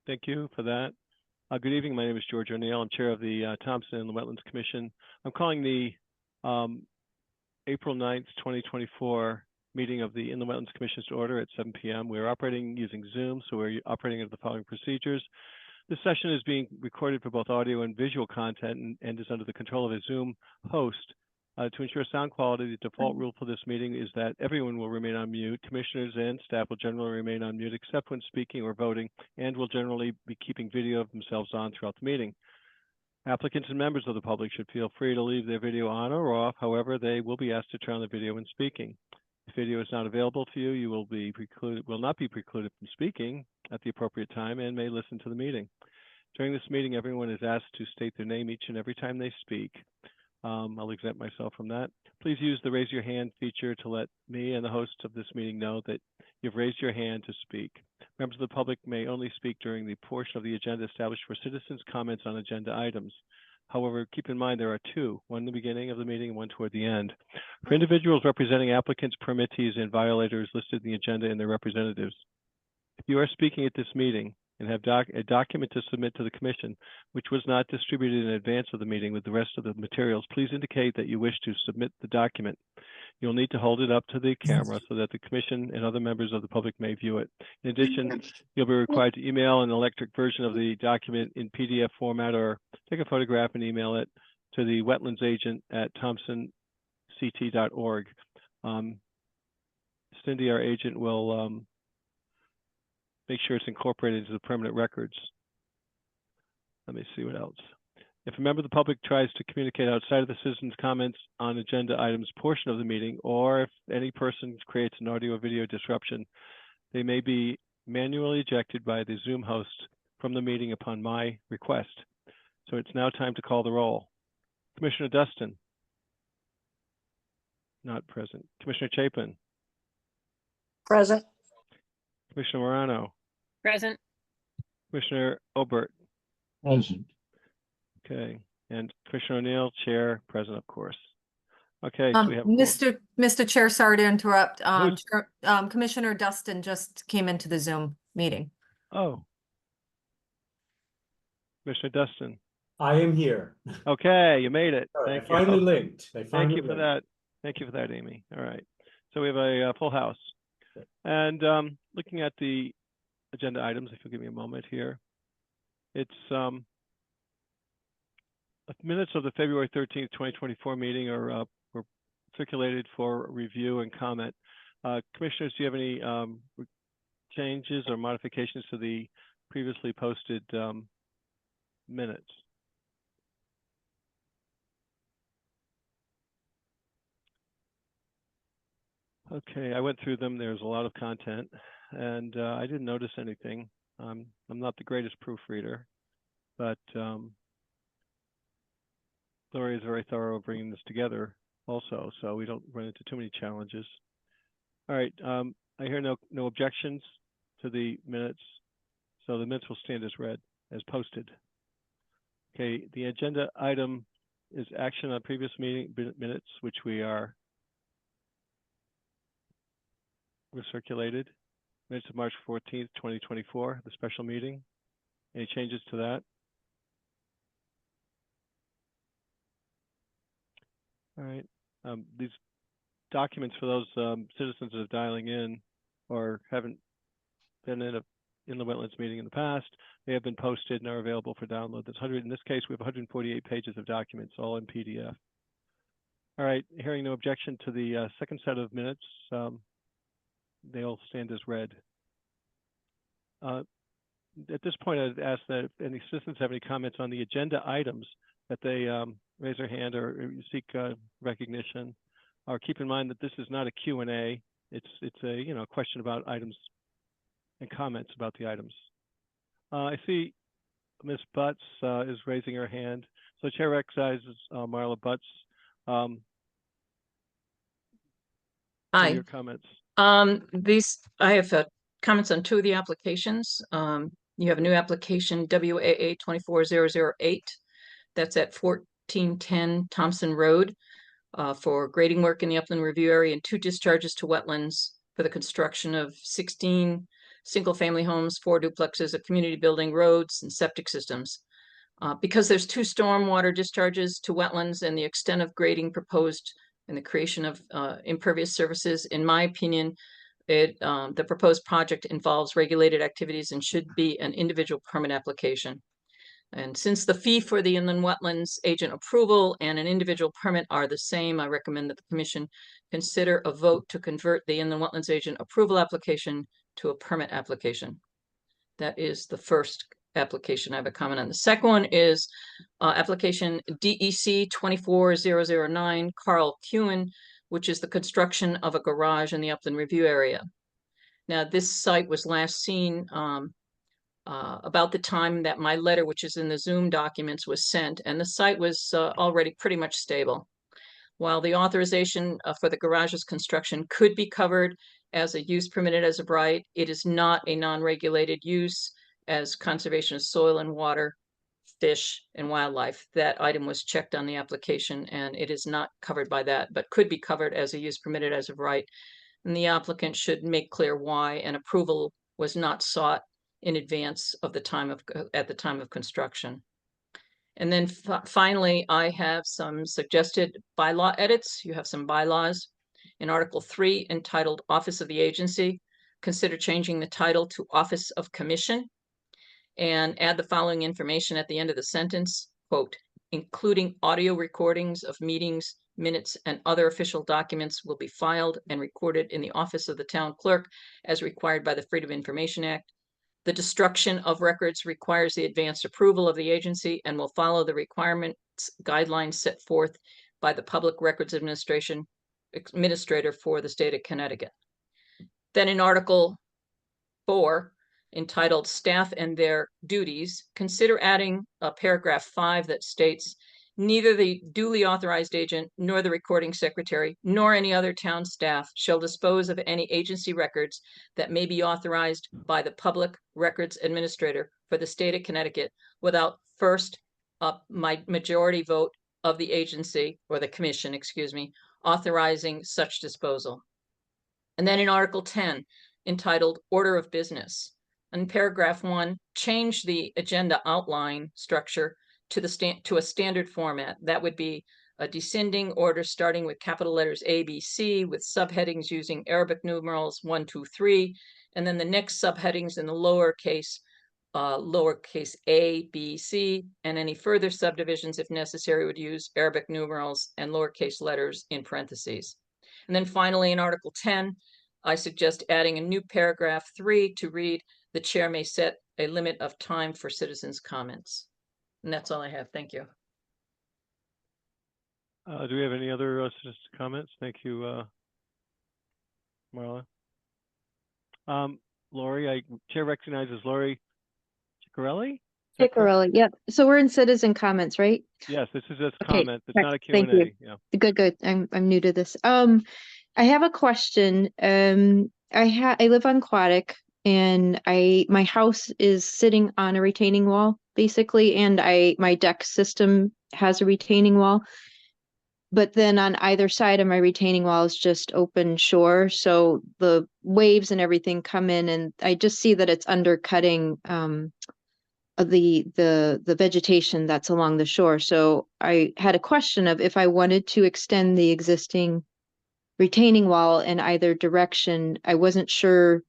Thank you for that. Good evening. My name is George O'Neill. I'm chair of the Thompson Inland Wetlands Commission. I'm calling the April 9th, 2024 meeting of the Inland Wetlands Commission to order at 7 p.m. We're operating using Zoom, so we're operating under the following procedures. This session is being recorded for both audio and visual content and is under the control of a Zoom host. To ensure sound quality, the default rule for this meeting is that everyone will remain on mute. Commissioners and staff will generally remain on mute except when speaking or voting, and will generally be keeping video of themselves on throughout the meeting. Applicants and members of the public should feel free to leave their video on or off. However, they will be asked to turn on the video when speaking. If video is not available to you, you will not be precluded from speaking at the appropriate time and may listen to the meeting. During this meeting, everyone is asked to state their name each and every time they speak. I'll exempt myself from that. Please use the raise your hand feature to let me and the hosts of this meeting know that you've raised your hand to speak. Members of the public may only speak during the portion of the agenda established for citizens' comments on agenda items. However, keep in mind there are two, one in the beginning of the meeting and one toward the end. For individuals representing applicants, permittees, and violators listed in the agenda and their representatives, if you are speaking at this meeting and have a document to submit to the commission, which was not distributed in advance of the meeting with the rest of the materials, please indicate that you wish to submit the document. You'll need to hold it up to the camera so that the commission and other members of the public may view it. In addition, you'll be required to email an electronic version of the document in PDF format or take a photograph and email it to the wetlands agent at thompsonct.org. Cindy, our agent, will make sure it's incorporated into the permanent records. Let me see what else. If a member of the public tries to communicate outside of the citizens' comments on agenda items portion of the meeting, or if any person creates an audio or video disruption, they may be manually ejected by the Zoom host from the meeting upon my request. So it's now time to call the roll. Commissioner Dustin? Not present. Commissioner Chapin? Present. Commissioner Morano? Present. Commissioner Obert? Present. Okay, and Commissioner O'Neill, chair, present, of course. Okay, so we have Mr. Chair, sorry to interrupt. Commissioner Dustin just came into the Zoom meeting. Oh, Commissioner Dustin. I am here. Okay, you made it. I finally linked. Thank you for that. Thank you for that, Amy. All right, so we have a full house. And looking at the agenda items, if you'll give me a moment here, it's minutes of the February 13th, 2024 meeting were circulated for review and comment. Commissioners, do you have any changes or modifications to the previously posted minutes? Okay, I went through them. There's a lot of content, and I didn't notice anything. I'm not the greatest proofreader, but Gloria is very thorough bringing this together also, so we don't run into too many challenges. All right, I hear no objections to the minutes, so the minutes will stand as read, as posted. Okay, the agenda item is action on previous meeting minutes, which were circulated. Minutes of March 14th, 2024, the special meeting. Any changes to that? All right. These documents for those citizens that are dialing in or haven't been in the wetlands meeting in the past, they have been posted and are available for download. In this case, we have 148 pages of documents, all in PDF. All right. Hearing no objection to the second set of minutes, they'll stand as read. At this point, I'd ask that if any citizens have any comments on the agenda items, that they raise their hand or seek recognition. Or keep in mind that this is not a Q&A. It's a question about items and comments about the items. I see Ms. Butts is raising her hand. So Chair recognizes Marla Butts. Hi. Your comments. I have comments on two of the applications. You have a new application, WAA 24008. That's at 1410 Thompson Road for grading work in the upland review area and 2 discharges to wetlands for the construction of 16 single-family homes, 4 duplexes, a community building, roads, and septic systems. Because there's 2 stormwater discharges to wetlands and the extent of grading proposed and the creation of impervious surfaces, in my opinion, the proposed project involves regulated activities and should be an individual permit application. And since the fee for the inland wetlands agent approval and an individual permit are the same, I recommend that the commission consider a vote to convert the inland wetlands agent approval application to a permit application. That is the first application I have a comment on. The second one is application DEC 24009 Carl Kewen, which is the construction of a garage in the Upland Review area. Now, this site was last seen about the time that my letter, which is in the Zoom documents, was sent, and the site was already pretty much stable. While the authorization for the garage's construction could be covered as a use permitted as of right, it is not a non-regulated use as conservation of soil and water, fish, and wildlife. That item was checked on the application, and it is not covered by that, but could be covered as a use permitted as of right. And the applicant should make clear why an approval was not sought in advance of the time of at the time of construction. And then finally, I have some suggested bylaw edits. You have some bylaws. In Article 3, entitled Office of the Agency, consider changing the title to Office of Commission and add the following information at the end of the sentence, quote, including audio recordings of meetings, minutes, and other official documents will be filed and recorded in the office of the town clerk as required by the Freedom of Information Act. The destruction of records requires the advanced approval of the agency and will follow the requirements guidelines set forth by the Public Records Administrator for the state of Connecticut. Then in Article 4, entitled Staff and Their Duties, consider adding a paragraph 5 that states, neither the duly authorized agent nor the recording secretary nor any other town staff shall dispose of any agency records that may be authorized by the Public Records Administrator for the state of Connecticut without first my majority vote of the agency or the commission, excuse me, authorizing such disposal. And then in Article 10, entitled Order of Business, in paragraph 1, change the agenda outline structure to a standard format. That would be a descending order starting with capital letters A, B, C, with subheadings using Arabic numerals 1, 2, 3, and then the next subheadings in the lowercase a, B, C, and any further subdivisions, if necessary, would use Arabic numerals and lowercase letters in parentheses. And then finally, in Article 10, I suggest adding a new paragraph 3 to read, the chair may set a limit of time for citizens' comments. And that's all I have. Thank you. Do we have any other comments? Thank you, Marla. Lori, Chair recognizes Lori Ciccarelli? Ciccarelli, yep. So we're in citizen comments, right? Yes, this is just Okay, comment. It's not a thank you. Q&A. Yeah. Good. I'm new to this. I have a question. I live on Quadic, and my house is sitting on a retaining wall, basically, and my deck system has a retaining wall. But then on either side of my retaining wall is just open shore, so the waves and everything come in, and I just see that it's undercutting the vegetation that's along the shore. So I had a question of if I wanted to extend the existing retaining wall in either direction. I wasn't sure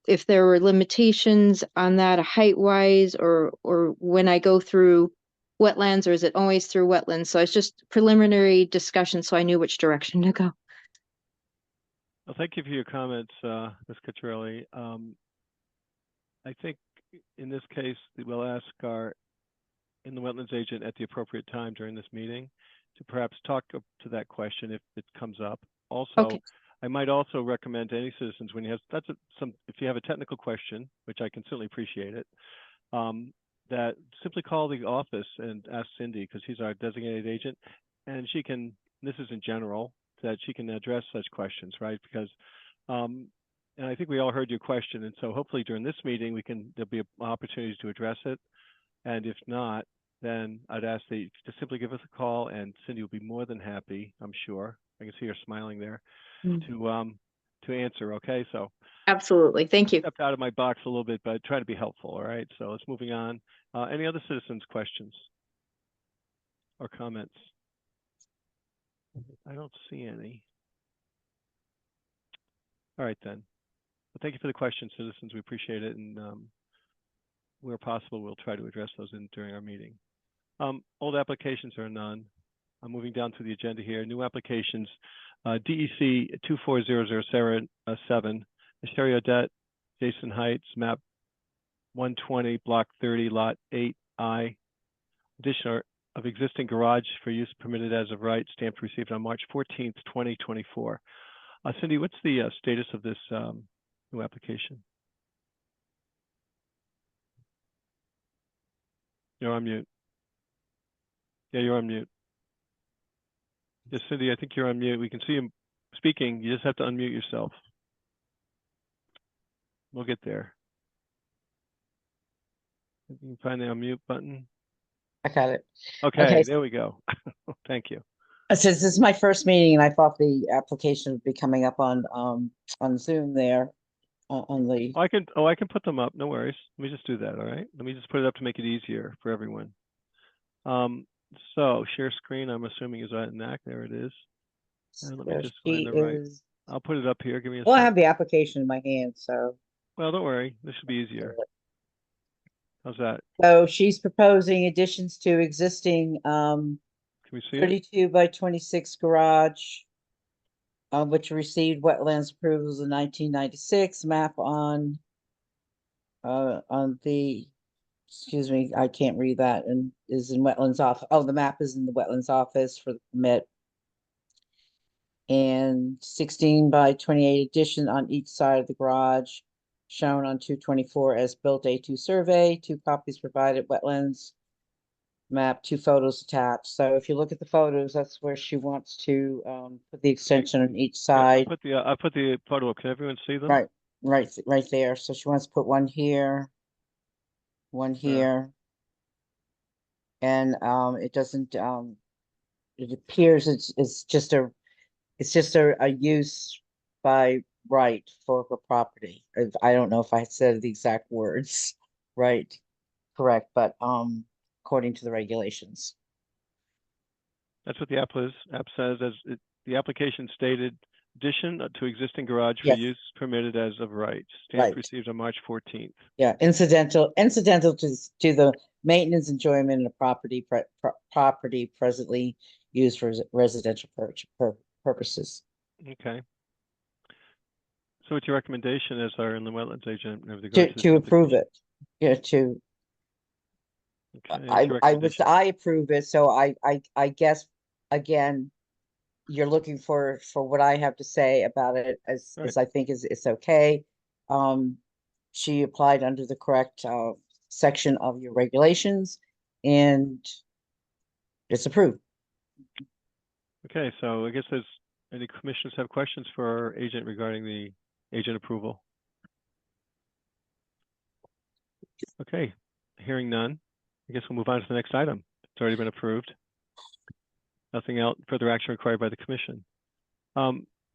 if there were limitations on that height wise, or when I go through wetlands, or is it always through wetlands? So it's just preliminary discussion, so I knew which direction to go. Well, thank you for your comments, Ms. Ciccarelli. I think in this case, we'll ask our inland wetlands agent at the appropriate time during this meeting to perhaps talk to that question if it comes up. Also, Okay. I might also recommend to any citizens when you have if you have a technical question, which I can certainly appreciate it, that simply call the office and ask Cindy, because he's our designated agent, and she can, this is in general, that she can address such questions, right? Because and I think we all heard your question, and so hopefully during this meeting there'll be opportunities to address it. And if not, then I'd ask that you to simply give us a call, and Cindy will be more than happy, I'm sure. I can see her smiling there, to answer. Okay, so Absolutely. Thank you. Stepped out of my box a little bit, but try to be helpful. All right. So let's moving on. Any other citizens' questions or comments? I don't see any. All right then. Well, thank you for the questions, citizens. We appreciate it, and where possible, we'll try to address those during our meeting. Old applications are none. I'm moving down through the agenda here. New applications, DEC 24007, Asteria Debt, Jason Heights, map 120, block 30, lot 8I. Addition of existing garage for use permitted as of right, stamped received on March 14th, 2024. Cindy, what's the status of this new application? You're on mute. Yeah, you're on mute. Yes, Cindy, I think you're on mute. We can see you speaking. You just have to unmute yourself. We'll get there. If you can find the unmute button. I got it. Okay, Okay. there we go. Thank you. Since this is my first meeting, and I thought the application would be coming up on Zoom there, on the. I can put them up. No worries. Let me just do that. All right. Let me just put it up to make it easier for everyone. So share screen, I'm assuming is right in that. There it is. And let me There just she find the right. is. I'll put it up here. Give me a Well, I sec. have the application in my hand, so. Well, don't worry. This should be easier. How's that? So she's proposing additions to existing Can we see it? 32 by 26 garage, which received wetlands approvals in 1996. Map on the, excuse me, I can't read that, and is in wetlands off. Oh, the map is in the wetlands office for the permit. And 16 by 28 addition on each side of the garage, shown on 224 as built A2 survey, 2 copies provided, wetlands map, 2 photos attached. So if you look at the photos, that's where she wants to put the extension on each side. I put the photo up. Can everyone see them? Right there. So she wants to put one here, one Sure. here. And it doesn't it appears it's just a use by right for her property. I don't know if I said the exact words right, correct, but according to the regulations. That's what the app says. The application stated addition to existing garage for Yes. use permitted as of right. Stamp Right. received on March 14th. Yeah, incidental to the maintenance, enjoyment of property presently used for residential purposes. Okay. So what's your recommendation as our inland wetlands agent with regard to this To approve application? it. Yeah, to Okay. What's your recommendation? I approve it, so I guess, again, you're looking for what I have to say about it as Right. I think it's okay. She applied under the correct section of your regulations, and it's approved. Okay, so I guess any commissioners have questions for our agent regarding the agent approval? Okay, hearing none, I guess we'll move on to the next item. It's already been approved. Nothing else, further action required by the commission.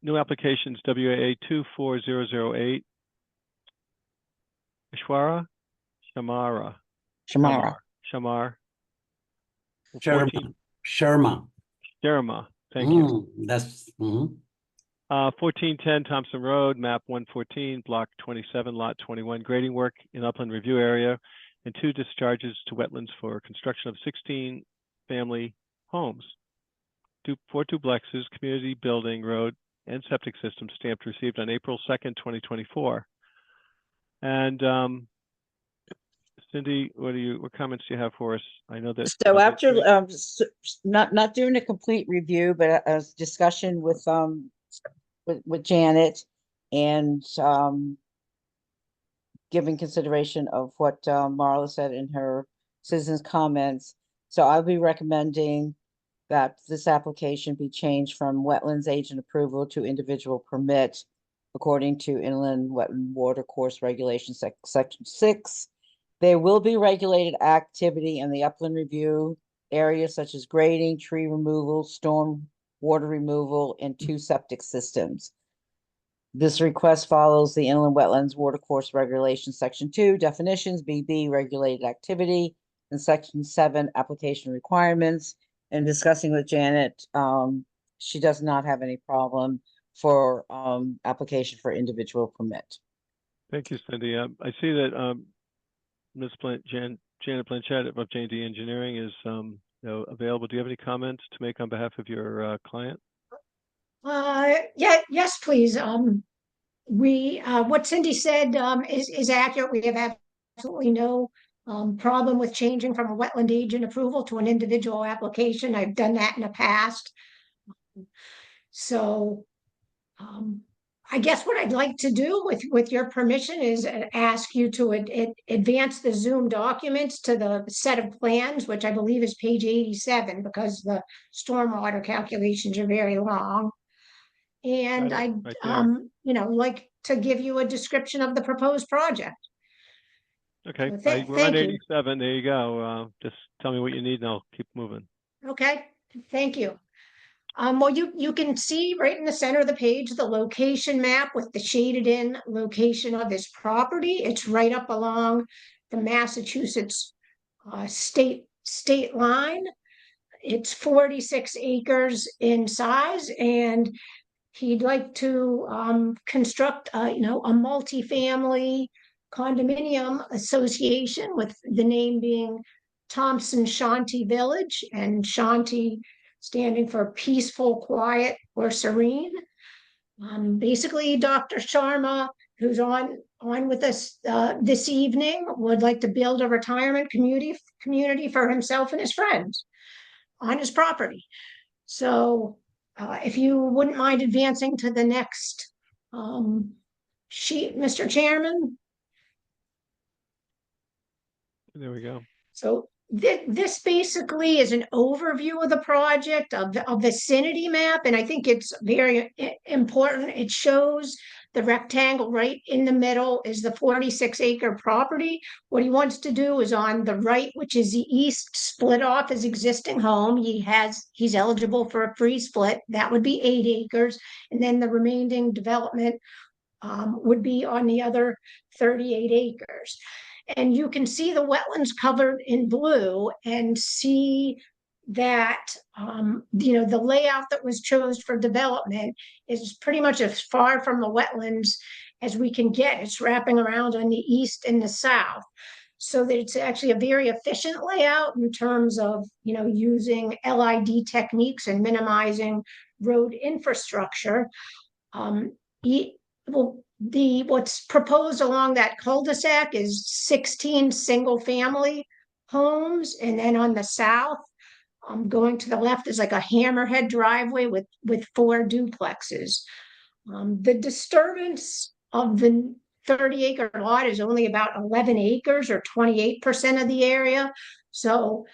New applications, WAA 24008. Shamar. Sharma. 14 Sharma. Sharma, thank you. That's 1410 Thompson Road, map 114, block 27, lot 21, grading work in upland review area, and 2 discharges to wetlands for construction of 16 family homes. 4 duplexes, community building, road, and septic system stamped received on April 2nd, 2024. And Cindy, what comments do you have for us? I know that. So after not doing a complete review, but a discussion with Janet, and giving consideration of what Marla said in her citizens' comments. So I'll be recommending that this application be changed from wetlands agent approval to individual permit according to inland wetland water course regulations, section 6. There will be regulated activity in the upland review areas such as grading, tree removal, storm water removal, and 2 septic systems. This request follows the Inland Wetlands Watercourse Regulation, Section 2, definitions, BB, regulated activity, and Section 7, application requirements. And discussing with Janet, she does not have any problem for application for individual permit. Thank you, Cindy. I see that Ms. Janet Blanchett of J&D Engineering is available. Do you have any comments to make on behalf of your client? Yeah, yes, please. What Cindy said is accurate. We have absolutely no problem with changing from a wetland agent approval to an individual application. I've done that in the past. So I guess what I'd like to do with your permission is ask you to advance the Zoom documents to the set of plans, which I believe is page 87, because the stormwater calculations are very long. And Got it, I'd, right there. like to give you a description of the proposed project. Okay, So we're on thank you. 87. There you go. Just tell me what you need and I'll keep moving. Okay, thank you. Well, you can see right in the center of the page, the location map with the shaded in location of this property. It's right up along the Massachusetts state line. It's 46 acres in size, and he'd like to construct a multifamily condominium association, with the name being Thompson Shanti Village, and Shanti standing for peaceful, quiet, or serene. Basically, Dr. Sharma, who's on with us this evening, would like to build a retirement community for himself and his friends on his property. So if you wouldn't mind advancing to the next sheet, Mr. Chairman. There we go. So this basically is an overview of the project, of a vicinity map, and I think it's very important. It shows the rectangle right in the middle is the 46-acre property. What he wants to do is on the right, which is the east, split off his existing home. He's eligible for a free split. That would be 8 acres, and then the remaining development would be on the other 38 acres. And you can see the wetlands covered in blue, and see that the layout that was chosen for development is pretty much as far from the wetlands as we can get. It's wrapping around on the east and the south, so that it's actually a very efficient layout in terms of using LID techniques and minimizing road infrastructure. What's proposed along that cul-de-sac is 16 single-family homes, and then on the south, going to the left, is like a hammerhead driveway with 4 duplexes. The disturbance of the 30-acre lot is only about 11 acres, or 28% of the area. So,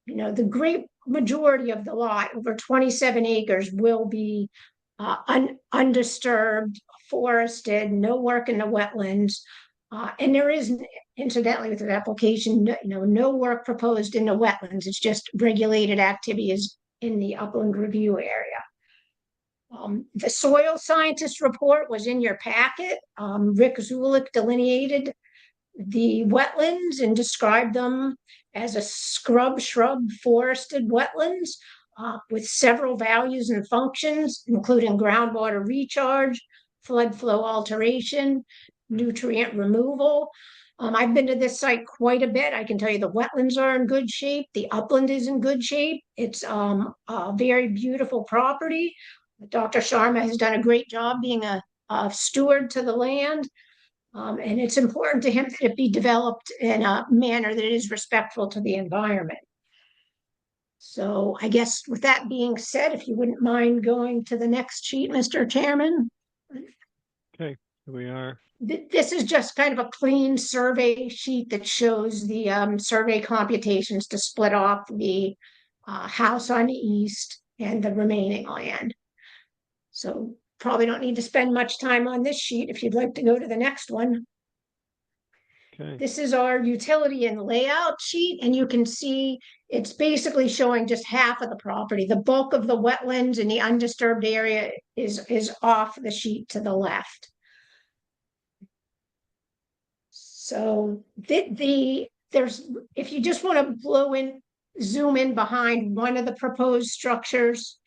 the great majority of the lot, over 27 acres, will be undisturbed, forested, no work in the wetlands. And there is, incidentally, with the application, no work proposed in the wetlands. It's just regulated activities in the upland review area. The soil scientist report was in your packet. Rick Zulik delineated the wetlands and described them as a scrub, shrub, forested wetlands with several values and functions, including groundwater recharge, flood flow alteration, nutrient removal. I've been to this site quite a bit. I can tell you the wetlands are in good shape. The upland is in good shape. It's a very beautiful property. Dr. Sharma has done a great job being a steward to the land. And it's important to him that it be developed in a manner that is respectful to the environment. So I guess with that being said, if you wouldn't mind going to the next sheet, Mr. Chairman. Okay, here we are. This is just kind of a clean survey sheet that shows the survey computations to split off the house on the east and the remaining land. So probably don't need to spend much time on this sheet if you'd like to go to the next one. Okay. This is our utility and layout sheet, and you can see it's basically showing just half of the property. The bulk of the wetlands in the undisturbed area is off the sheet to the left. So there's, if you just want to zoom in behind one of the proposed structures,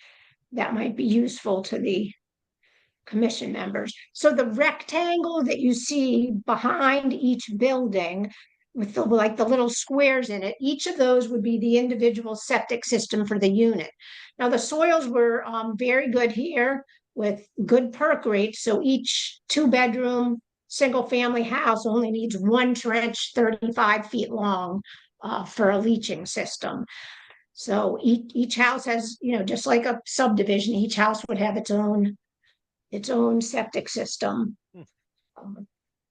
that might be useful to the commission members. So the rectangle that you see behind each building with the little squares in it, each of those would be the individual septic system for the unit. Now the soils were very good here with good perk rates. So each 2-bedroom single family house only needs 1 trench 35 feet long for a leaching system. So each house has, just like a subdivision, each house would have its own septic system.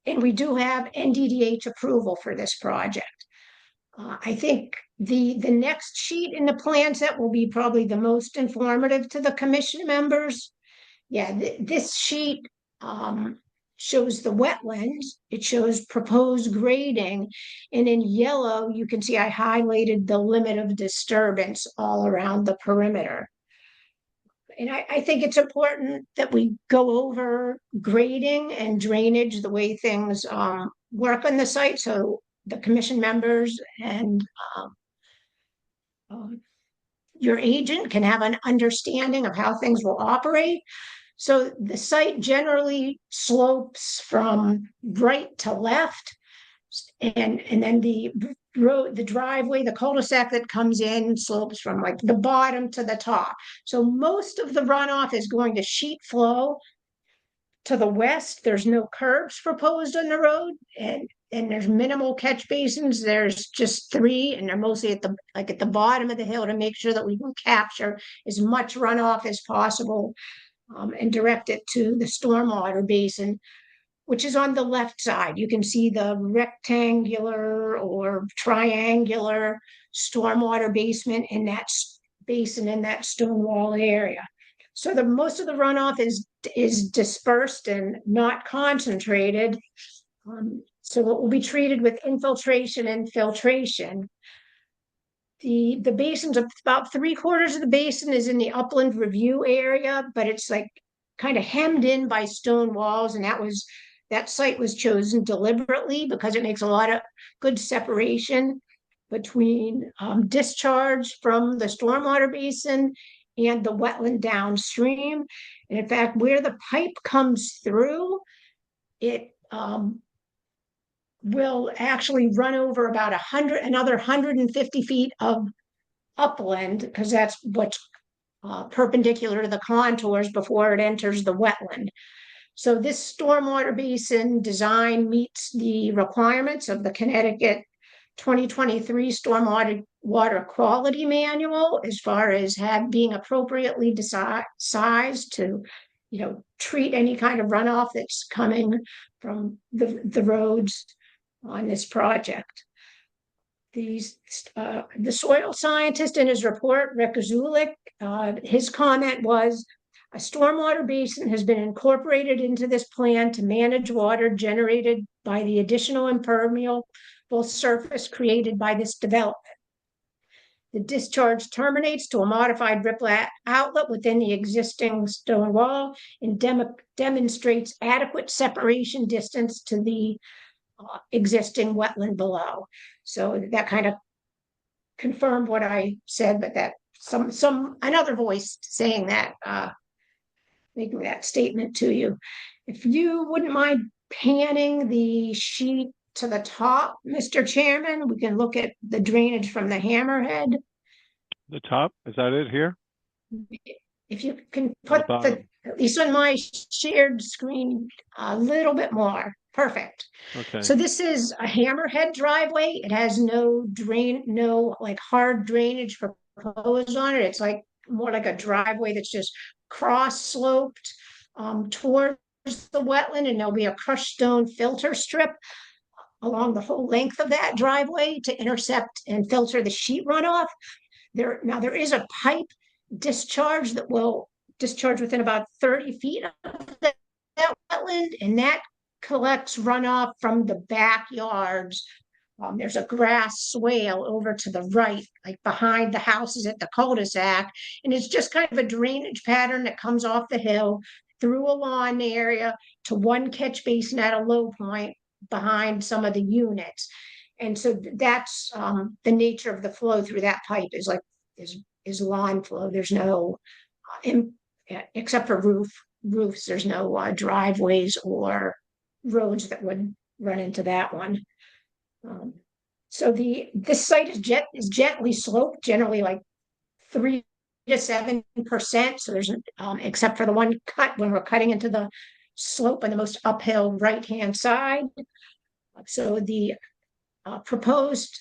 And we do have NDDH approval for this project. I think the next sheet in the plan set will be probably the most informative to the commission members. Yeah, this sheet shows the wetlands. It shows proposed grading. And in yellow, you can see I highlighted the limit of disturbance all around the perimeter. And I think it's important that we go over grading and drainage, the way things work on the site, so the commission members and your agent can have an understanding of how things will operate. So the site generally slopes from right to left, and then the road, the driveway, the cul-de-sac that comes in slopes from like the bottom to the top. So most of the runoff is going to sheet flow to the west. There's no curbs proposed on the road, and there's minimal catch basins. There's just 3, and they're mostly at the bottom of the hill to make sure that we can capture as much runoff as possible and direct it to the stormwater basin, which is on the left side. You can see the rectangular or triangular stormwater basement in that basin in that stone wall area. So most of the runoff is dispersed and not concentrated. So it will be treated with infiltration and filtration. The basin's about 3/4 of the basin is in the upland review area, but it's like kind of hemmed in by stone walls, and that site was chosen deliberately because it makes a lot of good separation between discharge from the stormwater basin and the wetland downstream. And in fact, where the pipe comes through, it will actually run over about another 150 feet of upland, because that's what's perpendicular to the contours before it enters the wetland. So this stormwater basin design meets the requirements of the Connecticut 2023 Stormwater Quality Manual as far as being appropriately sized to, treat any kind of runoff that's coming from the roads on this project. The soil scientist in his report, Rick Zulik, his comment was, a stormwater basin has been incorporated into this plan to manage water generated by the additional impermeable surface created by this development. The discharge terminates to a modified ripple outlet within the existing stone wall and demonstrates adequate separation distance to the existing wetland below. So that kind of confirmed what I said, but that another voice saying that, making that statement to you. If you wouldn't mind panning the sheet to the top, Mr. Chairman, we can look at the drainage from the hammerhead. The top, is that it here? If you can put at least on my shared screen, a little bit more. Perfect. Okay. So this is a hammerhead driveway. It has no hard drainage proposed on it. It's like more like a driveway that's just cross sloped towards the wetland, and there'll be a crushed stone filter strip along the whole length of that driveway to intercept and filter the sheet runoff. There is a pipe discharge that will discharge within about 30 feet of that wetland, and that collects runoff from the backyards. There's a grass swale over to the right, like behind the houses at the cul-de-sac. And it's just kind of a drainage pattern that comes off the hill through a lawn area to one catch basin at a low point behind some of the units. And so that's the nature of the flow through that pipe is like is lawn flow. There's no except for roofs, there's no driveways or roads that would run into that one. So this site is gently sloped, generally like 3 to 7%. So there's except for the one cut when we're cutting into the slope on the most uphill right-hand side. So the proposed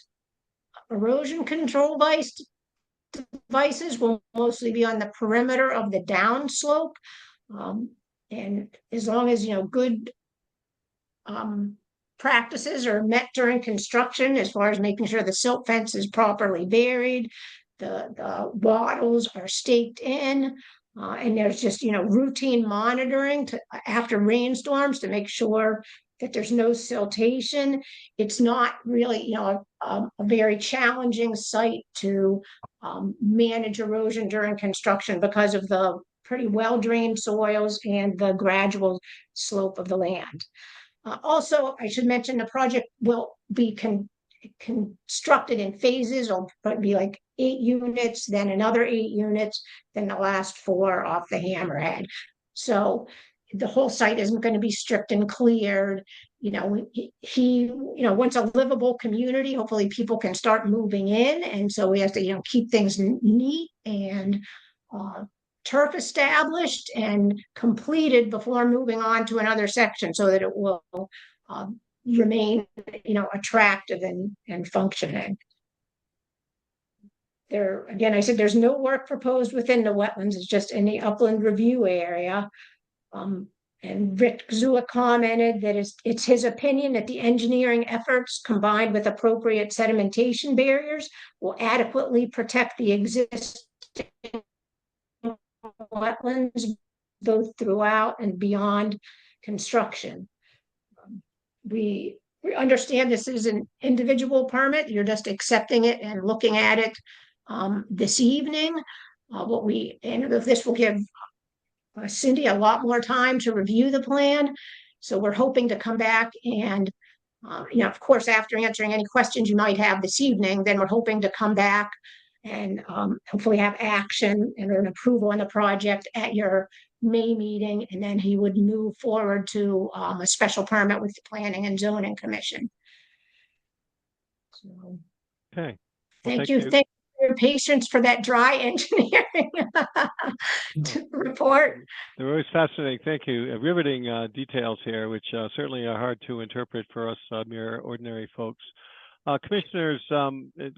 erosion control devices will mostly be on the perimeter of the downslope. And as long as, good practices are met during construction, as far as making sure the silt fence is properly buried, the wattles are staked in, and there's just, routine monitoring after rainstorms to make sure that there's no siltation. It's not really, a very challenging site to manage erosion during construction because of the pretty well-drained soils and the gradual slope of the land. Also, I should mention the project will be constructed in phases. It'll be like 8 units, then another 8 units, then the last 4 off the hammerhead. So the whole site isn't going to be stripped and cleared. He wants a livable community. Hopefully people can start moving in. And so we have to, keep things neat and turf established and completed before moving on to another section so that it will remain, attractive and functioning. There, again, I said there's no work proposed within the wetlands. It's just in the upland review area. And Rick Zulik commented that it's his opinion that the engineering efforts combined with appropriate sedimentation barriers will adequately protect the existing wetlands both throughout and beyond construction. We understand this is an individual permit. You're just accepting it and looking at it this evening. And this will give Cindy a lot more time to review the plan. So we're hoping to come back and, of course, after answering any questions you might have this evening, then we're hoping to come back and hopefully have action and an approval on the project at your May meeting. And then he would move forward to a special permit with the Planning and Zoning Commission. So, Okay. Well, thank you. Thank you for your patience for that dry engineering report. They're always fascinating. Thank you. Riveting details here, which certainly are hard to interpret for us mere ordinary folks. Commissioners,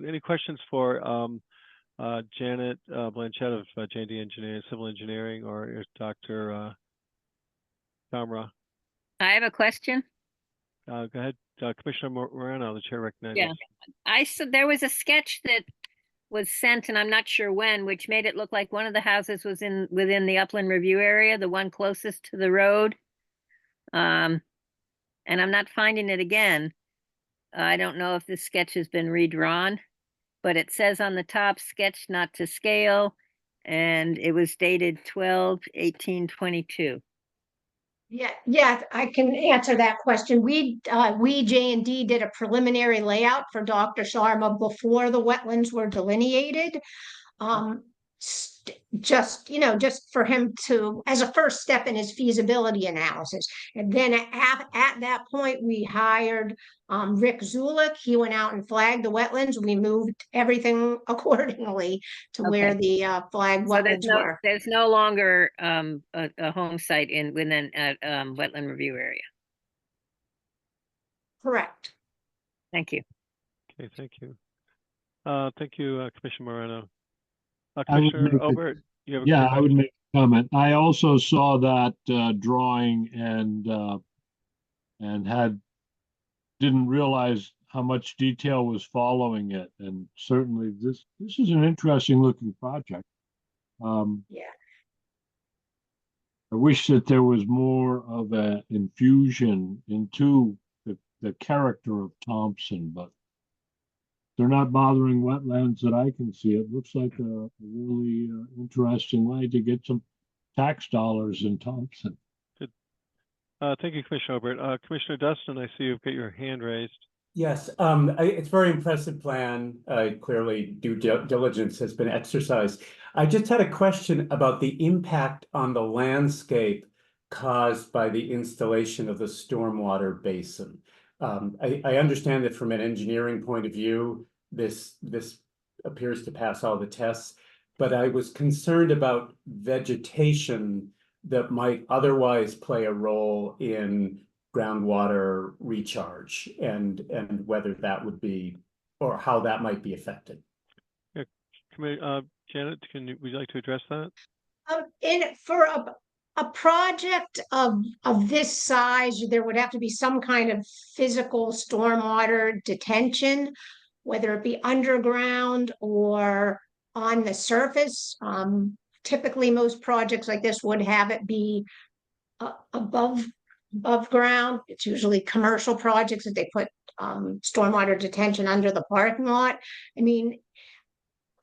any questions for Janet Blanchett of J&D Engineering, Civil Engineering, or Dr. Kamra? I have a question. Go ahead, Commissioner Moreno, the chair recognizes. Yeah, there was a sketch that was sent, and I'm not sure when, which made it look like one of the houses was within the upland review area, the one closest to the road. And I'm not finding it again. I don't know if this sketch has been redrawn, but it says on the top, sketch not to scale, and it was dated 12/18/22. Yeah, I can answer that question. We J&D did a preliminary layout for Dr. Sharma before the wetlands were delineated. Just for him to, as a first step in his feasibility analysis. And then at that point, we hired Rick Zulik. He went out and flagged the wetlands. We moved everything accordingly to where the flagged wetlands were. There's no longer a home site within a wetland review area. Correct. Thank you. Okay, thank you. Thank you, Commissioner Moreno. Commissioner Obert, you have a I would make a comment. I also saw that drawing and didn't realize how much detail was following it. And certainly this is an interesting looking project. Yeah. I wish that there was more of an infusion into the character of Thompson, but they're not bothering wetlands that I can see. It looks like a really interesting way to get some tax dollars in Thompson. Good. Thank you, Commissioner Albert. Commissioner Dustin, I see you've got your hand raised. Yes, it's a very impressive plan. Clearly, due diligence has been exercised. I just had a question about the impact on the landscape caused by the installation of the stormwater basin. I understand that from an engineering point of view, this appears to pass all the tests, but I was concerned about vegetation that might otherwise play a role in groundwater recharge and whether that would be, or how that might be affected. Yeah, Janet, would you like to address that? For a project of this size, there would have to be some kind of physical stormwater detention, whether it be underground or on the surface. Typically, most projects like this would have it be above ground. It's usually commercial projects that they put stormwater detention under the parking lot. I mean,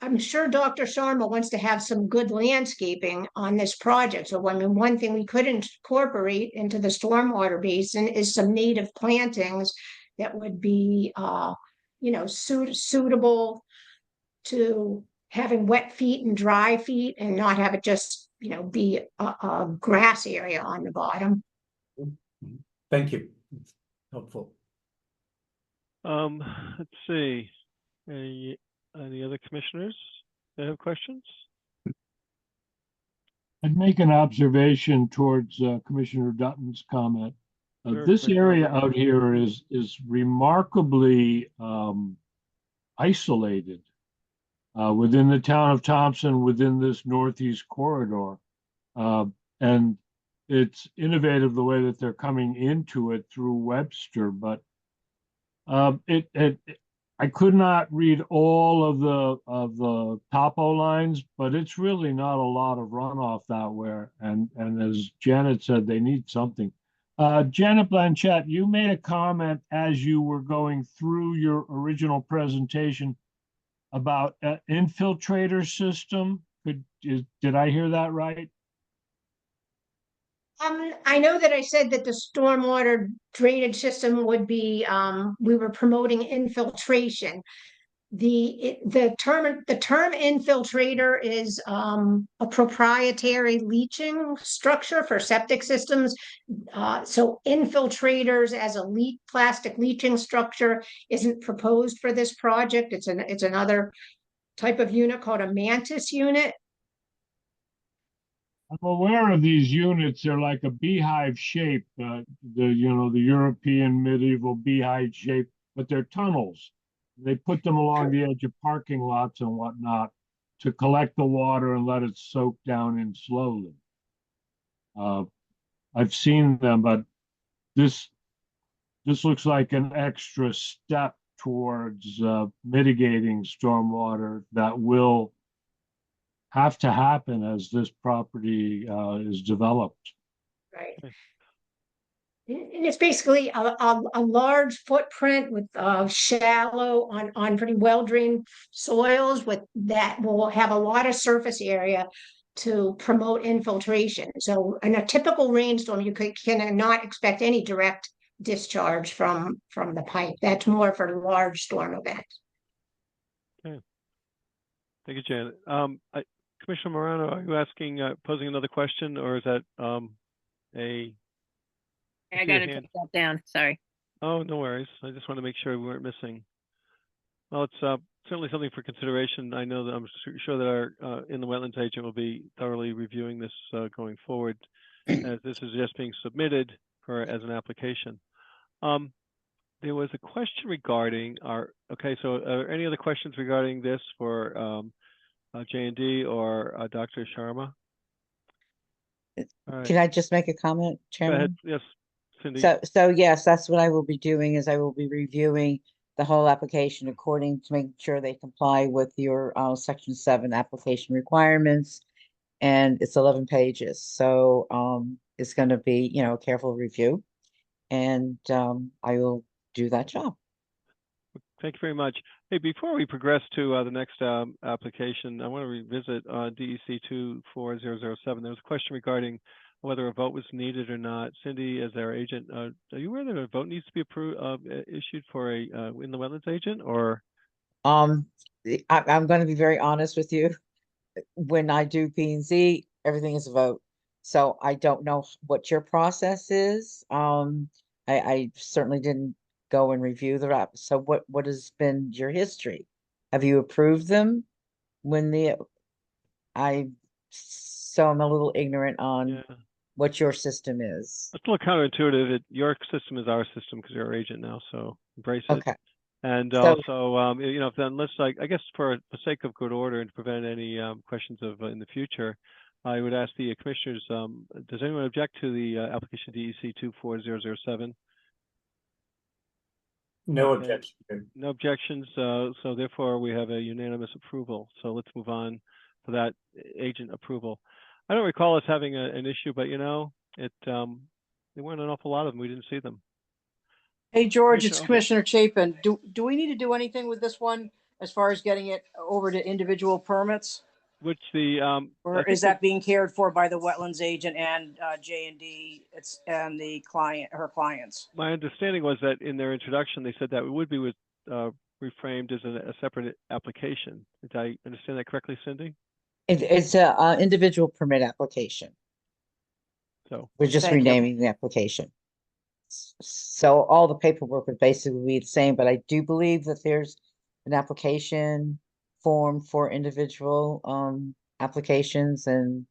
I'm sure Dr. Sharma wants to have some good landscaping on this project. So, I mean, one thing we could incorporate into the stormwater basin is some native plantings that would be, suitable to having wet feet and dry feet, and not have it just, be a grass area on the bottom. Thank you. It's helpful. Let's see. Any other commissioners that have questions? I'd make an observation towards Commissioner Dutton's comment. Sure, This Commissioner area Albert. out here is remarkably isolated within the town of Thompson, within this northeast corridor. And it's innovative the way that they're coming into it through Webster, but I could not read all of the topo lines, but it's really not a lot of runoff that way. And as Janet said, they need something. Janet Blanchett, you made a comment as you were going through your original presentation about an infiltrator system. Did I hear that right? I know that I said that the stormwater drainage system would be, we were promoting infiltration. The term infiltrator is a proprietary leaching structure for septic systems. So infiltrators as a plastic leaching structure isn't proposed for this project. It's another type of unit called a mantis unit. I'm aware of these units. They're like a beehive shape, the European medieval beehive shape, but they're tunnels. They put them along the edge of parking lots and whatnot to collect the water and let it soak down in slowly. I've seen them, but this looks like an extra step towards mitigating stormwater that will have to happen as this property is developed. Right. And it's basically a large footprint with shallow on pretty well drained soils with that will have a lot of surface area to promote infiltration. So in a typical rainstorm, you cannot expect any direct discharge from the pipe. That's more for large storm events. Okay. Thank you, Janet. Commissioner Morano, are you posing another question, or is that I gotta take that down, sorry. Oh, no worries. I just want to make sure we weren't missing. Well, it's certainly something for consideration. I know that I'm sure that our in the wetlands agent will be thoroughly reviewing this going forward, as this is just being submitted as an application. There was a question regarding okay, so are there any other questions regarding this for J&D or Dr. Sharma? Can I just make a comment, Chairman? Go ahead. Yes, Cindy. So yes, that's what I will be doing, is I will be reviewing the whole application according to making sure they comply with your Section 7 application requirements. and it's 11 pages. So it's going to be, you know, a careful review, and I will do that job. Thank you very much. Hey, before we progress to the next application, I want to revisit DEC 24007. There was a question regarding whether a vote was needed or not. Cindy, as our agent, are you aware that a vote needs to be issued for a in the wetlands agent, or? I'm going to be very honest with you. When I do P and Z, everything is a vote. So I don't know what your process is. I certainly didn't go and review the rap. So what has been your history? Have you approved them when so I'm a little ignorant on Yeah. what your system is. It's a little counterintuitive. Your system is our system because you're our agent now, so embrace it. Okay. And So- also, you know, then let's I guess for the sake of good order and to prevent any questions of in the future, I would ask the commissioners, does anyone object to the application DEC 24007? No Okay. objection. No objections, so therefore we have a unanimous approval. So let's move on to that agent approval. I don't recall us having an issue, but you know, there weren't an awful lot of them. We didn't see them. Hey, George, it's Commissioner Commissioner Chapin. Do we need to do anything with this one as far as getting it over to individual permits? Which the I Or think is that being cared for by the wetlands agent and J&D and the client, her clients? my understanding was that in their introduction, they said that it would be reframed as a separate application. Did I understand that correctly, Cindy? It's a individual permit application. So We're just Thank you. renaming the application. So all the paperwork would basically be the same, but I do believe that there's an application form for individual applications, and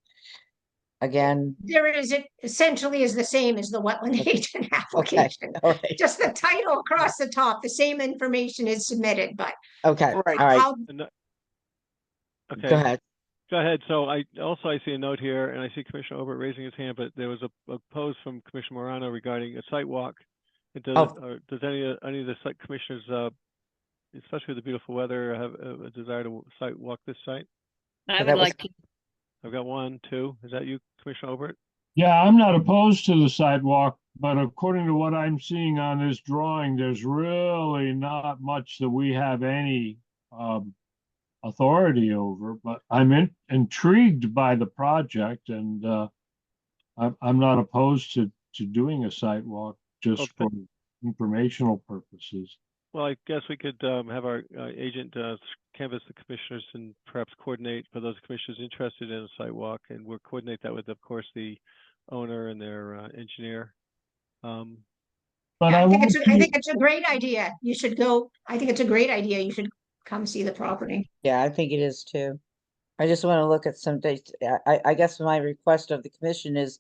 again, There is, it essentially is the same as the wetland Okay. agent okay, application. all right, Just the title across the top, the same information is submitted, but okay, Right. all right, how, okay. go ahead. Go ahead. So I see a note here, and I see Commissioner Obert raising his hand, but there was a pose from Commissioner Morano regarding a site walk. Does any of the site commissioners, especially with the beautiful weather, have a desire to site walk this site? I So would that was- like to. I've got 1, 2. Is that you, Commissioner Obert? Yeah, I'm not opposed to the sidewalk, but according to what I'm seeing on this drawing, there's really not much that we have any authority over, but I'm intrigued by the project, and I'm not opposed to doing a sidewalk just for informational purposes. Well, I guess we could have our agent canvass the commissioners and perhaps coordinate for those commissioners interested in a site walk, and we'll coordinate that with, of course, the owner and their engineer. But I think want I think it's a great idea. You should go, I think it's a great idea. You should come see the property. Yeah, I think it is too. I just want to look at some dates. I guess my request of the commission is,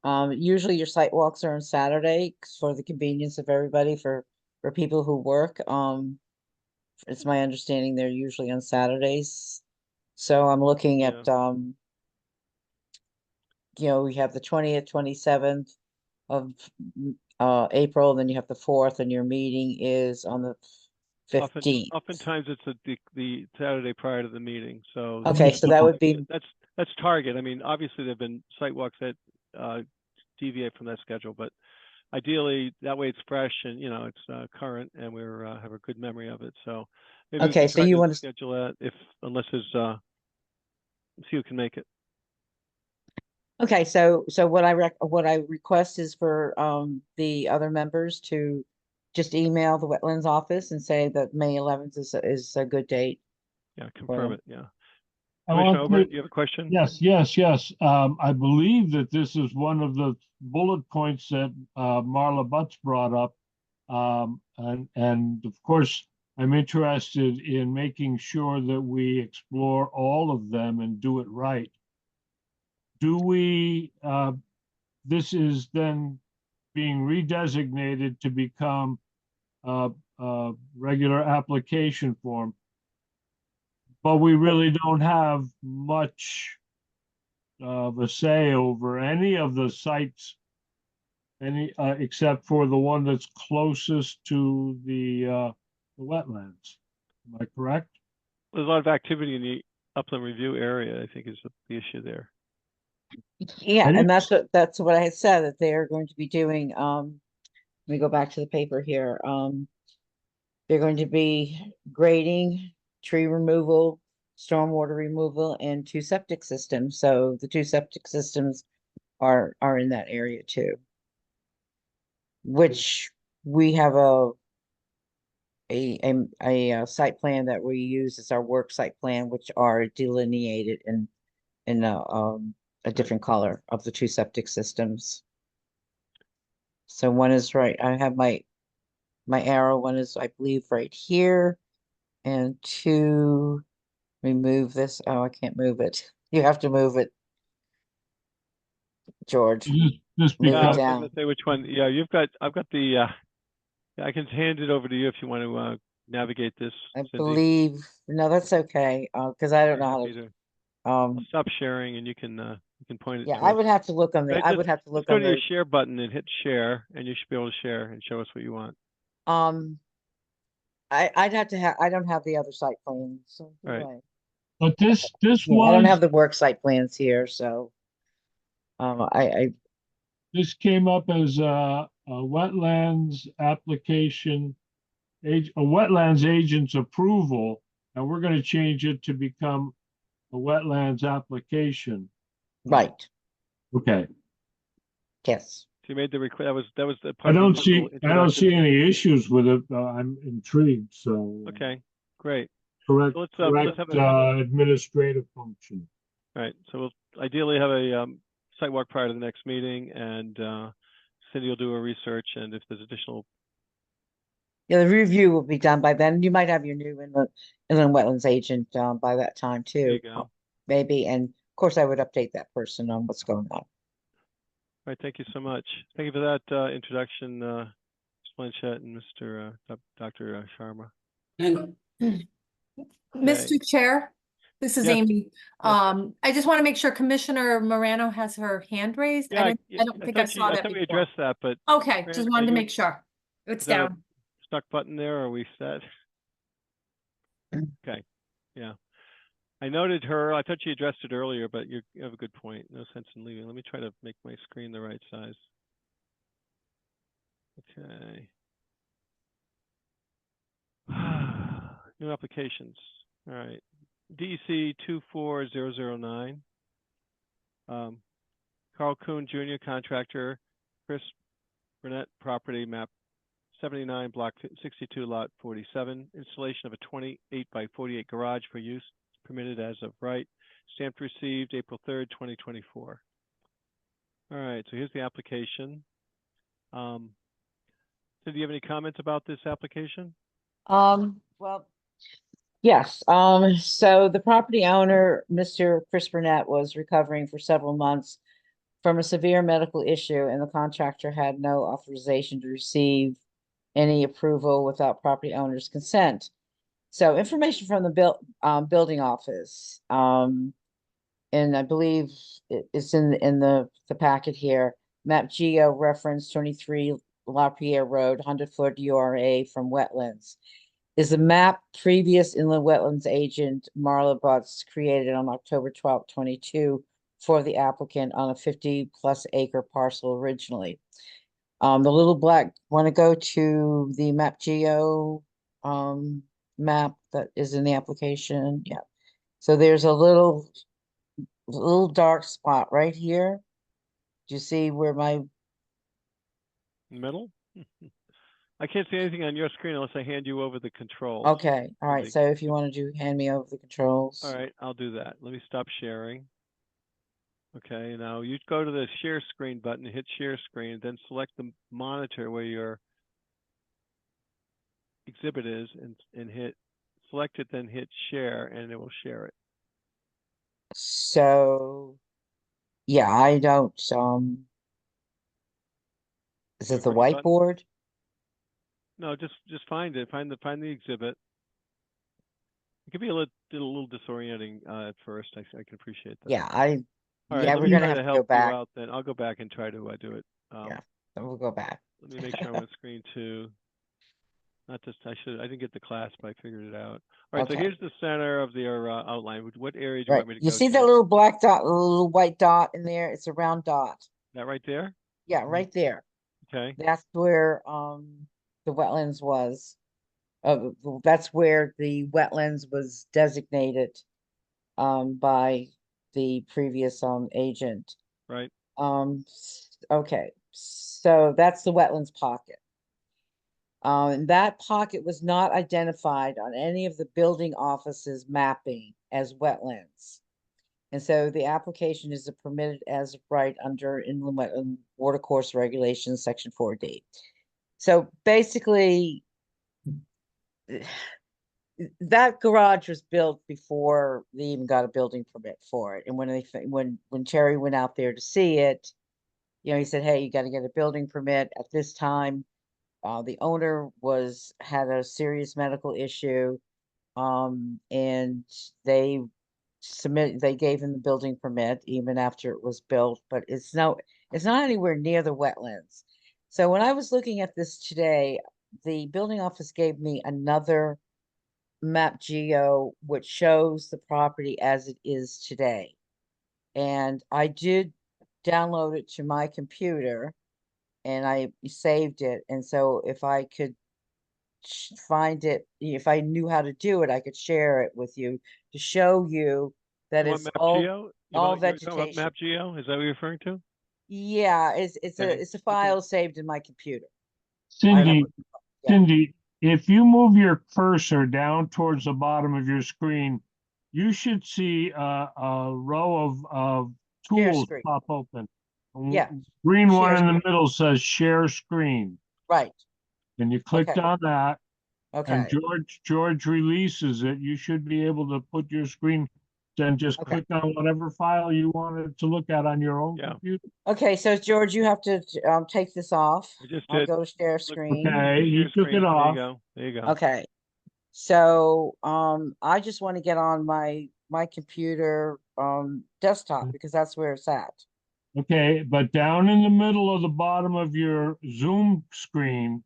usually your site walks are on Saturday for the convenience of everybody, for people who work. It's my understanding they're usually on Saturdays. So I'm looking at, you know, we have the 20th, 27th of April, then you have the 4th, and your meeting is on the 15th. Oftentimes it's the Saturday prior to the meeting. So Okay, so that would be, that's target. I mean, obviously there've been site walks that deviate from that schedule, but ideally that way it's fresh and you know it's current, and we're have a good memory of it. So maybe we okay, can so try you to want to, schedule that unless there's see who can make it. okay, so what I request is for the other members to just email the wetlands office and say that May 11th is a good date. Yeah, confirm Well, it. Yeah. I Commissioner want Obert, to- do you have a question? Yes. I believe that this is one of the bullet points that Marla Butts brought up. And of course, I'm interested in making sure that we explore all of them and do it right. Do we, this is then being redesignated to become a regular application form, but we really don't have much of a say over any of the sites, except for the one that's closest to the wetlands. Am I correct? There's a lot of activity in the upland review area, I think is the issue there. Yeah, And and that's what I had said, that they are going to be doing, let me go back to the paper here. They're going to be grading, tree removal, stormwater removal, and 2 septic systems. So the 2 septic systems are in that area too. Which we have a site plan that we use as our work site plan, which are delineated in a different color of the 2 septic systems. So one is right, I have my arrow, one is, I believe, right here. And 2, remove this. Oh, I can't move it. You have to move it, George. this Move it Yeah, I was becomes, down. gonna say which one. Yeah, I've got the, I can hand it over to you if you want to navigate this, I Cindy. believe, no, that's okay, because I don't Very know how happy to, I'll stop sharing and you can point it yeah, to I us. would have to look on Right, I would have to just look go on to your the, share button and hit share, and you should be able to share and show us what you want. I'd have to have, I don't have the other site plans, so. Right. anyway. but this Yeah, I don't was, have the work site plans here, so. this came up as a wetlands application, a wetlands agent's approval, and we're gonna change it to become a wetlands application. Right, Okay, yes. So you made the request. That was the I part of the don't initial see, I don't see introduction. any issues with it. I'm intrigued, so. Okay, great. Correct, So let's correct, have a administrative function. right. So we'll ideally have a site walk prior to the next meeting, and Cindy will do a research, and if there's additional. Yeah, the review will be done by then. You might have your new inland wetlands agent by that time There you too. go. Maybe, and of course I would update that person on what's going on. All right, thank you so much. Thank you for that introduction, Ms. Blanchett and Dr. Sharma. Hang on. Mr. Chair, this is Yes, Amy. yes. I just want to make sure Commissioner Morano has her hand raised. Yeah, I don't think I saw I that thought we before. addressed that, but Okay, Fran, just are wanted to you- make sure. It's is that a down. stuck button there, or are we set? Mm. Okay, yeah. I noted her. I thought you addressed it earlier, but you have a good point. No sense in leaving. Let me try to make my screen the right size. Okay. New applications. All right. DEC 24009. Carl Kuhn Jr., contractor. Chris Burnett, property map 79, block 62, lot 47. Installation of a 28 by 48 garage for use permitted as of right. Stamped received April 3rd, 2024. All right, so here's the application. So do you have any comments about this application? Well, yes, so the property owner, Mr. Chris Burnett, was recovering for several months from a severe medical issue, and the contractor had no authorization to receive any approval without property owner's consent. So information from the building office, and I believe it's in the packet here. Map Geo reference 23 LaPierre Road, 100-foot URA from wetlands. Is the map previous inland wetlands agent Marla Butts created on October 12th, 22 for the applicant on a 50+ acre parcel originally. The little black, want to go to the Map Geo map that is in the application? Yeah. So there's a little dark spot right here. Do you see where my, Middle? I can't see anything on your screen unless I hand you over the controls. okay, all right, Cindy. so if you want to hand me over the controls. All right, I'll do that. Let me stop sharing. Okay, now you go to the share screen button, hit share screen, then select the monitor where your exhibit is and hit select it, then hit share, and it will share it. So, yeah, I don't, is You it the push a button? whiteboard? No, just find it. Find the exhibit. It can be a little disorienting at first. I can appreciate that. Yeah, All right, yeah, let we're me gonna try have to to go help you back. out then. I'll go back and try to do it. Yeah, then we'll go back. Let me make sure I'm on screen 2. Not just, I didn't get the class, but I figured it out. All right, so Okay. here's the center of their outline. What area do you Right. want me to You go see to? that little black dot, the little white dot in there? It's a round dot. That right there? Yeah, right there. Okay, That's where the wetlands was. That's where the wetlands was designated by the previous agent. right. Okay, so that's the wetlands pocket. And that pocket was not identified on any of the building office's mapping as wetlands. And so the application is permitted as of right under inland wetland watercourse regulations, section 4D. So basically, that garage was built before they even got a building permit for it. And when Terry went out there to see it, you know, he said, "Hey, you got to get a building permit." At this time, the owner had a serious medical issue, and they gave him the building permit even after it was built, but it's not anywhere near the wetlands. So when I was looking at this today, the building office gave me another map geo which shows the property as it is today. And I did download it to my computer and I saved it. And so if I could find it, if I knew how to do it, I could share it with you to show you that You want it's Map all Geo? all You're talking about vegetation. Map Geo? Is that what you're referring to? Yeah, it's Okay, a file saved in my computer. Cindy, Yeah. Cindy, if you move your cursor down towards the bottom of your screen, you should see a row of Share tools screen. pop open. Yeah. Green one Share in the screen. middle says share screen. Right. And you clicked Okay. on that, and Okay. George releases it. You should be able to put your screen, then just Okay. click on whatever file you wanted to look at on your own Yeah. computer. Okay, so George, you have to take this off. I just I'll did. go to share Look, screen. Okay, he Share took screen. it There you off. go. There you go. Okay. So I just want to get on my computer desktop because that's where it's at. Okay, but down in the middle of the bottom of your Zoom screen,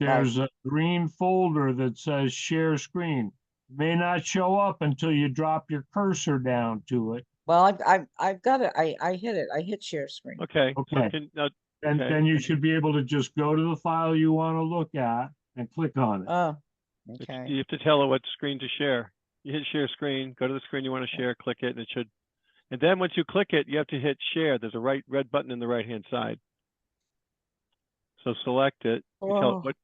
there's a green folder that says share screen. May not show up until you drop your cursor down to it. Well, I've got it. I hit it. I hit share screen. Okay. So Okay. And okay. then you should be able to just go to the file you want to look at and click on it. Oh, okay. You have to tell it what screen to share. You hit share screen, go to the screen you want to share, click it, and it should. And then once you click it, you have to hit share. There's a red button in the right-hand side. So select it. You tell it what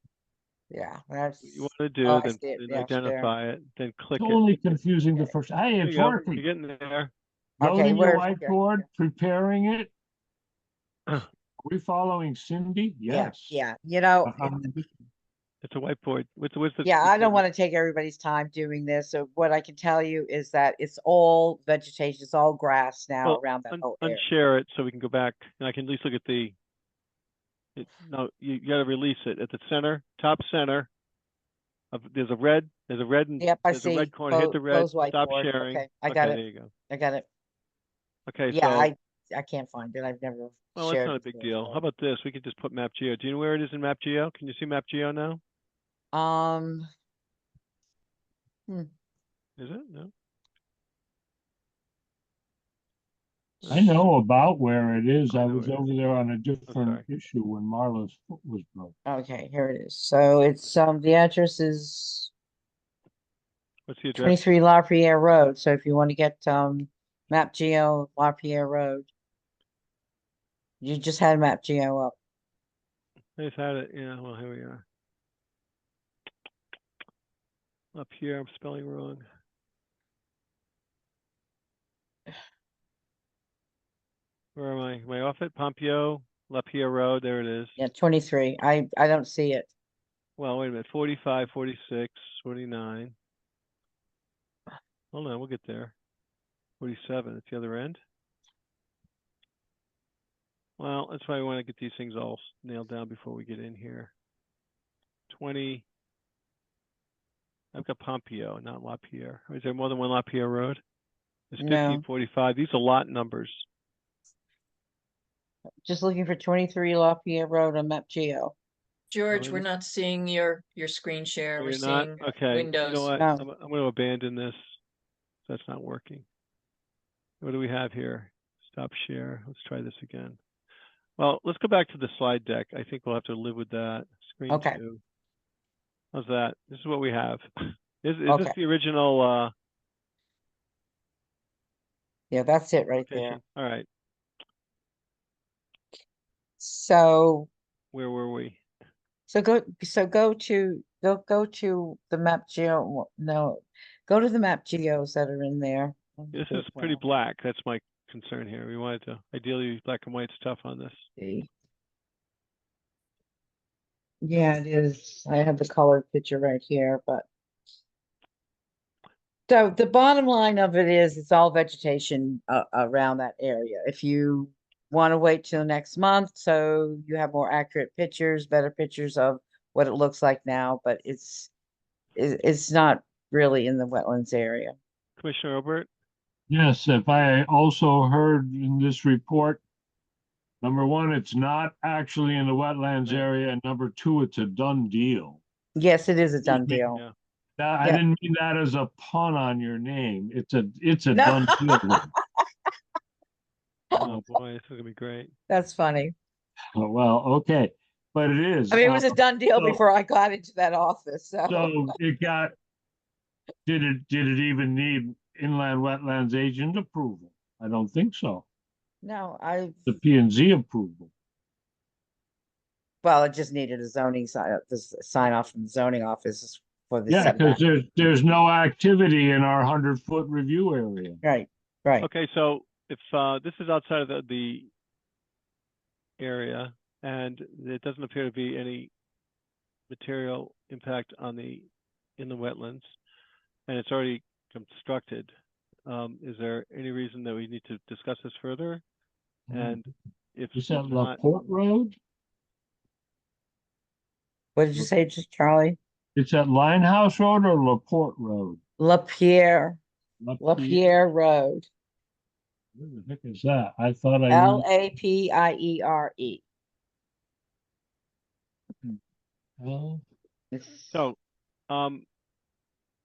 Yeah, that's you want to do, I then, see it. then Yeah, share. identify it, then click it. Totally confusing the first. Hey, There it's you go. working. You're getting there. Okay, Loading your where's whiteboard, preparing it. Are we following Cindy? Yes. Yeah. You know, It's a whiteboard. What's the? yeah, I don't want to take everybody's time doing this. So what I can tell you is that it's all vegetation, it's all grass now Well, around that whole area. unshare it so we can go back and I can at least look at the. No, you got to release it at the center, top center. There's a red. And Yep, I there's see. a red corner. Hit the red. Close Stop whiteboard. sharing. Okay, I got it. There you go. I got it. Okay, Yeah, so I can't find it. I've never well, shared it's not a it big before, deal. so. How about this? We can just put Map Geo. Do you know where it is in Map Geo? Can you see Map Geo now? Is it? No. I know about where it is. I know was where it over there on a different sorry. issue when Marla's foot was broke. Okay, here it is. So it's the address is What's the address? 23 La Pierre Road. So if you want to get Map Geo La Pierre Road, you just had Map Geo up. I just had it. Yeah. Well, here we are. Up here, I'm spelling wrong. Where am I? Am I off it? Pompeo, La Pierre Road. There it is. Yeah, 23. I don't see it. Well, wait a minute. 45, 46, 49. Hold on, we'll get there. 47. It's the other end. Well, that's why I want to get these things all nailed down before we get in here. 20. I've got Pompeo, not La Pierre. Is there more than one La Pierre Road? There's 1545. These are lot numbers. Just looking for 23 La Pierre Road on Map Geo. George, Oh, we're not seeing your screen share. Oh, We're you're not? seeing Okay, you know windows. what? No. I'm going to abandon this. That's not working. What do we have here? Stop share. Let's try this again. Well, let's go back to the slide deck. I think we'll have to live with that. Screen Okay. 2. How's that? This is what we have. Is Okay. this the original Yeah, that's it right there. location? All right. So, Where were we? go to the map geo, no, go to the map geos that are in there. This is pretty black. That's my concern here. We wanted to, ideally, black and white's tough on this. See. Yeah, it is. I have the colored picture right here, but. So the bottom line of it is it's all vegetation around that area. If you want to wait till next month, so you have more accurate pictures, better pictures of what it looks like now, but it's not really in the wetlands area. Commissioner Obert? Yes, if I also heard in this report, number one, it's not actually in the wetlands Right. area, and number two, it's a done deal. Yes, it is a done me. deal. Yeah. Now, I Yeah. didn't mean that as a pun on your name. It's a No. done deal. Oh boy, this is gonna be great. That's funny. Oh, well, okay, but it is. I mean, it was a done deal so- before I got into that office, so. So it got, did it even need inland wetlands agent approval? I don't think so. No, The P and Z approval. well, it just needed a zoning sign off from the zoning office for the Yeah, setback. because there's no activity in our 100-foot review area. Right, right. Okay, so if this is outside of the area and it doesn't appear to be any material impact on in the wetlands and it's already constructed, is there any reason that we need to discuss this further? And if Is that not, LaPorte Road? What did you say, Charlie? It's at Linehouse Road or LaPorte Road? Lapierre Lapierre. Road, Where the heck is that? I thought I knew. Lapiere. Well, so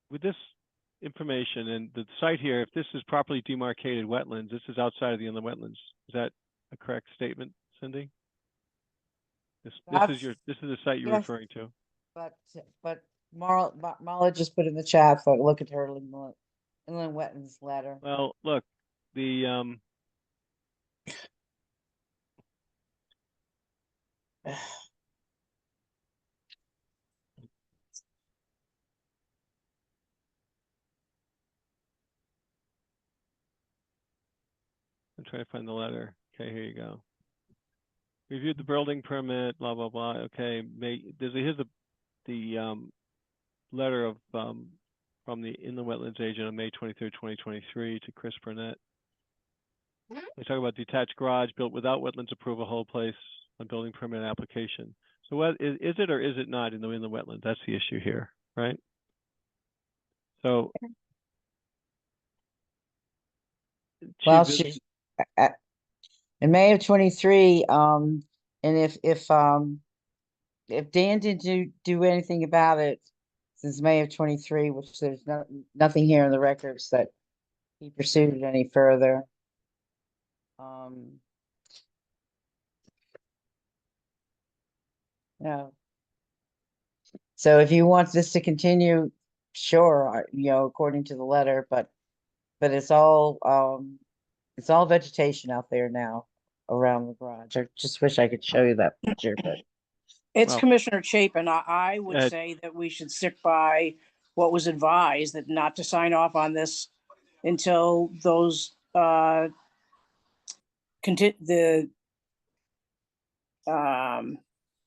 with this information and the site here, if this is properly demarcated wetlands, this is outside of the inland wetlands. Is that a correct statement, Cindy? This is the site you're yes. referring to. But Marla just put in the chat, so look at her inland wetlands letter. Well, look, the I'm trying to find the letter. Okay, here you go. Reviewed the building permit, blah blah blah. Okay, here's the letter of from the inland wetlands agent on May 23rd, 2023 to Chris Burnett. We talk about detached garage built without wetlands approval, whole place on building permit application. So what is it or is it not in the wetland? That's the issue here, right? So Well, in May of 23, and if Dan didn't do anything about it since May of 23, which there's nothing here in the records that he pursued it any further. Yeah. So if you want this to continue, sure, according to the letter, but it's all vegetation out there now around the garage. I just wish I could show you that picture, but It's Well, Commissioner Chapin. I would Ed. say that we should stick by what was advised, that not to sign off on this until those the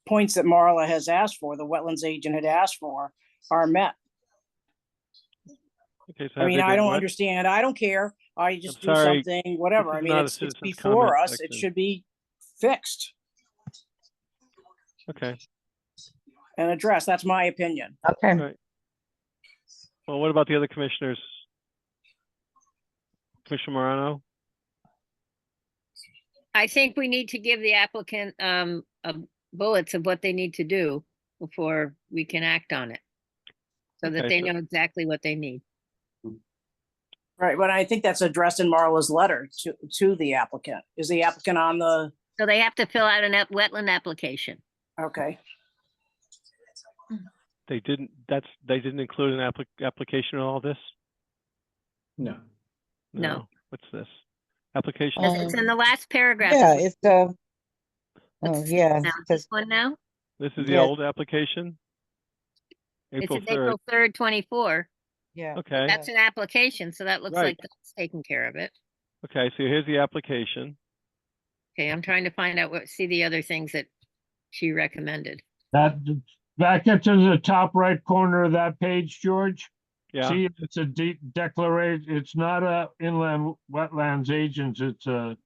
points that Marla has asked for, the wetlands agent had asked for, are met. okay, so I have mean, they I been don't what? understand. I don't care. I just do sorry. something, whatever. This I is mean, not a it's citizen's before comment us. It section. should be fixed Okay, and addressed. That's my opinion. okay. all right. Well, what about the other commissioners? Commissioner Morano? I think we need to give the applicant a bullets of what they need to do before we can act on it. So that Okay, they so- know exactly what they need. Right, but I think that's addressed in Marla's letter to the applicant. Is the applicant on the, So they have to fill out a wetland application. okay, They didn't include an application in all this? No. No. What's this? Application? Yes, it's in the last paragraph. Yeah, It's- it's, oh, it's yeah, now, it This says- one now? This is the Yes. old application? It's April 3rd. April 3rd, 24. yeah. Okay. That's an application, so that looks Right. like that's taking care of it. Okay, so here's the application. Okay, I'm trying to find out see the other things that she recommended. That, back into the top right corner of that page, George. Yeah, See, it's a declaration. It's not a inland wetlands agents. It's a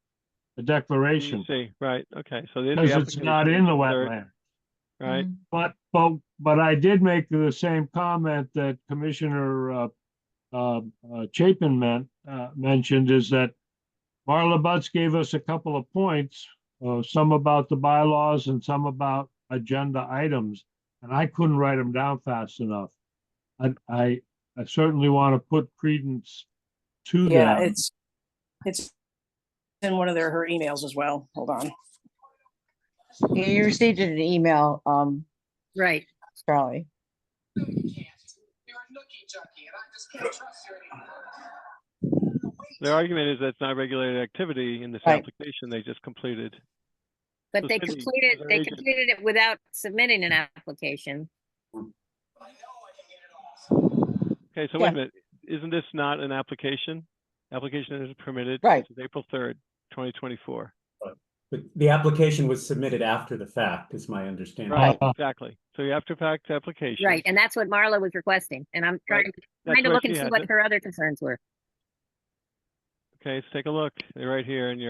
declaration. see, right, okay, so there's the Because it's application. not in the April 3rd, wetland. Right, But I did make the same comment that Commissioner Chapin mentioned, is that Marla Butts gave us a couple of points, some about the bylaws and some about agenda items, and I couldn't write them down fast enough. I certainly want to put credence to yeah, that. it's in one of her emails as well. Hold on. You received an email, Right. Charlie. their argument is that it's not regulated activity in this Right. application they just completed. But So they Cindy, completed, as our they agent- completed it without submitting an application. Okay, so wait Yeah. a minute, isn't this not an application? Application is permitted. Right. This is April 3rd, 2024. But the application was submitted after the fact, is my understanding. Right, Uh, exactly. So you have to fact application. Right, and that's what Marla was requesting, and I'm Right. trying That's to where look she and see has what it. her other concerns were. Okay, let's take a look. They're right here, and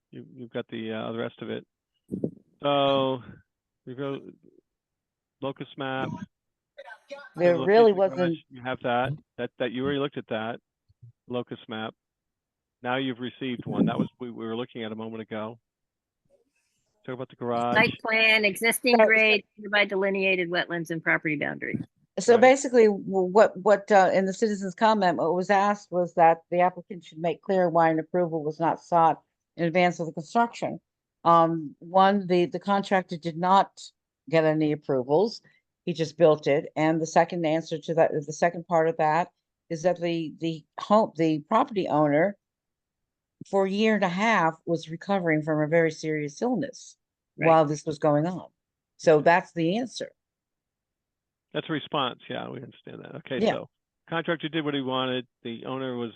you've got the rest of it. So we go locus map. There Location really garage, wasn't, You have that you already looked at that locus map. Now you've received one. That was we were looking at a moment ago. Talk about the garage. Site plan, existing Right. grade, by delineated wetlands and property boundaries. so Right. basically, what in the citizens' comment, what was asked was that the applicant should make clear why an approval was not sought in advance of the construction. One, the contractor did not get any approvals. He just built it. And the second answer to that, the second part of that is that the property owner for a year and a half was recovering from a very serious illness Right. while this was going on. So that's the answer. That's a response. Yeah, we understand that. Okay, Yeah. so contractor did what he wanted. The owner was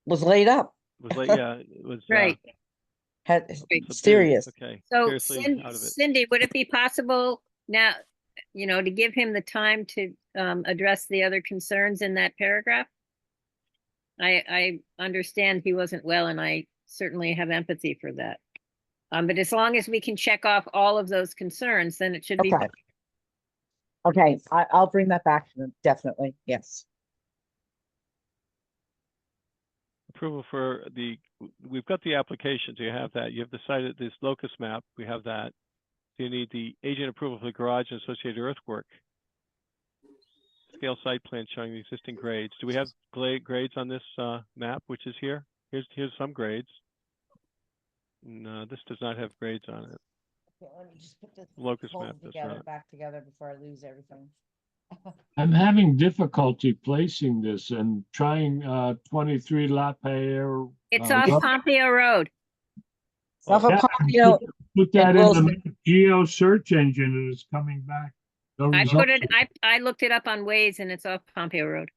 Was laid up, late. Yeah, it was Right. had subdued. serious. Okay, So seriously out of it. Cindy, would it be possible now, to give him the time to address the other concerns in that paragraph? I understand he wasn't well, and I certainly have empathy for that. But as long as we can check off all of those concerns, then it should be. Okay. Okay, I'll bring that back to them, definitely, yes. Approval for we've got the application, so you have that. You have the site, this locus map, we have that. You need the agent approval for the garage and associated earthwork. Scale site plan showing the existing grades. Do we have grades on this map, which is here? Here's some grades. No, this does not have grades on it. Okay, let me just put this Locus whole map does together, not. back together before I lose everything. I'm having difficulty placing this and trying 23 La Pierre. It's off Pompeo Road. Stuff Yeah, of Pompeo, Put that in will the Geo search engine and it's coming back. The I result- I looked it up on Waze, and it's off Pompeo Road.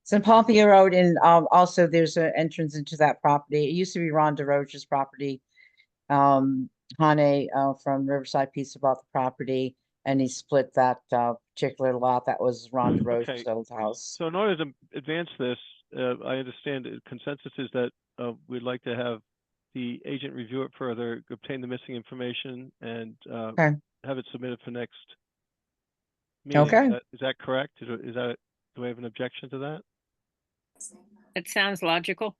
it's in Pompeo Road, and also there's an entrance into that property. It used to be Ron DeRoche's property. Hane from Riverside Pizza bought the property, and he split that particular lot that was Ron DeRoche's Okay. old house. So in order to advance this, I understand the consensus is that we'd like to have the agent review it further, obtain the missing information, and Okay. have it submitted for next meeting. Okay. Is that correct? Do we have an objection to that? It sounds logical.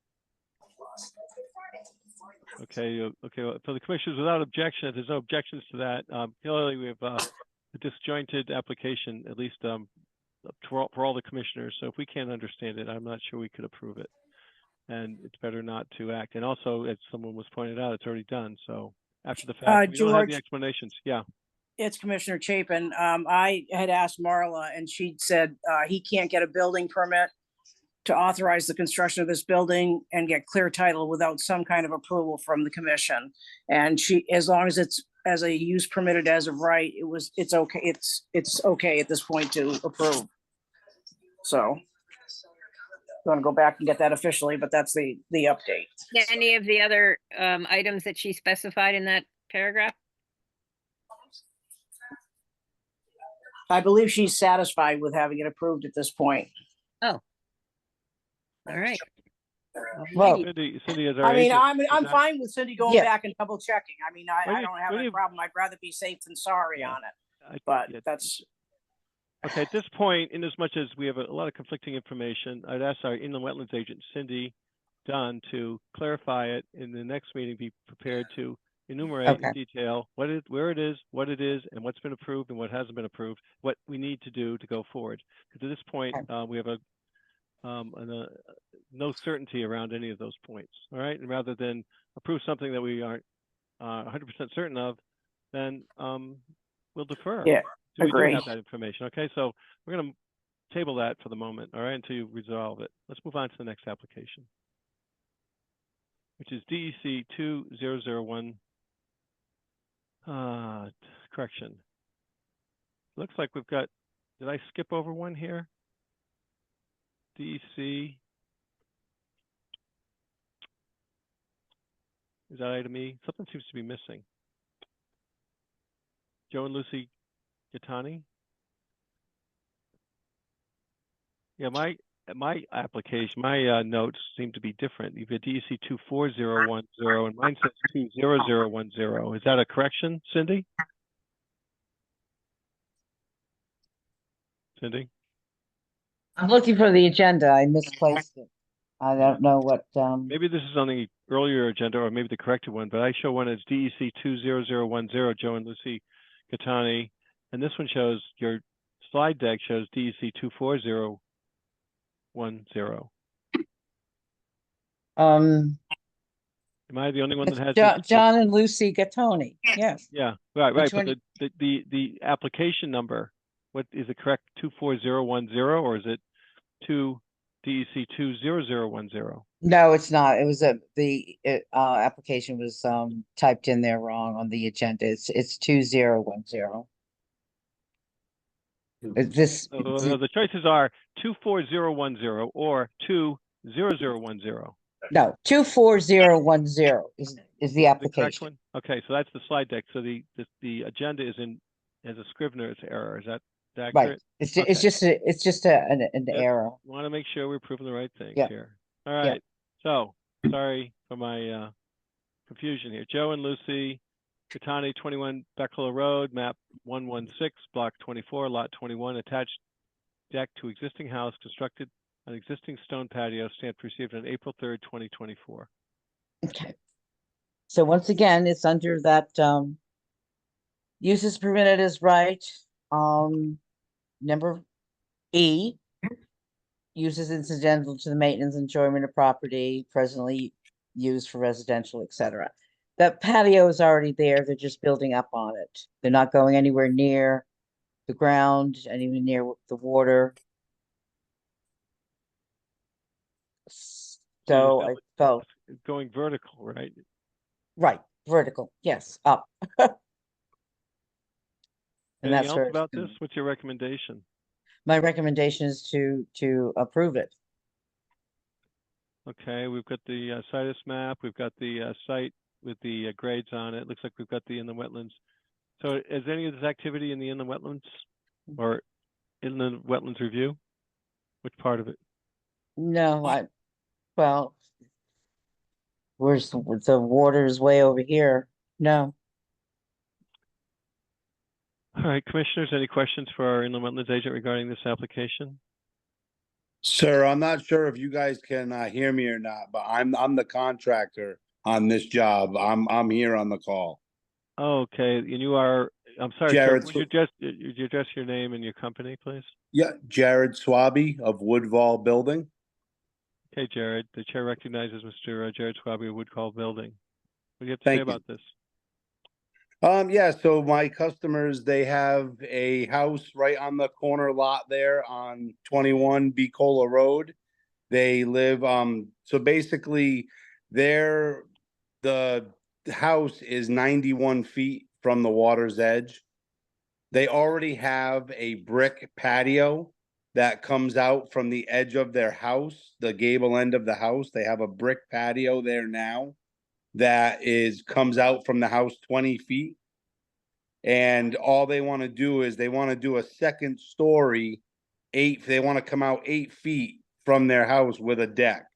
Okay, okay, well, for the commissioners without objection, if there's no objections to that, clearly we have a disjointed application, at least for all the commissioners. So if we can't understand it, I'm not sure we could approve it. And it's better not to act. And also, as someone was pointed out, it's already done. So after the fact, we don't have the George, explanations. Yeah. it's Commissioner Chapin. I had asked Marla and she said he can't get a building permit to authorize the construction of this building and get clear title without some kind of approval from the commission. And she, as long as it's as a use permitted as of right, it's okay. It's okay at this point to approve. So I'm gonna go back and get that officially, but that's the update. Yeah, any of the other items that she specified in that paragraph? I believe she's satisfied with having it approved at this point. Oh. All right. Well, Cindy is our I mean, agent. I'm fine with Cindy going Yeah. back and double checking. I mean, I don't have a problem. I'd rather be safe than sorry on it. But that's okay. At this point, in as much as we have a lot of conflicting information, I'd ask our inland wetlands agent, Cindy Dunn, to clarify it in the next meeting, be prepared to enumerate in detail where it is, what it is, and what's been approved and what hasn't been approved, what we need to do to go forward. Because at this point, we have no certainty around any of those points. All right. And rather than approve something that we aren't 100% certain of, then we'll defer. Yeah. So we agree. do have that information. Okay. So we're going to table that for the moment. All right. Until you resolve it. Let's move on to the next application, which is DEC 2001. Correction. Looks like we've got, did I skip over one here? DEC. Is that item E? Something seems to be missing. Joe and Lucy Gattani? Yeah, my application, my notes seem to be different. You've got DEC 24010 and mine says 20010. Is that a correction, Cindy? Cindy? I'm looking for the agenda. I misplaced it. I don't know what, Maybe this is on the earlier agenda or maybe the corrected one, but I show one as DEC 20010, Joe and Lucy Gattani. And this one shows, your slide deck shows DEC 24010. Am I the only one that has John and Lucy Gattoni? Yes. Yeah, right. Which But one? the application number, what is it correct? 24010 or is it DEC 20010? No, it's not. It was the application was typed in there wrong on the agenda. It's 2010. This So the choices are 24010 or 20010. no 24010 is the The correct application. one? Okay, so that's the slide deck. So the agenda is as a Scrivener's error. Is that accurate? Right. It's just an error. Want to make sure we're proving the right things Yeah. here. All right. So sorry for my confusion here. Joe and Lucy Gattani, 21 Beckler Road, map 116, block 24, lot 21, attached deck to existing house constructed on existing stone patio, stamp received on April 3rd, 2024. Okay. So once again, it's under that uses permitted is right. Number E, uses incidental to the maintenance and enjoyment of property presently used for residential, etc. That patio is already there. They're just building up on it. They're not going anywhere near the ground, anywhere near the water. So I felt going vertical, right? right, vertical, yes, up. And Anything that's else where about this? What's your recommendation? my recommendation is to approve it. Okay, we've got the situs map. We've got the site with the grades on it. Looks like we've got the inland wetlands. So is any of this activity in the inland wetlands or inland wetlands review? Which part of it? No, well, where's the water is way over here. No. All right, commissioners, any questions for our inland wetlands agent regarding this application? Sir, I'm not sure if you guys can hear me or not, but I'm the contractor on this job. I'm here on the call. Okay, and you are, I'm sorry, sir, Jared would you address your name and your company, please? Yeah, Jared Swaby of Woodval Building. Okay, Jared, the chair recognizes Mr. Jared Swaby of Woodcall Building. What do you have to Thank say you. about this? Yeah, so my customers, they have a house right on the corner lot there on 21 Becola Road. They live, so basically the house is 91 feet from the water's edge. They already have a brick patio that comes out from the edge of their house, the gable end of the house. They have a brick patio there now that comes out from the house 20 feet. And all they want to do is they want to do a second story, they want to come out 8 feet from their house with a deck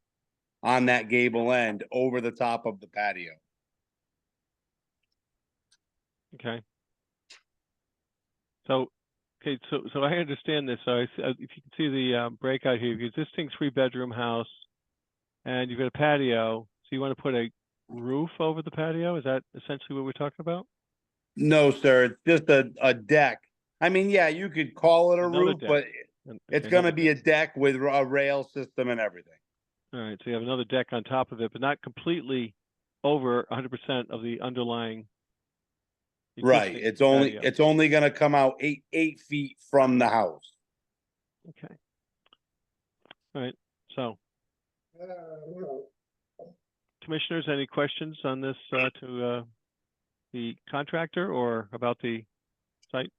on that gable end over the top of the patio. Okay. So, so I understand this. So if you can see the breakout here, your existing 3-bedroom house, and you've got a patio. So you want to put a roof over the patio? Is that essentially what we're talking about? No, sir. It's just a deck. I mean, yeah, you could call it a Another roof, deck. but it's Okay, going to another be a deck. deck with a rail system and everything. All right. So you have another deck on top of it, but not completely over 100% of the underlying. Right. existing patio. It's only going to come out 8 feet from the house. Okay. All right. So, commissioners, any questions on this to the contractor or about the site?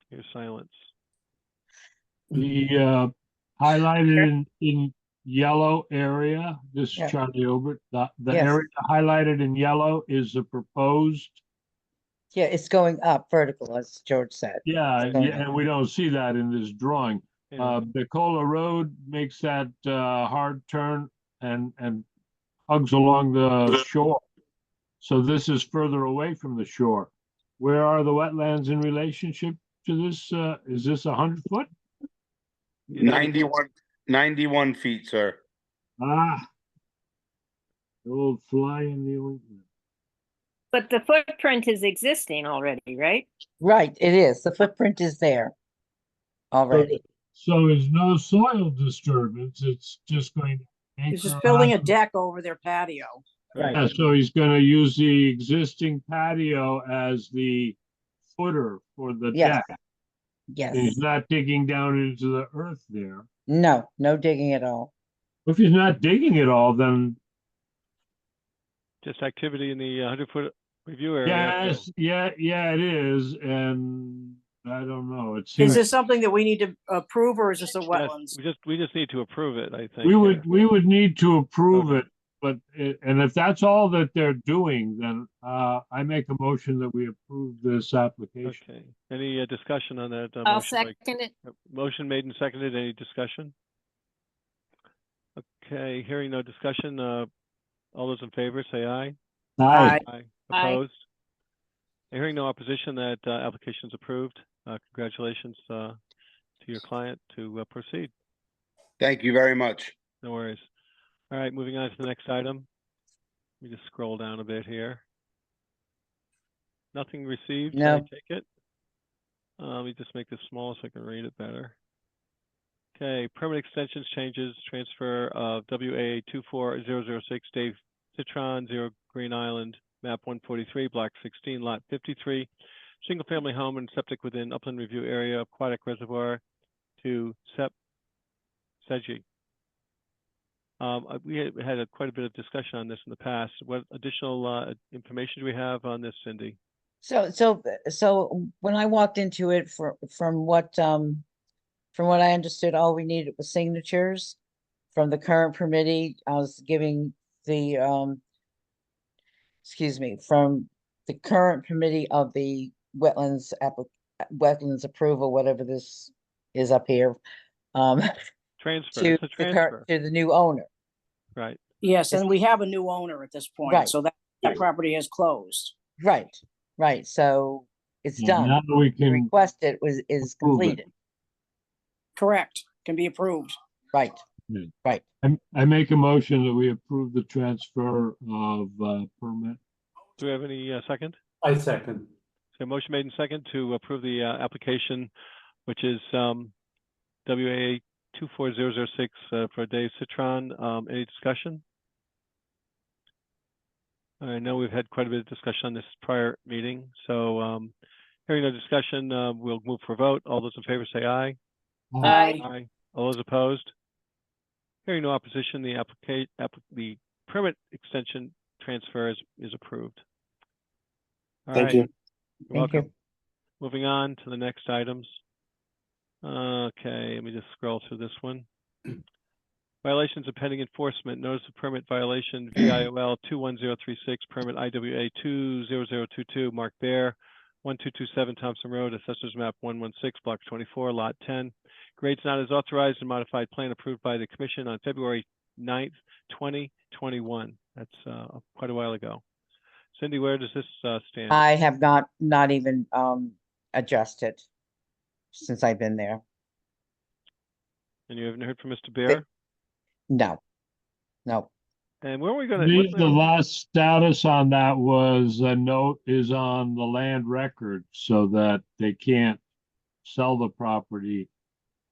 Here's silence. The highlighted in yellow area, this is Yeah. Charlie Obert, the Yes. area highlighted in yellow is the proposed. Yeah, it's going up vertical, as George said. Yeah, It's going yeah, and we don't see that in this drawing. Yeah. Bicola Road makes that hard turn and hugs along the shore. So this is further away from the shore. Where are the wetlands in relationship to this? Is this 100 foot? 91 feet, sir. Ah, the old fly in the ointment. But the footprint is existing already, right? Right, it is. The footprint is there already. So there's no soil disturbance. It's just going to He's just anchor building a on- deck over their patio. Right. Yeah, so he's going to use the existing patio as the footer for the Yes. deck. Yes. He's not digging down into the earth there. No, no digging at all. If he's not digging at all, then Just activity in the 100-foot review area. yes, yeah, it is. And I don't know. It Is seems this something that we need to approve, or is this a Yes, wetlands? we just need to approve it, I think. we would need to approve Okay. it. But and if that's all that they're doing, then I make a motion that we approve this application. Okay. Any discussion on that I'll motion? second it. Motion made and seconded. Any discussion? Okay, hearing no discussion. All those in favor say aye. Aye. Aye. Aye. Opposed? Hearing no opposition, that application is approved. Congratulations to your client to proceed. Thank you very much. No worries. All right, moving on to the next item. Let me just scroll down a bit here. Nothing received. No. I take it. Let me just make this small so I can read it better. Okay, permit extensions, changes, transfer of WA 24006 Dave Citron, 0 Green Island, map 143, block 16, lot 53, single family home and septic within upland review area, aquatic reservoir to SEP Seji. We had quite a bit of discussion on this in the past. What additional information do we have on this, Cindy? So when I walked into it, from what I understood, all we needed was signatures from the current permittee. I was giving the from the current permittee of the wetlands approval, whatever this is up here. Transfer. To It's a the transfer. to the new owner. Right. Yes, and we have a new owner at this point, Right. so that property has closed. Right. So it's Yeah, done. now we The can request is approve it. completed. Correct, can be approved. Right, Yeah. right. I make a motion that we approve the transfer of permit. Do we have any second? I second. So motion made and second to approve the application, which is WA 24006 for Dave Citron. Any discussion? I know we've had quite a bit of discussion on this prior meeting, so hearing no discussion, we'll move for a vote. All those in favor say aye. Aye. Aye. All those opposed? Hearing no opposition, the permit extension transfer is approved. All Thank right. you. You're Thank you. welcome. Moving on to the next items. Okay, let me just scroll through this one. Violations of pending enforcement. Notice of permit violation VIOL 21036, permit IWA 20022, Mark Bear, 1227 Thompson Road, Assessors Map 116, Block 24, Lot 10. Grades not as authorized and modified plan approved by the Commission on February 9th, 2021. That's quite a while ago. Cindy, where does this stand? I have not even adjusted since I've been there. And you haven't heard from Mr. Bear? No, no. And where are we going The last status on that was a note is on the land record so that they can't sell the property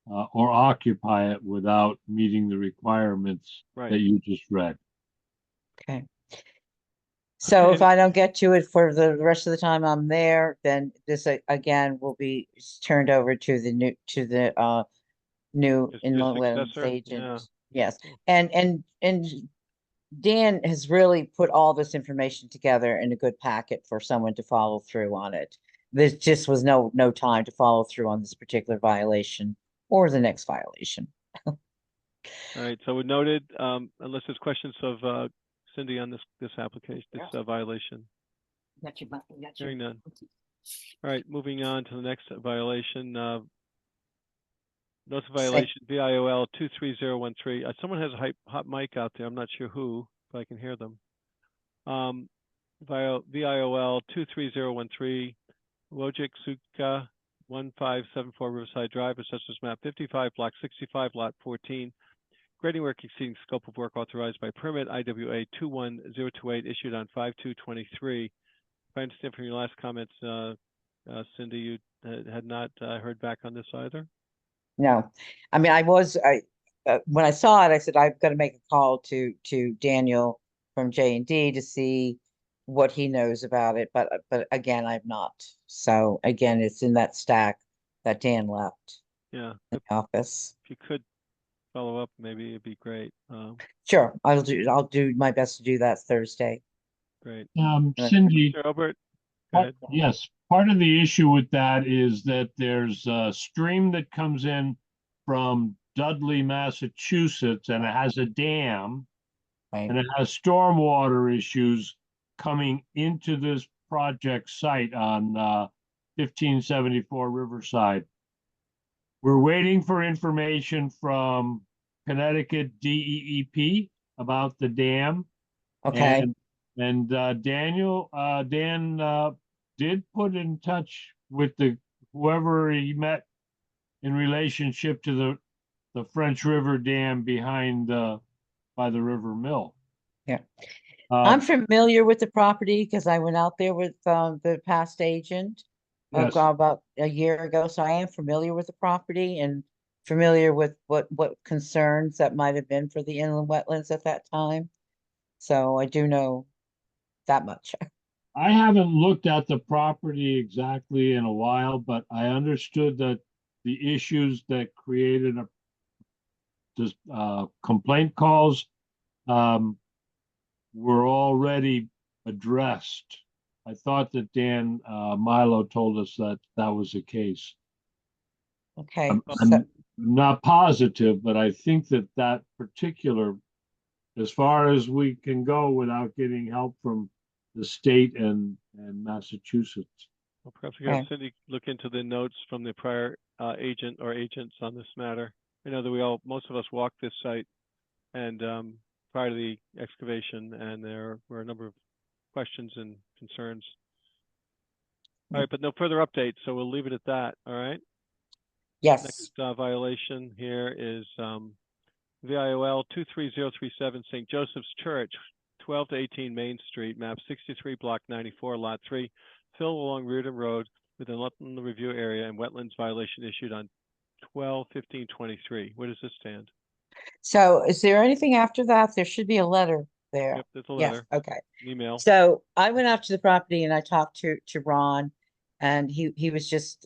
or occupy it without meeting the requirements Right. that you just read. Okay. So if Okay. I don't get to it for the rest of the time I'm there, then this again will be turned over to the new His inland wetlands successor? agent. Yeah. Yes, and Dan has really put all this information together in a good packet for someone to follow through on it. There just was no time to follow through on this particular violation or the next violation. All right, so we noted, unless there's questions of Cindy on this application, this violation. Hearing none. All right, moving on to the next violation. Notice of violation VIOL 23013. Someone has a hot mic out there. I'm not sure who, but I can hear them. VIOL 23013, Wojcik Sutka 1574 Riverside Drive, Assessors Map 55, Block 65, Lot 14. Grading work exceeding scope of work authorized by permit IWA 21028 issued on 5/2/23. If I understand from your last comments, Cindy, you had not heard back on this either? No, I mean, when I saw it, I said, I've got to make a call to Daniel from J&D to see what he knows about it. But again, I've not. So again, it's in that stack that Dan left Yeah, in the office. if you could follow up, maybe it'd be great. Sure, I'll do my best to do that Thursday. Great. Cindy, Mr. Albert, go ahead. yes, part of the issue with that is that there's a stream that comes in from Dudley, Massachusetts, and it has a dam, Right. and it has stormwater issues coming into this project site on 1574 Riverside. We're waiting for information from Connecticut DEEP about the dam. Okay. And Dan did put in touch with whoever he met in relationship to the French River Dam behind by the River Mill. Yeah. I'm familiar with the property because I went out there with the past agent Yes. about a year ago. So I am familiar with the property and familiar with what concerns that might have been for the inland wetlands at that time. So I do know that much. I haven't looked at the property exactly in a while, but I understood that the issues that created complaint calls were already addressed. I thought that Dan Milo told us that that was the case. Okay. I'm not positive, but I think that particular, as far as we can go without getting help from the state and Massachusetts. Well, perhaps we can have Cindy look into the notes from the prior agent or agents on this matter. I know that most of us walked this site and prior to the excavation, and there were a number of questions and concerns. All right, but no further updates, so we'll leave it at that. All right. Yes. Next violation here is VIOL 23037 St. Joseph's Church, 12 to 18 Main Street, map 63, block 94, lot 3, fill along Reardon Road within the review area and wetlands violation issued on 12/15/23. Where does this stand? So is there anything after that? There should be a letter there. Yep, there's a Yes, letter, okay. email. So I went out to the property and I talked to Ron, and he was just,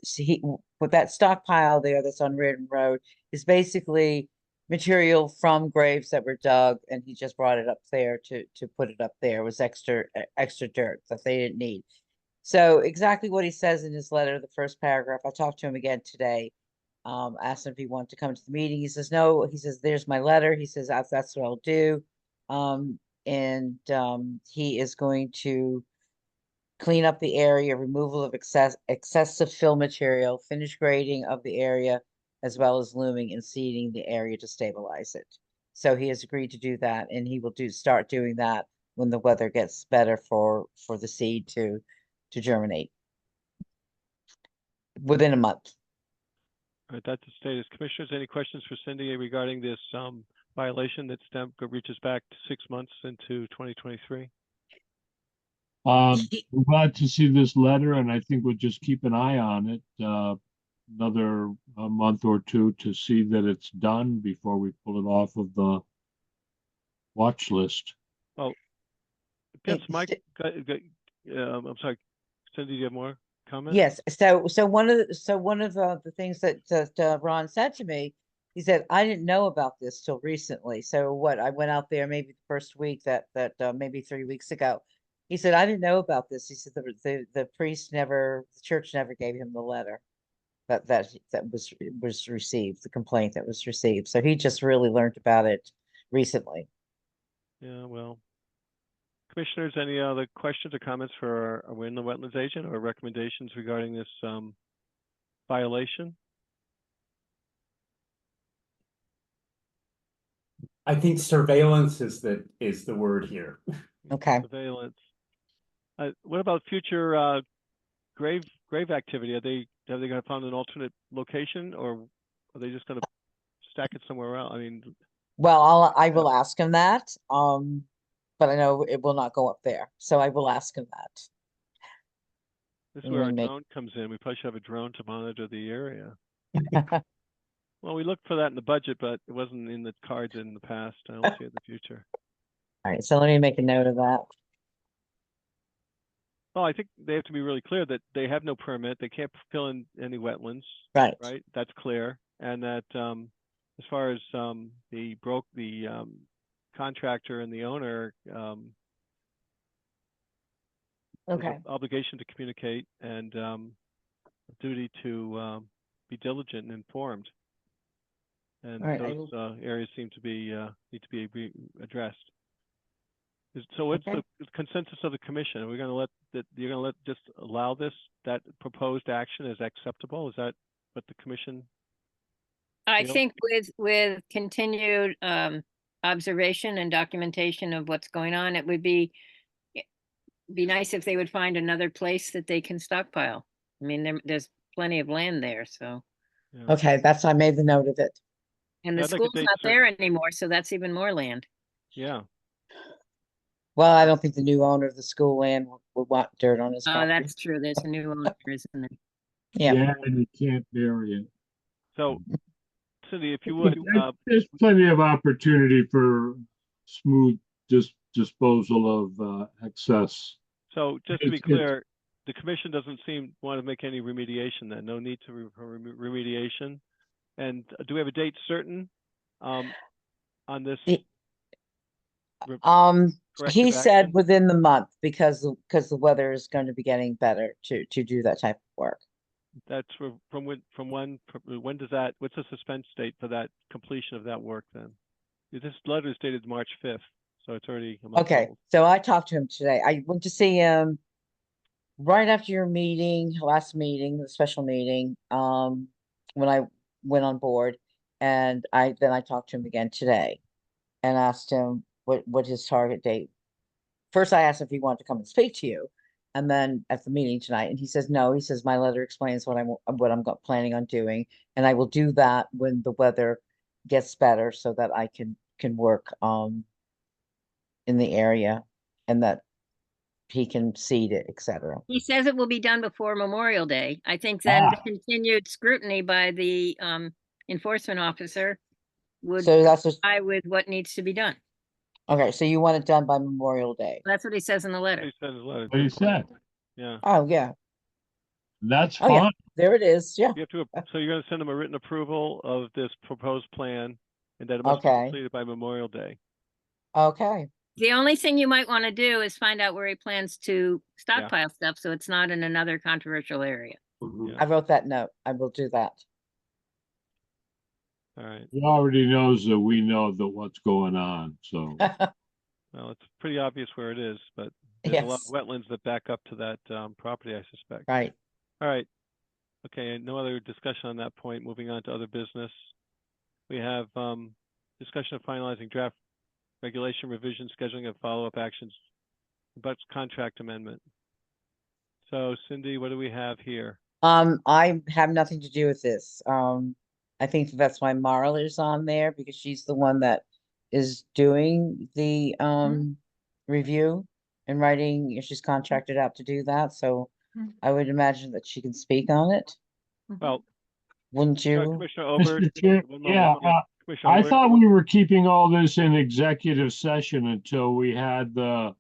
with that stockpile there that's on Reardon Road is basically material from graves that were dug, and he just brought it up there to put it up there. It was extra dirt that they didn't need. So exactly what he says in his letter, the first paragraph, I talked to him again today. Asked him if he wanted to come to the meeting. He says, no, he says, there's my letter. He says, that's what I'll do. He is going to clean up the area, removal of excessive fill material, finish grading of the area, as well as looming and seeding the area to stabilize it. So he has agreed to do that, and he will start doing that when the weather gets better for the seed to germinate within a month. All right, that's the status. Commissioners, any questions for Cindy regarding this violation that reaches back 6 months into 2023? I'm glad to see this letter, and I think we'll just keep an eye on it, another month or two to see that it's done before we pull it off of the watch list. Oh, yes, Mike, I'm sorry, Cindy, do you have more comments? Yes, so one of the things that Ron said to me, he said, I didn't know about this till recently. So what, I went out there maybe the first week that maybe 3 weeks ago. He said, I didn't know about this. He said the priest never, the church never gave him the letter that was received, the complaint that was received. So he just really learned about it recently. Yeah, well, Commissioners, any other questions or comments for our inland wetlands agent or recommendations regarding this violation? I think surveillance is the word here. Okay. Surveillance. What about future grave activity? Have they going to find an alternate location, or are they just going to stack it somewhere else? I mean, well, I will ask him that. But I know it will not go up there, so I will ask him that. This is where our drone comes in. We probably should have a drone to monitor the area. Well, we looked for that in the budget, but it wasn't in the cards in the past. I don't see it in the future. All right, so let me make a note of that. Well, I think they have to be really clear that they have no permit. They can't fill in any wetlands. Right. Right. That's clear. And that as far as the contractor and the owner, Okay. obligation to communicate and duty to be diligent and informed. And those areas seem to be need to be addressed. So what's the consensus of the commission? Are we going to let that? You're going to let just allow that proposed action as acceptable? Is that what the commission? I think with continued observation and documentation of what's going on, it would be nice if they would find another place that they can stockpile. I mean, there's plenty of land there, so. Yeah. Okay, I made the note of it. And the school's not there anymore, so that's even more land. Yeah. Well, I don't think the new owner of the school land would want dirt on his property. Oh, that's true. There's a new owner, isn't there? Yeah, and you can't bury it. So, Cindy, if you would, there's plenty of opportunity for smooth disposal of excess. So just to be clear, the commission doesn't want to make any remediation then, no need to remediation. And do we have a date certain on this? He said within the month because the weather is going to be getting better to do that type of work. That's from when does that, what's the suspense date for that completion of that work then? This letter is dated March 5th, so it's already a month old. So I talked to him today. I went to see him right after your last meeting, the special meeting, when I went on board, and then I talked to him again today and asked him what his target date. First, I asked if he wanted to come and speak to you, and then at the meeting tonight, and he says no. He says my letter explains what I'm planning on doing, and I will do that when the weather gets better so that I can work in the area and that he can seed it, etc. He says it will be done before Memorial Day. I think then the Ah. continued scrutiny by the enforcement officer would So that's just, comply with what needs to be done. okay, so you want it done by Memorial Day. That's what he says in the letter. He said his letter. What he said. Yeah. Oh, yeah. That's Oh, yeah. fine. There it is. Yeah. You have to, so you're gonna send him a written approval of this proposed plan and that it must be Okay. completed by Memorial Day. Okay. The only thing you might want to do is find out where he plans to stockpile stuff, so it's not in another controversial area. Yeah. I wrote that note. I will do that. All right. He already knows that we know that what's going on, so. Well, it's pretty obvious where it is, but there's a lot of Yes. wetlands that back up to that property, I suspect. Right. All right. Okay, no other discussion on that point. Moving on to other business. We have discussion of finalizing draft regulation revision, scheduling of follow-up actions, but contract amendment. So Cindy, what do we have here? I have nothing to do with this. I think that's why Marla is on there because she's the one that is doing the review and writing. She's contracted out to do that, so I would imagine that she can speak on it. Well, Wouldn't you? Commissioner Obert. Mr. Chair, one yeah, moment. Commissioner I Obert. thought we were keeping all this in executive session until we had the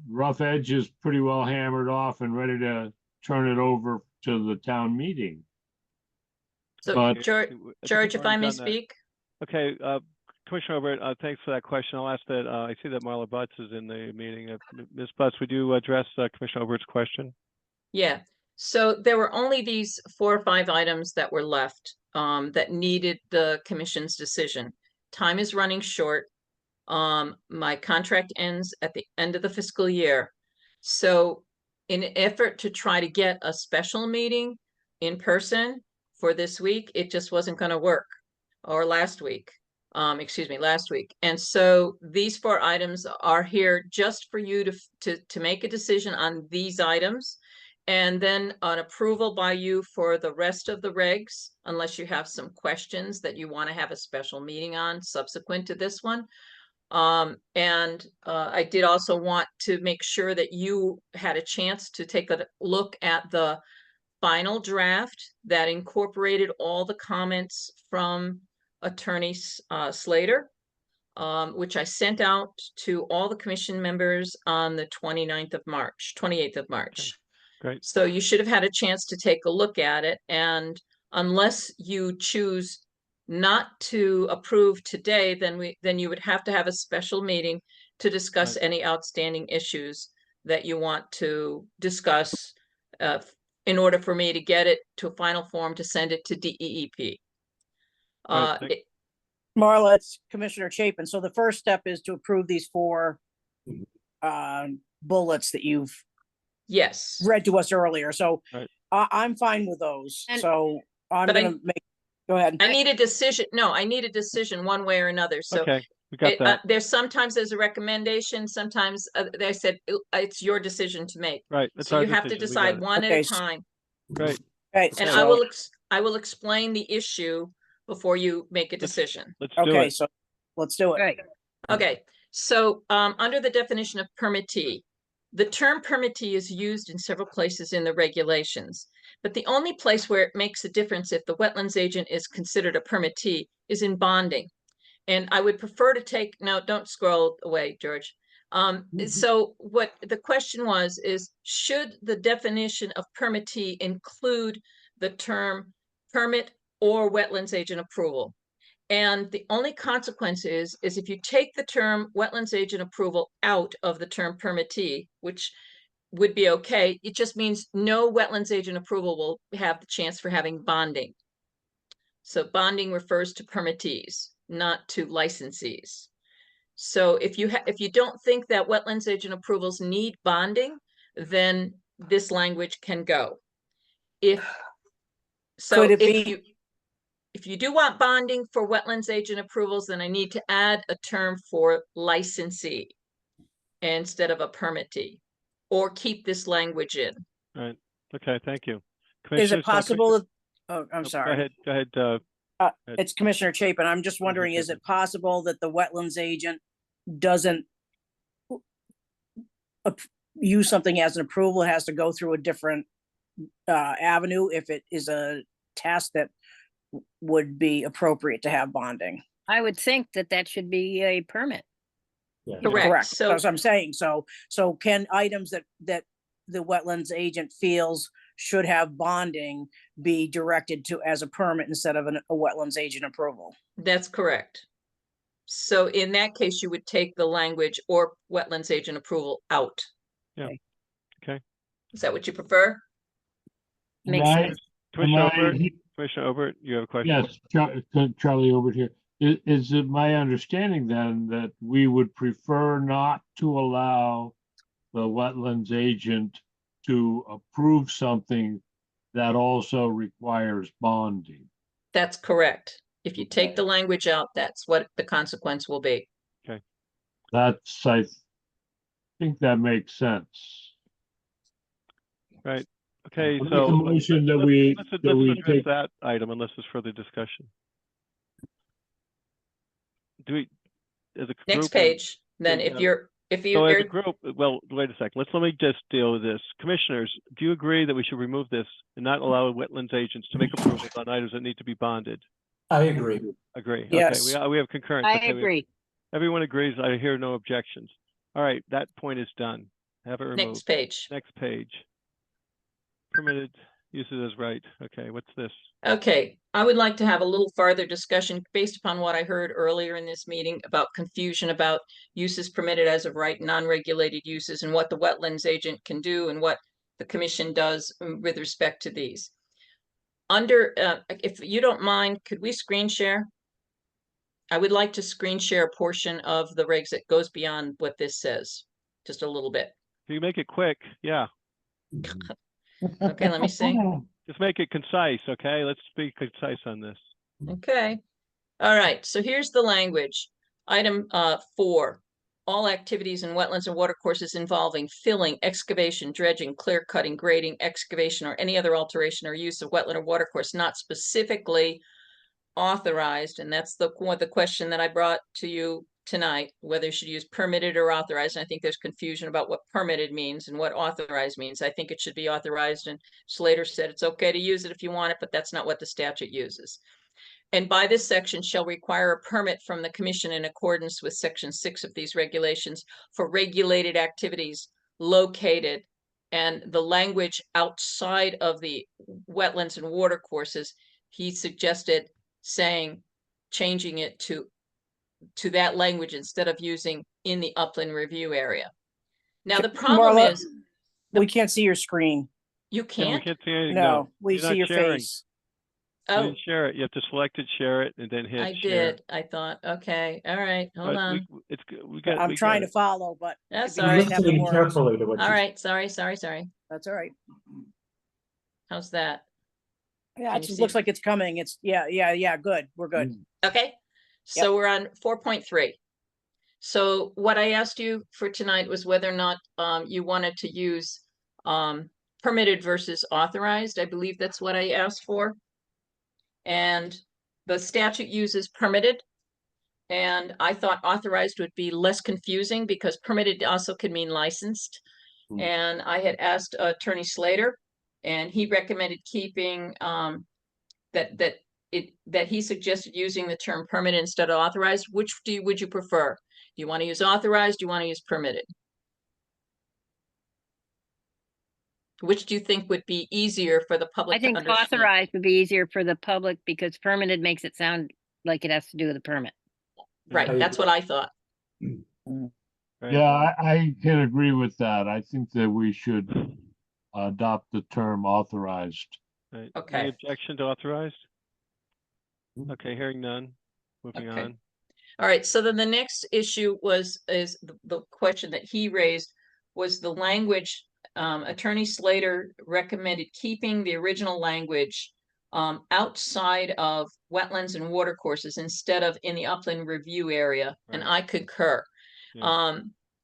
rough edges pretty well hammered off and ready to turn it over to the town meeting. So But- George, I think George, we've if I already may done that. speak, Okay, Commissioner Obert, thanks for that question. I'll ask that, I see that Marla Butts is in the meeting. Ms. Butts, would you address Commissioner Obert's question? yeah. So there were only these 4 or 5 items that were left that needed the commission's decision. Time is running short. My contract ends at the end of the fiscal year. So in an effort to try to get a special meeting in person for this week, it just wasn't going to work. Or last week, last week. And so these 4 items are here just for you to make a decision on these items. And then an approval by you for the rest of the regs, unless you have some questions that you want to have a special meeting on subsequent to this one. I did also want to make sure that you had a chance to take a look at the final draft that incorporated all the comments from Attorney Slater, which I sent out to all the commission members on the 28th of March. Okay, great. So you should have had a chance to take a look at it. And unless you choose not to approve today, then you would have to have a special meeting to discuss Right. any outstanding issues that you want to discuss in order for me to get it to a final form to send it to DEEP. Right, thank- Marla, it's Commissioner Chapin. So the first step is to approve these 4 bullets that you've Yes. read to us earlier. So Right. I'm fine with those. And- So I'm but I- gonna make, go ahead. I need a decision. No, I need a decision one way or another. So Okay, we got that. there's sometimes there's a recommendation, sometimes they said it's your decision to make. Right, that's So our you have to decision. We decide got it. one at Okay, a so- time. Great. Okay, And so, I will explain the issue before you make a decision. Let's do okay, it. so let's do it. Right. Okay, so under the definition of permittee, the term permittee is used in several places in the regulations. But the only place where it makes a difference if the wetlands agent is considered a permittee is in bonding. And I would prefer to take, no, don't scroll away, George. So what the question was is, should the definition of permittee include the term permit or wetlands agent approval? And the only consequence is if you take the term wetlands agent approval out of the term permittee, which would be okay, it just means no wetlands agent approval will have the chance for having bonding. So bonding refers to permittees, not to licensees. So if you don't think that wetlands agent approvals need bonding, then this language can go. Could it be- If you do want bonding for wetlands agent approvals, then I need to add a term for licensee instead of a permittee, or keep this language in. Right, okay, thank you. Is Commissioners, it possible? Oh, I'm sorry. Go ahead, It's Commissioner Chapin. I'm just wondering, is Chapin. it possible that the wetlands agent doesn't use something as an approval? It has to go through a different avenue if it is a task that would be appropriate to have bonding. I would think that that should be a permit. Yeah. Correct. So That's what I'm saying. So can items that the wetlands agent feels should have bonding be directed to as a permit instead of a wetlands agent approval? that's correct. So in that case, you would take the language or wetlands agent approval out. Yeah. Okay. Is that what you prefer? Makes Am I- sense. Commissioner am I Obert, he- Commissioner Obert, you have a question? Yes, Charlie over here. Is it my understanding then that we would prefer not to allow the wetlands agent to approve something that also requires bonding? That's correct. If you take the language out, that's what the consequence will be. That's, I think that makes sense. Right. Okay, I'll make so a motion that let's address take, that item unless there's further discussion. Do we, as a Next group, page, then yeah. if so you're as a group, well, wait a second. Let me just deal with this. Commissioners, do you agree that we should remove this and not allow wetlands agents to make approvals on items that need to be bonded? I agree. Agree. Yes. Okay, we have concurrence. I Okay, agree. everyone agrees. I hear no objections. All right, that point is done. Have it removed. next page. Next page. Permitted uses as right. Okay, what's this? Okay, I would like to have a little farther discussion based upon what I heard earlier in this meeting about confusion about uses permitted as of right, non-regulated uses, and what the wetlands agent can do and what the commission does with respect to these. Under, if you don't mind, could we screen share? I would like to screen share a portion of the regs that goes beyond what this says, just a little bit. If you make it quick, yeah. Okay, let me see. Just make it concise, okay? Let's be concise on this. Okay. All right. So here's the language. Item 4. All activities in wetlands and watercourses involving filling, excavation, dredging, clear cutting, grading, excavation, or any other alteration or use of wetland or watercourse not specifically authorized. And that's the question that I brought to you tonight, whether you should use permitted or authorized. And I think there's confusion about what permitted means and what authorized means. I think it should be authorized. And Slater said it's okay to use it if you want it, but that's not what the statute uses. And by this section shall require a permit from the commission in accordance with section 6 of these regulations for regulated activities located, and the language outside of the wetlands and watercourses, he suggested changing it to that language instead of using in the upland review area. Now, the problem Marla, is we can't see your screen. you We can't. can't see anything. No, we You're not see your sharing. face. You Oh, didn't share it. You have to select it, share it, and then hit I share. did. I thought, okay, all right, hold But on. it's good. We got. I'm we trying got to it. follow, but That's if you all just right. have the Listening words, carefully to what All you right, sorry. that's all right. How's that? Yeah, Can it you looks see? like it's coming. It's yeah, good. We're good. Okay, so we're on 4.3. So what I asked you for tonight was whether or not you wanted to use permitted versus authorized. I believe that's what I asked for. And the statute uses permitted. And I thought authorized would be less confusing because permitted also could mean licensed. And I had asked Attorney Slater, and he recommended keeping that he suggested using the term permitted instead of authorized. Which would you prefer? Do you want to use authorized? Do you want to use permitted? Which do you think would be easier for the I public to think understand? authorized would be easier for the public because permitted makes it sound like it has to do with a permit. Right, I that's what I thought. Right. Yeah, I can agree with that. I think that we should adopt the term authorized. Right. Okay. Any objection to authorized? Okay, hearing none. Moving Okay. on. All right, so then the next issue is the question that he raised was the language. Attorney Slater recommended keeping the original language outside of wetlands and watercourses instead of in the upland review area, and I concur. Yeah.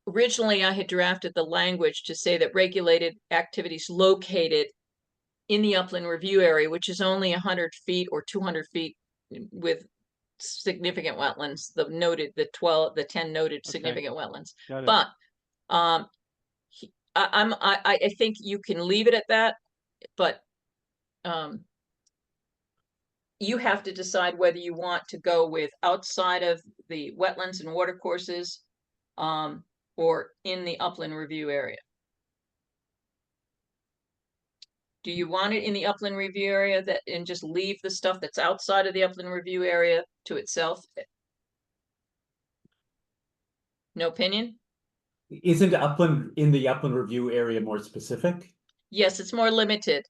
Originally, I had drafted the language to say that regulated activities located in the upland review area, which is only 100 feet or 200 feet with significant wetlands, the 10 noted Okay. significant wetlands. Got it. But I think you can leave it at that, but you have to decide whether you want to go with outside of the wetlands and watercourses, or in the upland review area. Do you want it in the upland review area and just leave the stuff that's outside of the upland review area to itself? No opinion? Isn't upland in the upland review area more specific? Yes, it's more limited.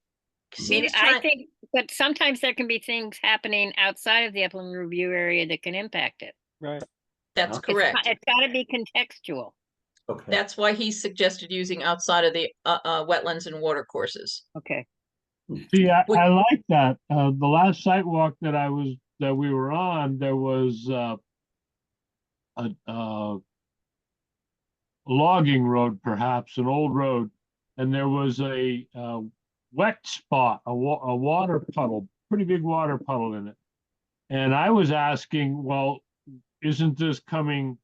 I think, but sometimes there can be things happening outside of the upland review area that can impact it. Right. That's Okay. correct. It's got to be contextual. Okay. That's why he suggested using outside of the wetlands and watercourses. Okay. See, I like that. The last site walk that we were on, there was a logging road, perhaps an old road, and there was a wet spot, a water puddle, pretty big water puddle in it. And I was asking, well, isn't this coming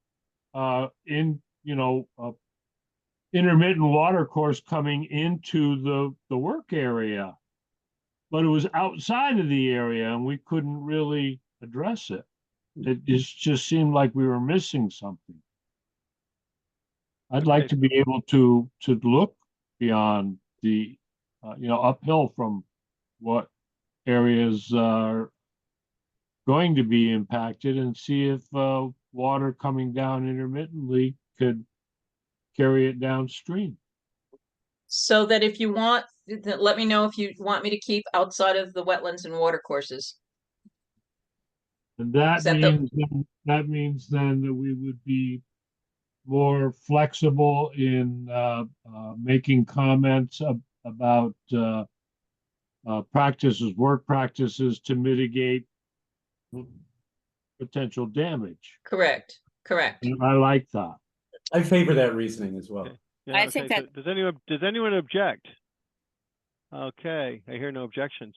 in, intermittent water course coming into the work area? But it was outside of the area and we couldn't really address it. It just seemed like we were missing something. I'd like to be able to look beyond the, uphill from what areas are going to be impacted and see if water coming down intermittently could carry it downstream. So that if you want, let me know if you want me to keep outside of the wetlands and watercourses. And that that means then that we would be more flexible in making comments about work practices to mitigate potential damage. Correct. And I like that. I favor that reasoning as well. Okay. Yeah, I think that- does anyone object? Okay, I hear no objections.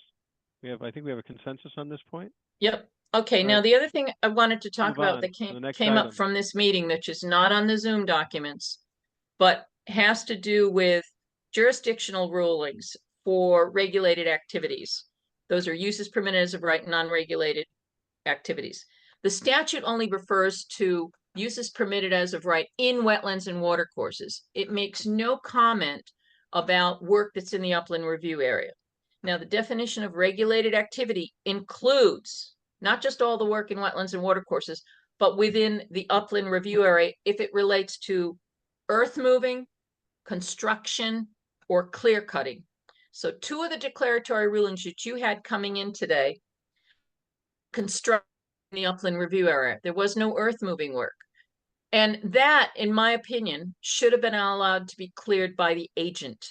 I think we have a consensus on this point. Yep. Okay, now Right. the other thing I wanted to talk Move about on that to the next came up item. from this meeting, that is not on the Zoom documents, but has to do with jurisdictional rulings for regulated activities. Those are uses permitted as of right, non-regulated activities. The statute only refers to uses permitted as of right in wetlands and watercourses. It makes no comment about work that's in the upland review area. Now, the definition of regulated activity includes not just all the work in wetlands and watercourses, but within the upland review area if it relates to earth moving, construction, or clear cutting. So 2 of the declaratory rulings that you had coming in today, construct in the upland review area. There was no earth moving work. And that, in my opinion, should have been allowed to be cleared by the agent.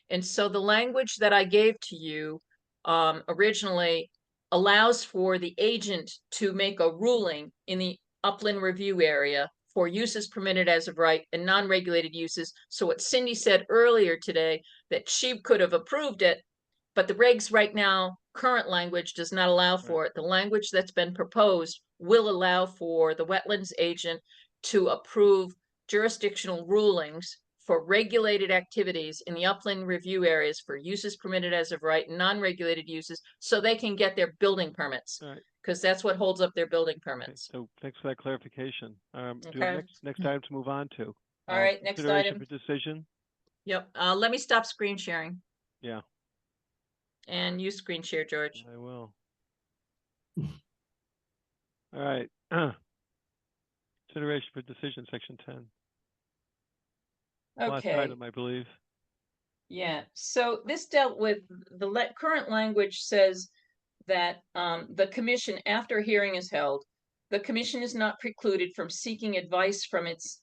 And so the language that I gave to you originally allows for the agent to make a ruling in the upland review area for uses permitted as of right and non-regulated uses. So what Cindy said earlier today, that she could have approved it, but the regs right now, current language does not allow for it. The language that's been proposed will allow for the wetlands agent to approve jurisdictional rulings for regulated activities in the upland review areas for uses permitted as of right and non-regulated uses, so they can get their building permits. All right. Because that's what holds up their building Okay, permits. so thanks for that clarification. Do we Okay. have next item to move on to? All right, next Consideration item. for decision. Yep. Let me stop screen sharing. Yeah. And you screen share, George. I will. All right. Consideration for decision, section 10. Last Okay. item, I believe. Yeah, so this dealt with the current language says that the commission, after a hearing is held, the commission is not precluded from seeking advice from its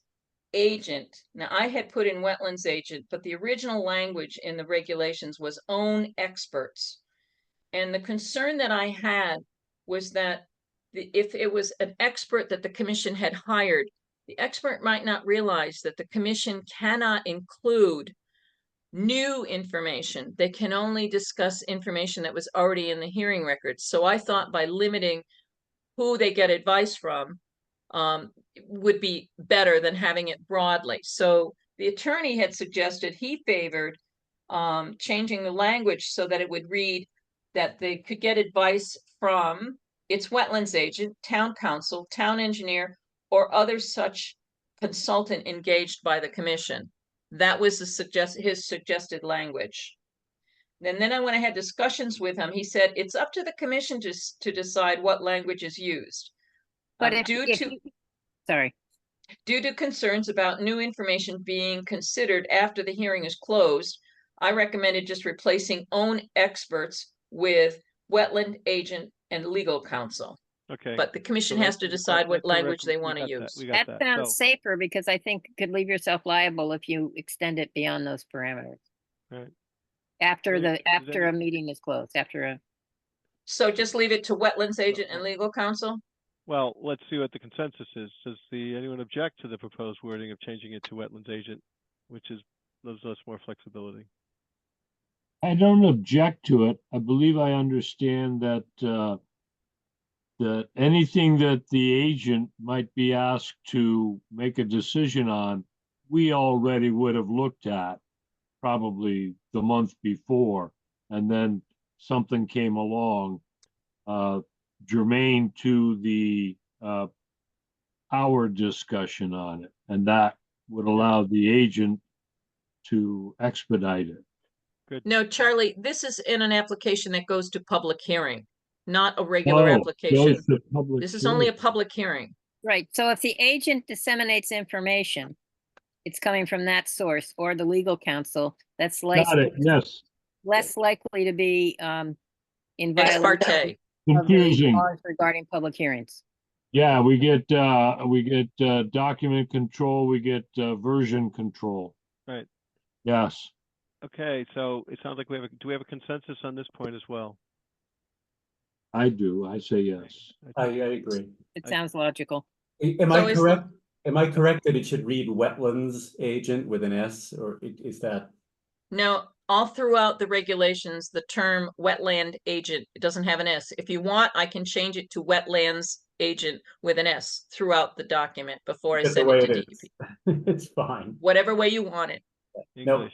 agent. Now, I had put in wetlands agent, but the original language in the regulations was own experts. And the concern that I had was that if it was an expert that the commission had hired, the expert might not realize that the commission cannot include new information. They can only discuss information that was already in the hearing records. So I thought by limiting who they get advice from would be better than having it broadly. So the attorney had suggested he favored changing the language so that it would read that they could get advice from its wetlands agent, town council, town engineer, or other such consultant engaged by the commission. That was his suggested language. And then when I had discussions with him, he said it's up to the commission to decide what language is used. But Due to concerns about new information being considered after the hearing is closed, I recommended just replacing own experts with wetland agent and legal counsel. Okay. But the commission So has to decide what language they want to use. We got That sounds safer because I think you could leave yourself liable if you extend it beyond those parameters. Right. After Does a meeting is closed, So just leave it to wetlands agent and legal counsel? Well, let's see what the consensus is. Does anyone object to the proposed wording of changing it to wetlands agent, which gives us more flexibility? I don't object to it. I believe I understand that that anything that the agent might be asked to make a decision on, we already would have looked at probably the month before, and then something came along germane to the our discussion on it, and that would allow the agent to expedite it. Good. No, Charlie, this is in an application that goes to public hearing, not a regular application. This is only a public hearing. right? So if the agent disseminates information, it's coming from that source or the legal counsel, that's Got it, yes. less likely to be in Ex violation parte. of the Confusing. laws regarding public hearings. Yeah, we get document control, we get version control. Right. Yes. Okay, so it sounds like do we have a consensus on this point as well? I do. I say yes. I agree. It sounds logical. Am So I is- correct? Am I correct that it should read wetlands agent with an S, or is that? No, all throughout the regulations, the term wetland agent, it doesn't have an S. If you want, I can change it to wetlands agent with an S throughout the document before I That's the send way it to it DEP. is. It's fine. Whatever way you want it. English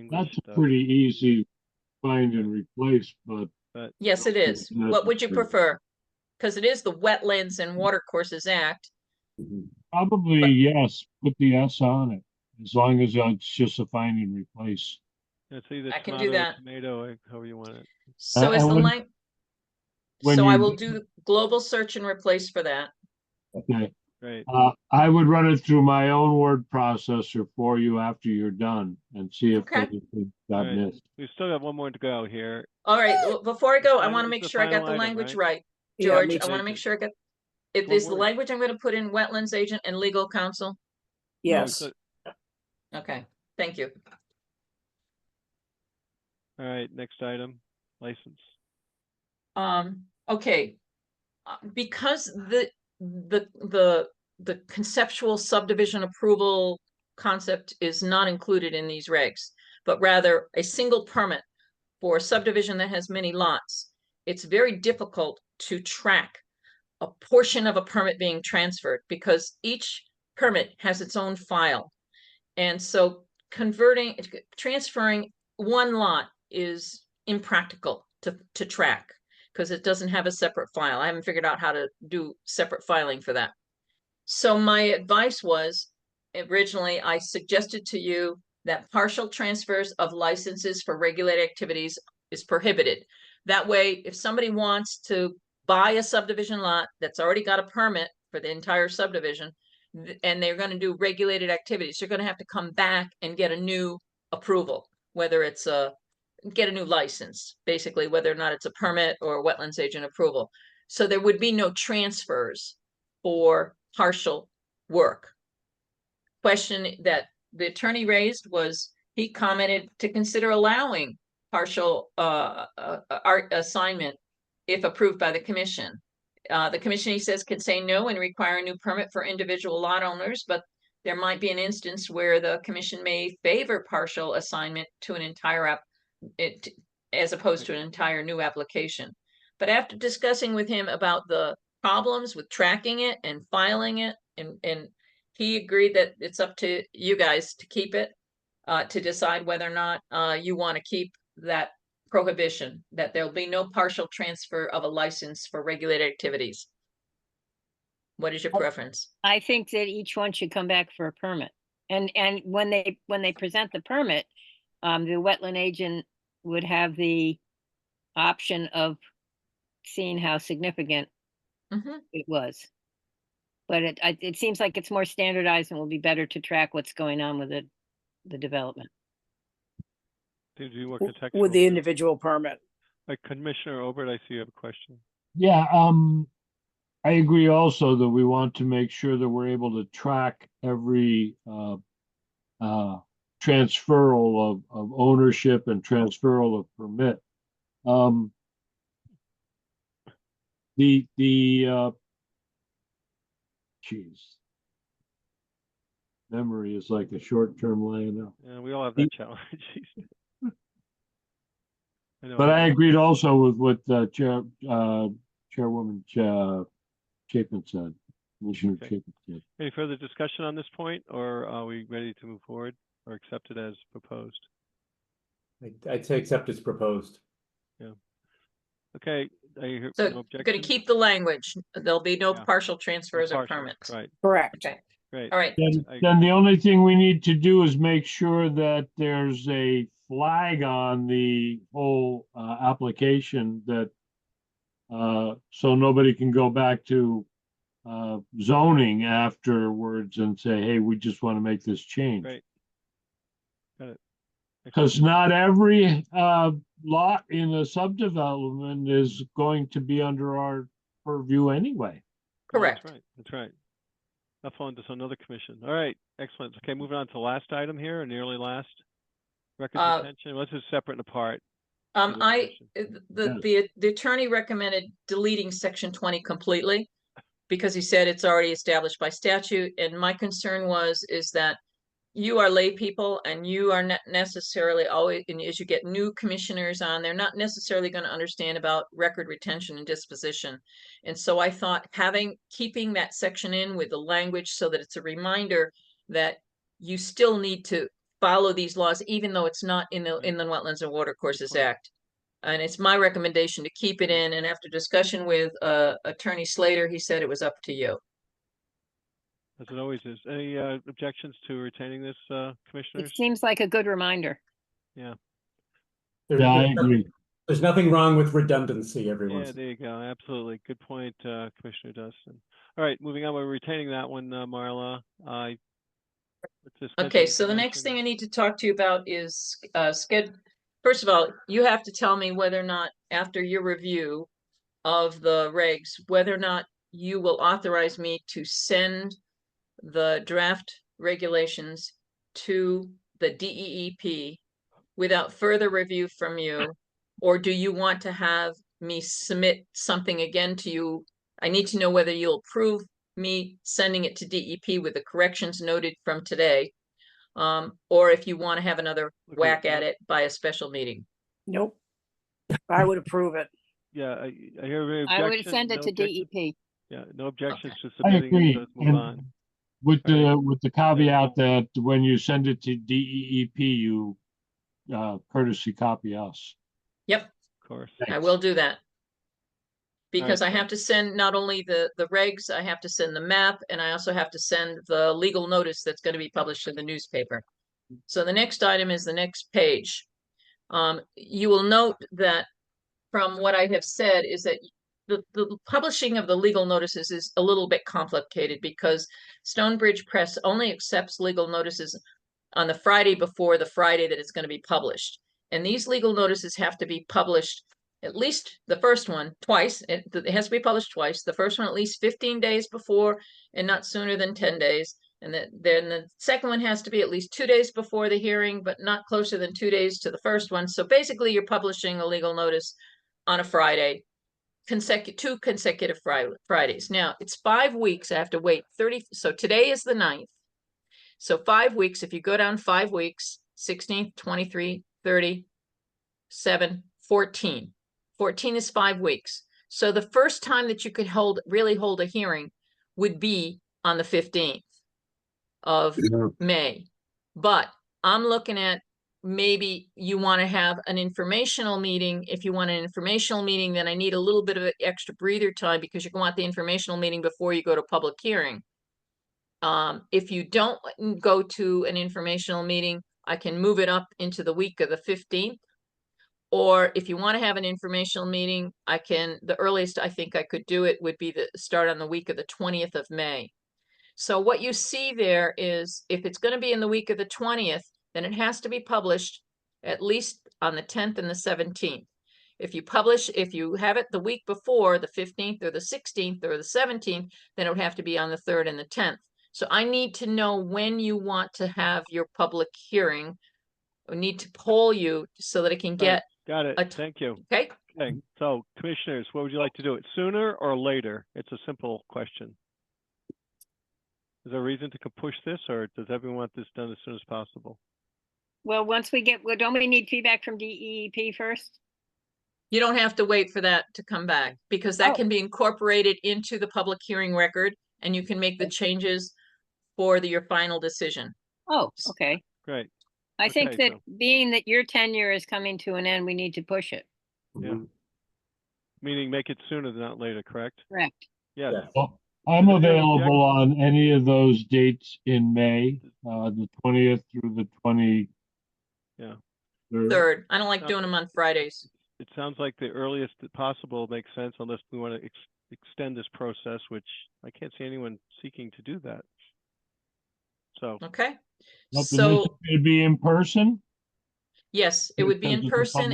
That's stuff. pretty easy find and replace, but Yes, it is. What would you prefer? Because it is the Wetlands and Watercourses Act. probably yes, put the S on it, as long as it's just a find and replace. It's either I can tomato do or that. tomato, however you want it. So is and the when- line. when So I you- will do global search and replace for that. Okay. Right. I would run it through my own word processor for you after you're done and see if Okay. anything got Right. missed. We've still got one more to go here. All right, well, before I go, I Final- want to it's make the sure I got final the item, language right? right. Yeah, George, me I want to too. make sure I got, if What there's the word? language I'm going to put in wetlands agent and legal counsel. Yes. So- Okay, thank you. all right, next item, license. Okay. Because the conceptual subdivision approval concept is not included in these regs, but rather a single permit for a subdivision that has many lots, it's very difficult to track a portion of a permit being transferred because each permit has its own file. And so transferring one lot is impractical to track because it doesn't have a separate file. I haven't figured out how to do separate filing for that. So my advice was, originally, I suggested to you that partial transfers of licenses for regulated activities is prohibited. That way, if somebody wants to buy a subdivision lot that's already got a permit for the entire subdivision, and they're going to do regulated activities, they're going to have to come back and get a new approval, whether it's get a new license, basically, whether or not it's a permit or wetlands agent approval. So there would be no transfers for partial work. Question that the attorney raised was, he commented to consider allowing partial art assignment if approved by the commission. The commission, he says, can say no and require a new permit for individual lot owners, but there might be an instance where the commission may favor partial assignment to an entire as opposed to an entire new application. But after discussing with him about the problems with tracking it and filing it, and he agreed that it's up to you guys to keep it, to decide whether or not you want to keep that prohibition, that there'll be no partial transfer of a license for regulated activities. What is your preference? I think that each one should come back for a permit. And when they present the permit, the wetland agent would have the option of seeing how significant it was. But it seems like it's more standardized and will be better to track what's going on with the development. Did you work with the individual permit. Commissioner Obert, I see you have a question. Yeah, I agree also that we want to make sure that we're able to track every transferal of ownership and transferal of permit. Memory is like a short-term laying. Yeah, we all have that challenge. But I agreed also with what Chairwoman Chapin said. Commissioner Chapin said. Any further discussion on this point, or are we ready to move forward or accept it as proposed? I'd say accept as proposed. Yeah. Okay. So no you're going to keep the language. There'll be no partial transfers or permits. Right. Correct. Okay. Great. All right. Then the only thing we need to do is make sure that there's a flag on the whole application that so nobody can go back to zoning afterwards and say, hey, we just want to make this change. Great. Got it. Because not every lot in a subdevelopment is going to be under our purview anyway. Correct. That's right. That's right. I'll fall into another commission. All right. Excellent. Okay, moving on to the last item here, or nearly last. Records retention. Let's just separate and apart. The attorney recommended deleting section 20 completely because he said it's already established by statute. And my concern is that you are lay people and you are not necessarily always, and as you get new commissioners on, they're not necessarily going to understand about record retention and disposition. And so I thought keeping that section in with the language so that it's a reminder that you still need to follow these laws, even though it's not in the Wetlands and Watercourses Act. And it's my recommendation to keep it in. And after discussion with Attorney Slater, he said it was up to you. As it always is. Any objections to retaining this, commissioners? It seems like a good reminder. Yeah. I agree. There's nothing wrong with redundancy, everyone. Yeah, there you go. Absolutely. Good point, Commissioner Dustin. All right, moving on. We're retaining that one, Marla. Okay, so the next thing I need to talk to you about is First of all, you have to tell me whether or not, after your review of the regs, whether or not you will authorize me to send the draft regulations to the DEEP without further review from you, or do you want to have me submit something again to you? I need to know whether you'll approve me sending it to DEP with the corrections noted from today, or if you want to have another whack at it by a special meeting. Nope. I would approve it. Yeah, I hear I would send it to DEP. Yeah, no objections to I submitting agree. it. Let's move on. With the caveat that when you send it to DEEP, you courtesy copy us. Yep. Of course. I will do that. Because right, I have to send not only the regs, I have to send the map, and I also have to send the legal notice that's going to be published in the newspaper. So the next item is the next page. You will note that from what I have said is that the publishing of the legal notices is a little bit complicated because Stonebridge Press only accepts legal notices on the Friday before the Friday that it's going to be published. And these legal notices have to be published, at least the first one, twice. It has to be published twice. The first one at least 15 days before and not sooner than 10 days. And then the second one has to be at least 2 days before the hearing, but not closer than 2 days to the first one. So basically you're publishing a legal notice on a Friday, two consecutive Fridays. Now it's 5 weeks. I have to wait 30. So today is the 9th. So 5 weeks, if you go down 5 weeks, 16th, 23, 30, 7, 14. 14 is 5 weeks. So the first time that you could really hold a hearing would be on the 15th of May. But I'm looking at maybe you want to have an informational meeting. If you want an informational meeting, then I need a little bit of extra breather time because you want the informational meeting before you go to public hearing. If you don't go to an informational meeting, I can move it up into the week of the 15th. Or if you want to have an informational meeting, the earliest I think I could do it would be the start on the week of the 20th of May. So what you see there is if it's going to be in the week of the 20th, then it has to be published at least on the 10th and the 17th. If you have it the week before, the 15th or the 16th or the 17th, then it would have to be on the 3rd and the 10th. So I need to know when you want to have your public hearing. I need to poll you so that I can get. Got it. Thank you. Okay. Okay. So commissioners, what would you like to do? It sooner or later? It's a simple question. Is there a reason to push this, or does everyone want this done as soon as possible? Well, don't we need feedback from DEEP first? You don't have to wait for that to come back because that can be incorporated into the public hearing record and you can make the changes for your final decision. Oh, okay. Great. I think that being that your tenure is coming to an end, we need to push it. Yeah. Meaning make it sooner than not later, correct? Correct. Yes. Well, I'm available on any of those dates in May, the 20th through the 23rd. Yeah. Third. I don't like doing them on Fridays. It sounds like the earliest possible makes sense unless we want to extend this process, which I can't see anyone seeking to do that. So. Okay. So this is going to be in person? Yes, it would be in person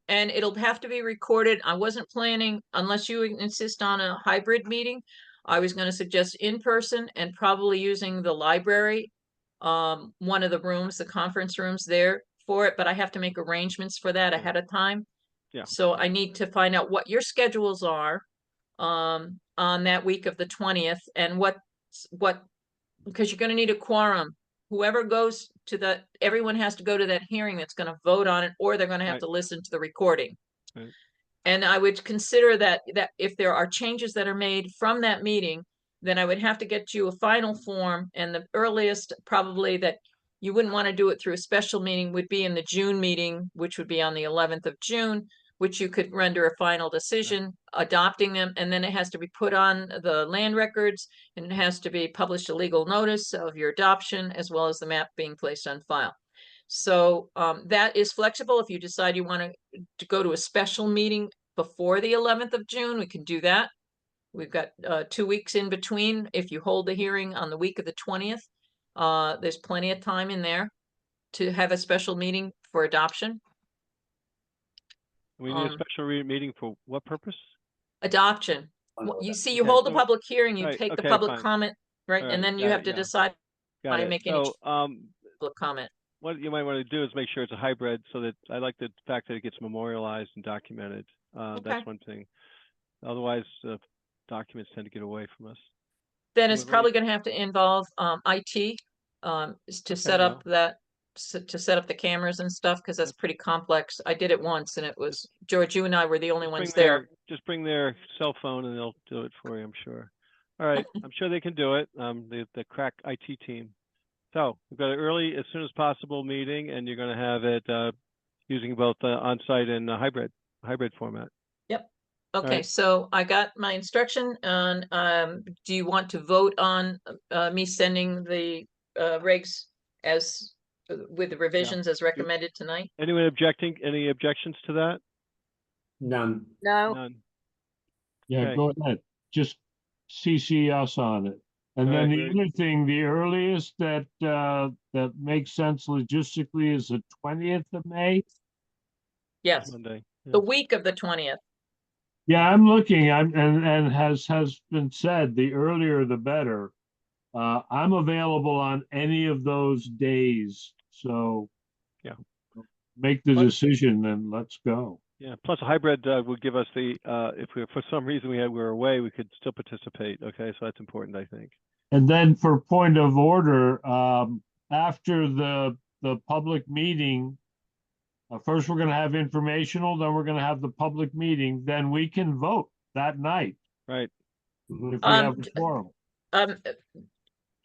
and it'll have to be recorded. I wasn't planning, unless you insist on a hybrid meeting, I was going to suggest in person and probably using the library, one of the rooms, the conference rooms there for it, but I have to make arrangements for that ahead of time. Yeah. So I need to find out what your schedules are on that week of the 20th and because you're going to need a quorum. Whoever goes to everyone has to go to that hearing that's going to vote on it, or they're going to have to listen to the recording. Right. And I would consider that if there are changes that are made from that meeting, then I would have to get you a final form. And the earliest probably that you wouldn't want to do it through a special meeting would be in the June meeting, which would be on the 11th of June, which you could render a final decision adopting them. And then it has to be put on the land records and it has to be published a legal notice of your adoption as well as the map being placed on file. So that is flexible. If you decide you want to go to a special meeting before the 11th of June, we can do that. We've got 2 weeks in between. If you hold the hearing on the week of the 20th, there's plenty of time in there to have a special meeting for adoption. We need a special meeting for what purpose? Adoption. You see, you hold the public hearing, you take the public comment, right? Right, And then you have to decide how to make any public comment. What you might want to do is make sure it's a hybrid so that I like the fact that it gets memorialized and documented. That's one thing. Otherwise, documents tend to get away from us. Then it's probably going to have to involve IT to set up the cameras and stuff because that's pretty complex. I did it once and it was George. You and I were the only ones there. Just bring their cell phone and they'll do it for you. I'm sure. All right, I'm sure they can do it. The crack IT team. So we've got an early, as soon as possible meeting, and you're going to have it using both on-site and hybrid format. Yep. Okay, so I got my instruction on. Do you want to vote on me sending the regs as with the revisions as recommended tonight? Anyone objecting? Any objections to that? None. No. None. Yeah, go ahead. Just CC us on it. And then the other thing, the earliest that that makes sense logistically is the 20th of May. Yes. Monday. Yeah. The week of the 20th. Yeah, I'm looking. And has been said, the earlier the better. I'm available on any of those days. So make the decision and let's go. Yeah. Plus, a hybrid would give us the if we for some reason we were away, we could still participate. Okay, so that's important, I think. And then for point of order, after the public meeting, first we're gonna have informational, then we're gonna have the public meeting, then we can vote that night Right. if we have a quorum Um,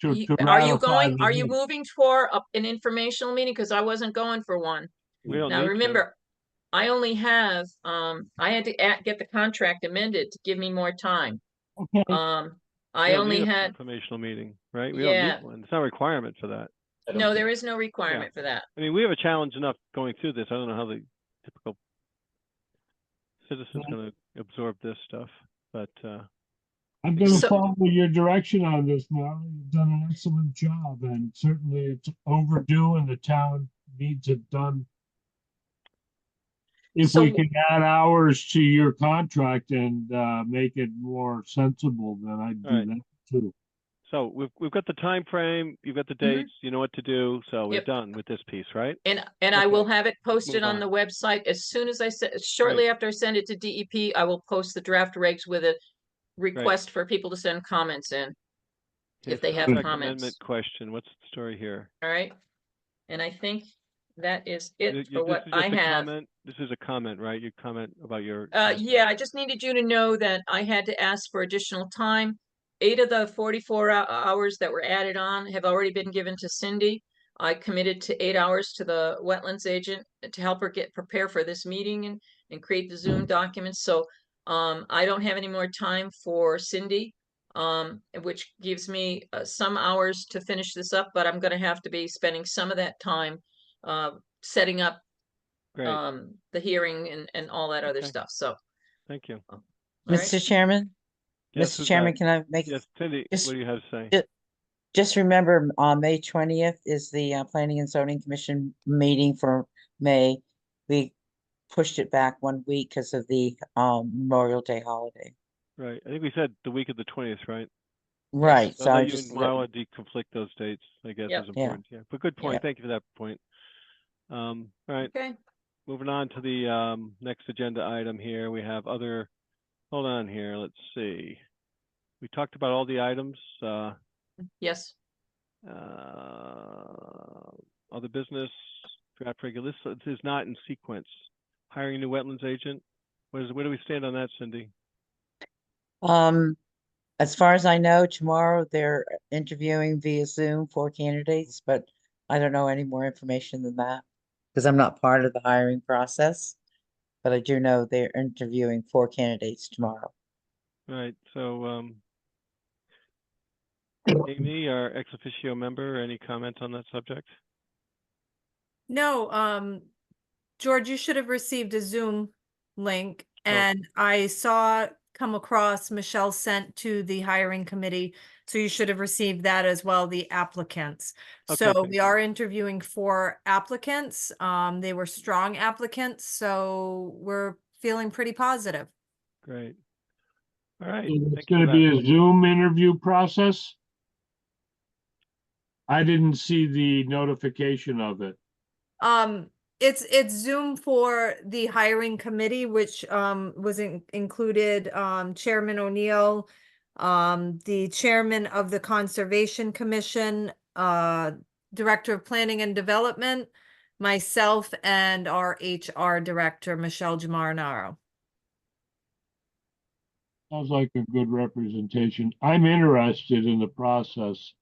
to are you ratify going, the are you vote. moving for an informational meeting? Because I wasn't going for one. We don't Now, need to. remember, I only have, I had to get the contract amended to give me more time. Okay, We I don't only need an had, informational meeting, right? We don't yeah, need one. It's not a requirement for that. no, there is no requirement for that. I mean, we have a challenge enough going through this. I don't know how the typical citizen's gonna absorb this stuff, but, I'm gonna So- follow your direction on this, Marla. You've done an excellent job, and certainly it's overdue and the town needs it done. If So- we can add hours to your contract and make it more sensible, then I'd do Right. that too. so we've got the time frame. You've got the dates, you know what to do, so we're Yep. done with this piece, right? And I will have it posted move on the on. website as soon as I shortly after I send it to DEP, I will post the draft regs with a request for people to send comments in. Okay, If they have contract comments. amendment question, what's the story here? All right. And I think that is it You- for what this is I just a have. comment. This is a comment, right? You comment about your. Yeah, I just needed you to know that I had to ask for additional time. 8 of the 44 hours that were added on have already been given to Cindy. I committed to 8 hours to the wetlands agent to help her get prepared for this meeting and create the Zoom documents. So I don't have any more time for Cindy, which gives me some hours to finish this up, but I'm gonna have to be spending some of that time setting up Great, the hearing and all that other Okay. stuff. So, thank you. all right. Mr. Chairman? Yes, Mr. who's Chairman, that? can I make, Yes, Cindy, Just- what do you have to say? ju- just remember, on May 20th is the Planning and Zoning Commission meeting for May. We pushed it back 1 week because of the Memorial Day holiday. Right, I think we said the week of the 20th, right? Right, So so I'll I let you just, and Marla deconflict those dates, I guess Yep. is important, yeah. But good point, Yeah. thank you for that point. All right, Okay. moving on to the next agenda item here, we have other, hold on here, let's see. We talked about all the items, Yes. other business, draft regular, this is not in sequence. Hiring a new wetlands agent, where do we stand on that, Cindy? as far as I know, tomorrow they're interviewing via Zoom 4 candidates, but I don't know any more information than that because I'm not part of the hiring process. But I do know they're interviewing 4 candidates tomorrow. Right, so, Amy, our ex officio member, any comment on that subject? No, George, you should have received a Zoom link, Oh. and I saw come across Michelle sent to the hiring committee, so you should have received that as well, the applicants. Okay, So thank we you. are interviewing 4 applicants. They were strong applicants, so we're feeling pretty positive. Great. All right, So it's thank you for gonna be that. a Zoom interview process? I didn't see the notification of it. It's Zoom for the hiring committee, which was included Chairman O'Neill, the chairman of the Conservation Commission, Director of Planning and Development, myself, and our HR Director, Michelle Jamarnaro. Sounds like a good representation. I'm interested in the process.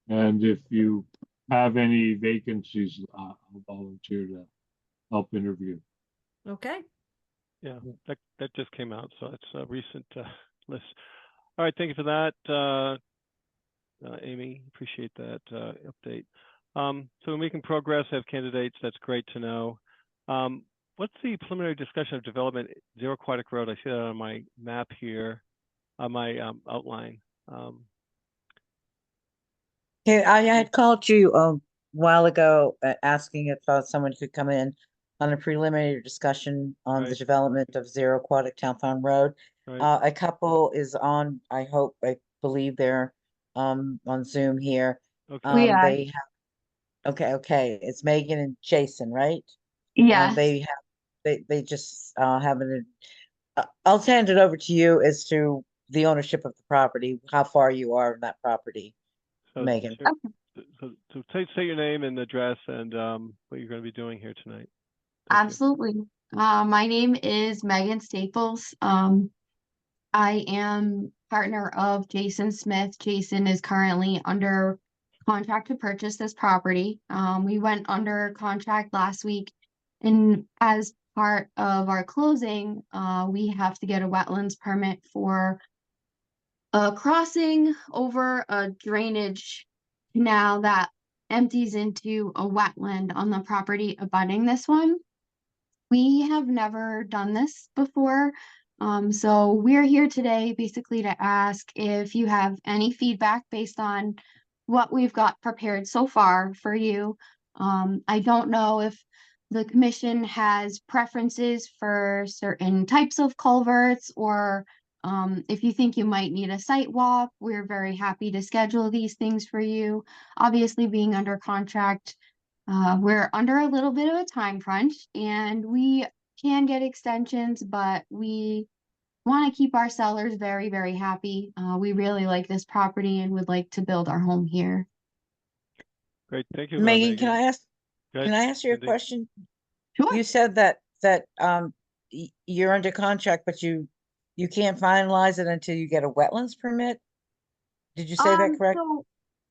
And if you have any vacancies, I'll volunteer to help interview. Okay. Yeah, that just came out, so it's a recent list. All right, thank you for that, Amy. Appreciate that update. So we're making progress, have candidates. That's great to know. What's the preliminary discussion of development Zero Aquatic Road? I see that on my map here, on my outline. Okay, I had called you a while ago asking if someone could come in on a preliminary discussion on the Right. development of Zero Aquatic Town Farm Road. Right. A couple is on, I believe they're on Zoom here. Okay. We are. They have, okay, it's Megan and Jason, right? Yes. They just haven't. I'll hand it over to you as to the ownership of the property, how far you are in that property. So Megan. sure. So say your name and address and what you're going to be doing here tonight. Thank you. Absolutely. My name is Megan Staples. I am partner of Jason Smith. Jason is currently under contract to purchase this property. We went under contract last week, and as part of our closing, we have to get a wetlands permit for a crossing over a drainage canal that empties into a wetland on the property abutting this one. We have never done this before. So we're here today basically to ask if you have any feedback based on what we've got prepared so far for you. I don't know if the commission has preferences for certain types of culverts, or if you think you might need a site walk, we're very happy to schedule these things for you. Obviously, being under contract, we're under a little bit of a time crunch, and we can get extensions, but we want to keep our sellers very, very happy. We really like this property and would like to build our home here. Great, thank you, Megan, can I ask, Go ahead, can I ask you a Cindy. question? Sure. You said that you're under contract, but you can't finalize it until you get a wetlands permit? Did you say that correct? So,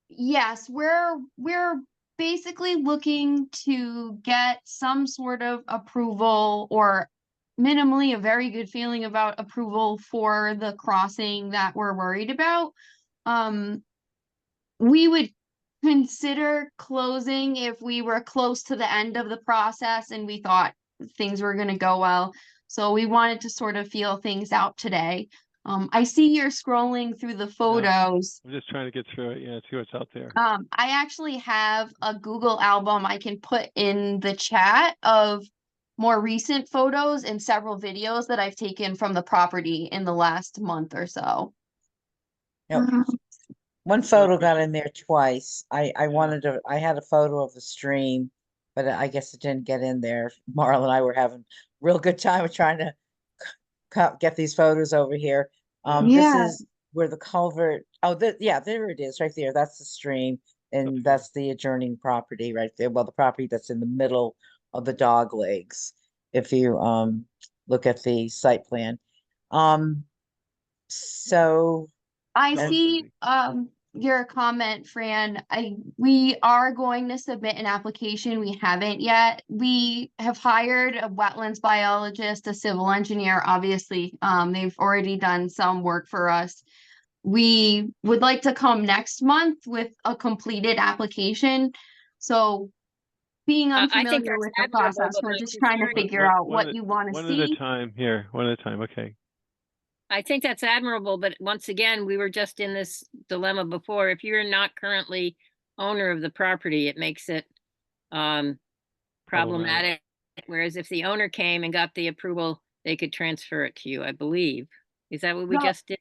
yes, we're basically looking to get some sort of approval, or minimally a very good feeling about approval for the crossing that we're worried about. We would consider closing if we were close to the end of the process and we thought things were going to go well. So we wanted to sort of feel things out today. I see you're scrolling through the photos. I'm just trying to get through it. Yeah, see what's out there. I actually have a Google album I can put in the chat of more recent photos and several videos that I've taken from the property in the last month or so. Yep. One photo got in there twice. I had a photo of the stream, but I guess it didn't get in there. Marla and I were having a real good time with trying to get these photos over here. This is where the culvert, yeah, there it is right there. That's the stream, and that's the adjoining property right there. Well, the property that's in the middle of the dog legs, if you look at the site plan. So I see your comment, Fran. We are going to submit an application. We haven't yet. We have hired a wetlands biologist, a civil engineer, obviously. They've already done some work for us. We would like to come next month with a completed application. So being unfamiliar with the process, we're just trying to figure out what you want to see. One at a time here, one at a time, okay. I think that's admirable, but once again, we were just in this dilemma before. If you're not currently owner of the property, it makes it problematic. Whereas if the owner came and got the approval, they could transfer it to you, I believe. Is that what we just did?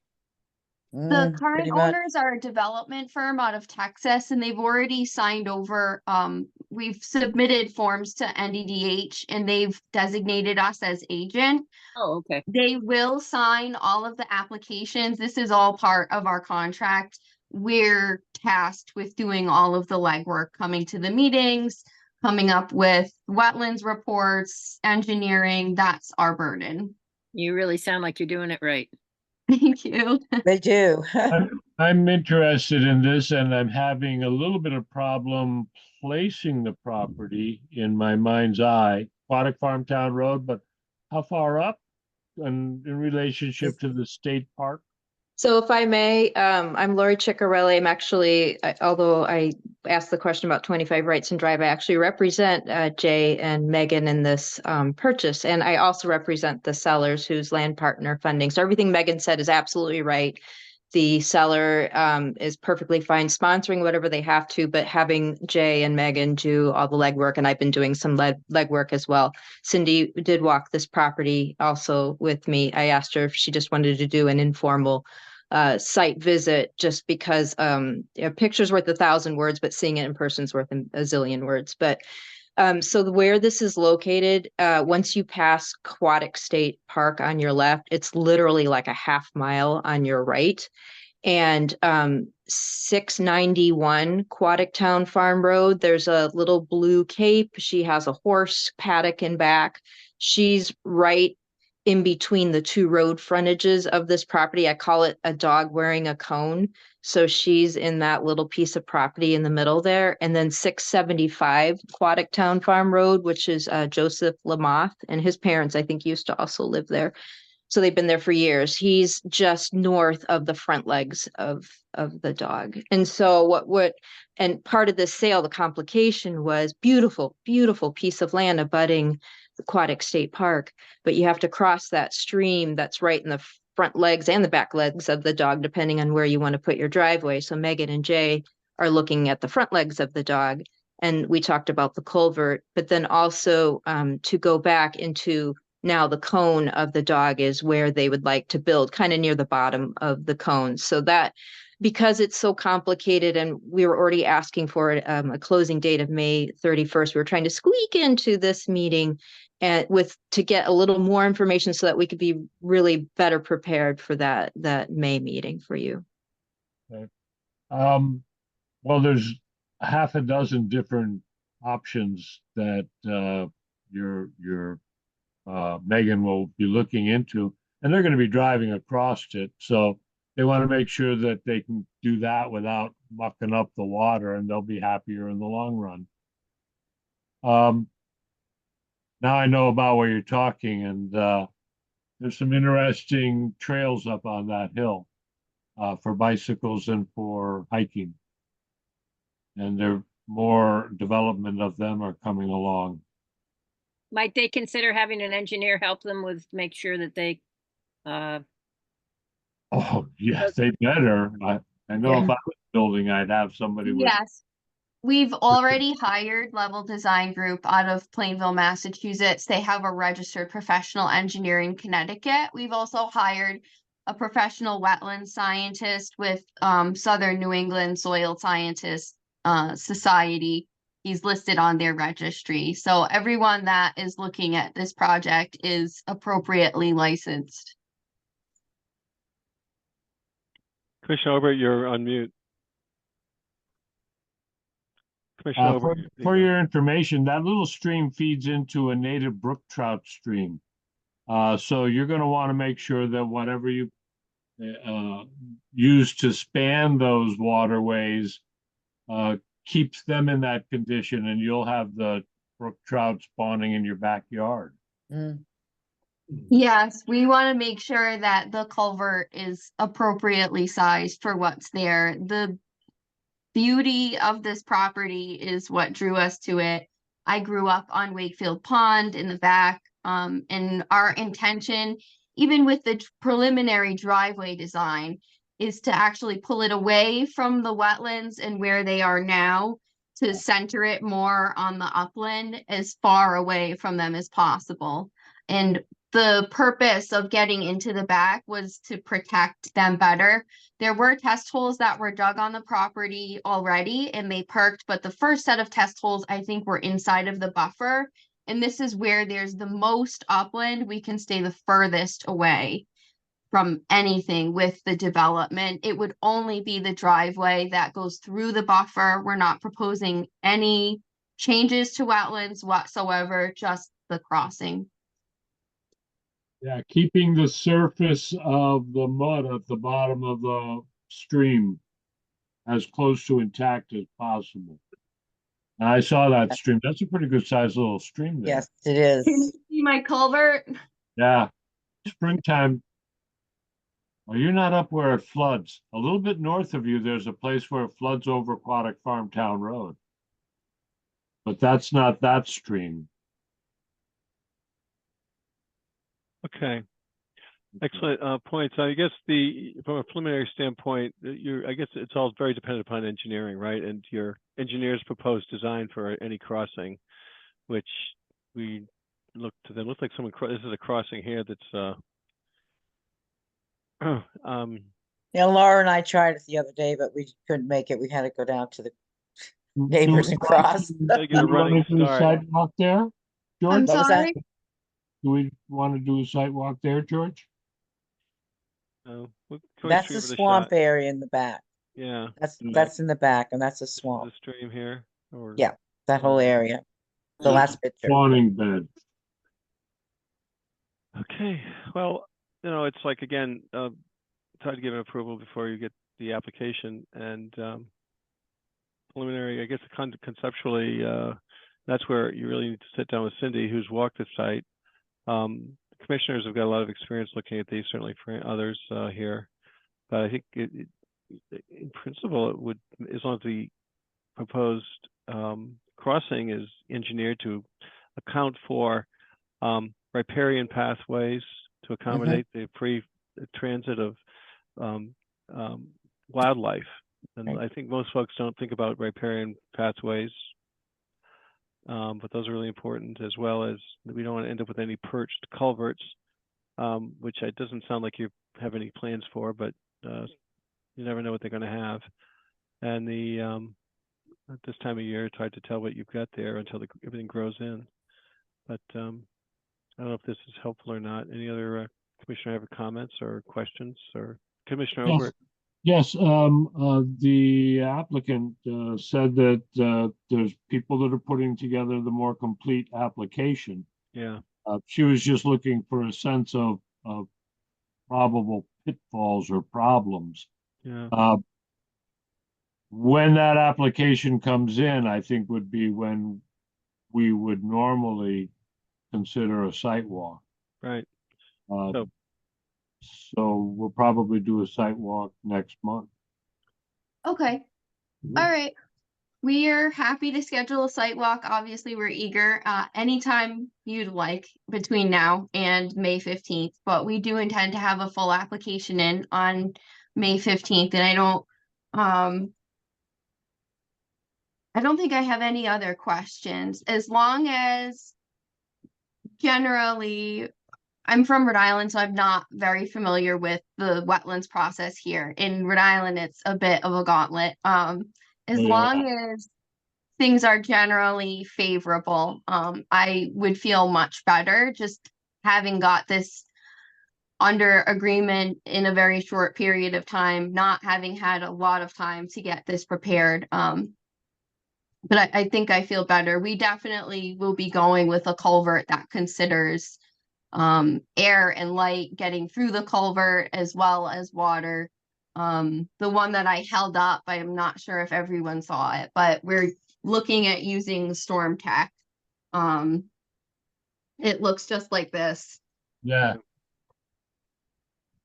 The current owners are a development firm out of Texas, and they've already signed over. We've submitted forms to NDDH, and they've designated us as agent. Oh, okay. They will sign all of the applications. This is all part of our contract. We're tasked with doing all of the legwork, coming to the meetings, coming up with wetlands reports, engineering. That's our burden. You really sound like you're doing it right. Thank you. They do. I'm interested in this, and I'm having a little bit of problem placing the property in my mind's eye. Aquatic Farm Town Road, but how far up and in relationship to the state park? So if I may, I'm Lori Ciccarelli. I'm actually, although I asked the question about 25 Wrightson Drive, I actually represent Jay and Megan in this purchase. And I also represent the sellers whose land partner funding. So everything Megan said is absolutely right. The seller is perfectly fine sponsoring whatever they have to, but having Jay and Megan do all the legwork, and I've been doing some legwork as well. Cindy did walk this property also with me. I asked her if she just wanted to do an informal site visit, just because a picture's worth 1,000 words, but seeing it in person's worth a zillion words. But so where this is located, once you pass Aquatic State Park on your left, it's literally like a half mile on your right. And 691 Quadic Town Farm Road, there's a little blue cape. She has a horse paddock in back. She's right in between the two road frontages of this property. I call it a dog wearing a cone. So she's in that little piece of property in the middle there. And then 675 Quadic Town Farm Road, which is Joseph Lamoth, and his parents, I think, used to also live there. So they've been there for years. He's just north of the front legs of the dog. And so and part of this sale, the complication was beautiful, beautiful piece of land abutting the Aquatic State Park, but you have to cross that stream that's right in the front legs and the back legs of the dog, depending on where you want to put your driveway. So Megan and Jay are looking at the front legs of the dog. And we talked about the culvert, but then also to go back into now the cone of the dog is where they would like to build, kind of near the bottom of the cone. So that, because it's so complicated and we were already asking for a closing date of May 31st, we were trying to squeak into this meeting and to get a little more information so that we could be really better prepared for that May meeting for you. Okay. Well, there's half a dozen different options that your Megan will be looking into, and they're going to be driving across it. So they want to make sure that they can do that without mucking up the water, and they'll be happier in the long run. Now I know about where you're talking, and there's some interesting trails up on that hill for bicycles and for hiking. And there more development of them are coming along. Might they consider having an engineer help them make sure that they Oh, yes, they better. I know if I was building, I'd have somebody with. Yes. We've already hired Level Design Group out of Plainville, Massachusetts. They have a registered professional engineer in Connecticut. We've also hired a professional wetland scientist with Southern New England Soil Scientists Society. He's listed on their registry. So everyone that is looking at this project is appropriately licensed. Commissioner Albert, you're on mute. For your information, that little stream feeds into a native brook trout stream. So you're going to want to make sure that whatever you use to span those waterways keeps them in that condition, and you'll have the brook trout spawning in your backyard. Yes, we want to make sure that the culvert is appropriately sized for what's there. The beauty of this property is what drew us to it. I grew up on Wakefield Pond in the back, and our intention, even with the preliminary driveway design, is to actually pull it away from the wetlands and where they are now to center it more on the upland, as far away from them as possible. And the purpose of getting into the back was to protect them better. There were test holes that were dug on the property already and they perked, but the first set of test holes, I think, were inside of the buffer. And this is where there's the most upland. We can stay the furthest away from anything with the development. It would only be the driveway that goes through the buffer. We're not proposing any changes to wetlands whatsoever, just the crossing. Yeah, keeping the surface of the mud at the bottom of the stream as close to intact as possible. And I saw that stream. That's a pretty good sized little stream there. Yes, it is. Can you see my culvert? Yeah. Springtime. Well, you're not up where it floods. A little bit north of you, there's a place where it floods over Aquatic Farm Town Road. But that's not that stream. Okay. Excellent points. I guess from a preliminary standpoint, I guess it's all very dependent upon engineering, right? And your engineers proposed design for any crossing, which we looked to them. Looks like this is a crossing here that's Yeah, Laura and I tried it the other day, but we couldn't make it. We had to go down to the neighbors and cross. They get a running start. Sidewalk there, George? I'm What was that? sorry. Do we want to do a sidewalk there, George? We can always That's give the it a swamp shot. area in the back. Yeah. That's in the back, and that's a This is swamp. a stream here, or Yeah, that whole area. The That's last picture. Spawning bed. okay. Well, it's like again, try to give an approval before you get the application, and preliminary. I guess conceptually, that's where you really need to sit down with Cindy, who's walked the site. Commissioners have got a lot of experience looking at these, certainly for others here. But I think in principle, it would, as long as the proposed crossing is engineered to account for riparian pathways to accommodate the free transit of wildlife. And I think most folks don't think about riparian pathways, but those are really important, as well as we don't want to end up with any perched culverts, which it doesn't sound like you have any plans for, but you never know what they're going to have. And at this time of year, it's hard to tell what you've got there until everything grows in. But I don't know if this is helpful or not. Any other commissioner have comments or questions, or Commissioner Obert? Yes, the applicant said that there's people that are putting together the more complete application. Yeah. She was just looking for a sense of probable pitfalls or problems. Yeah. When that application comes in, I think would be when we would normally consider a site walk. Right. So we'll probably do a site walk next month. Okay. All right. We are happy to schedule a site walk. Obviously, we're eager anytime you'd like between now and May 15th, but we do intend to have a full application in on May 15th. And I don't think I have any other questions. As long as generally, I'm from Rhode Island, so I'm not very familiar with the wetlands process here. In Rhode Island, it's a bit of a gauntlet. As long as things are generally favorable, I would feel much better just having got this under agreement in a very short period of time, not having had a lot of time to get this prepared. But I think I feel better. We definitely will be going with a culvert that considers air and light getting through the culvert as well as water. The one that I held up, I am not sure if everyone saw it, but we're looking at using Storm Tech. It looks just like this. Yeah.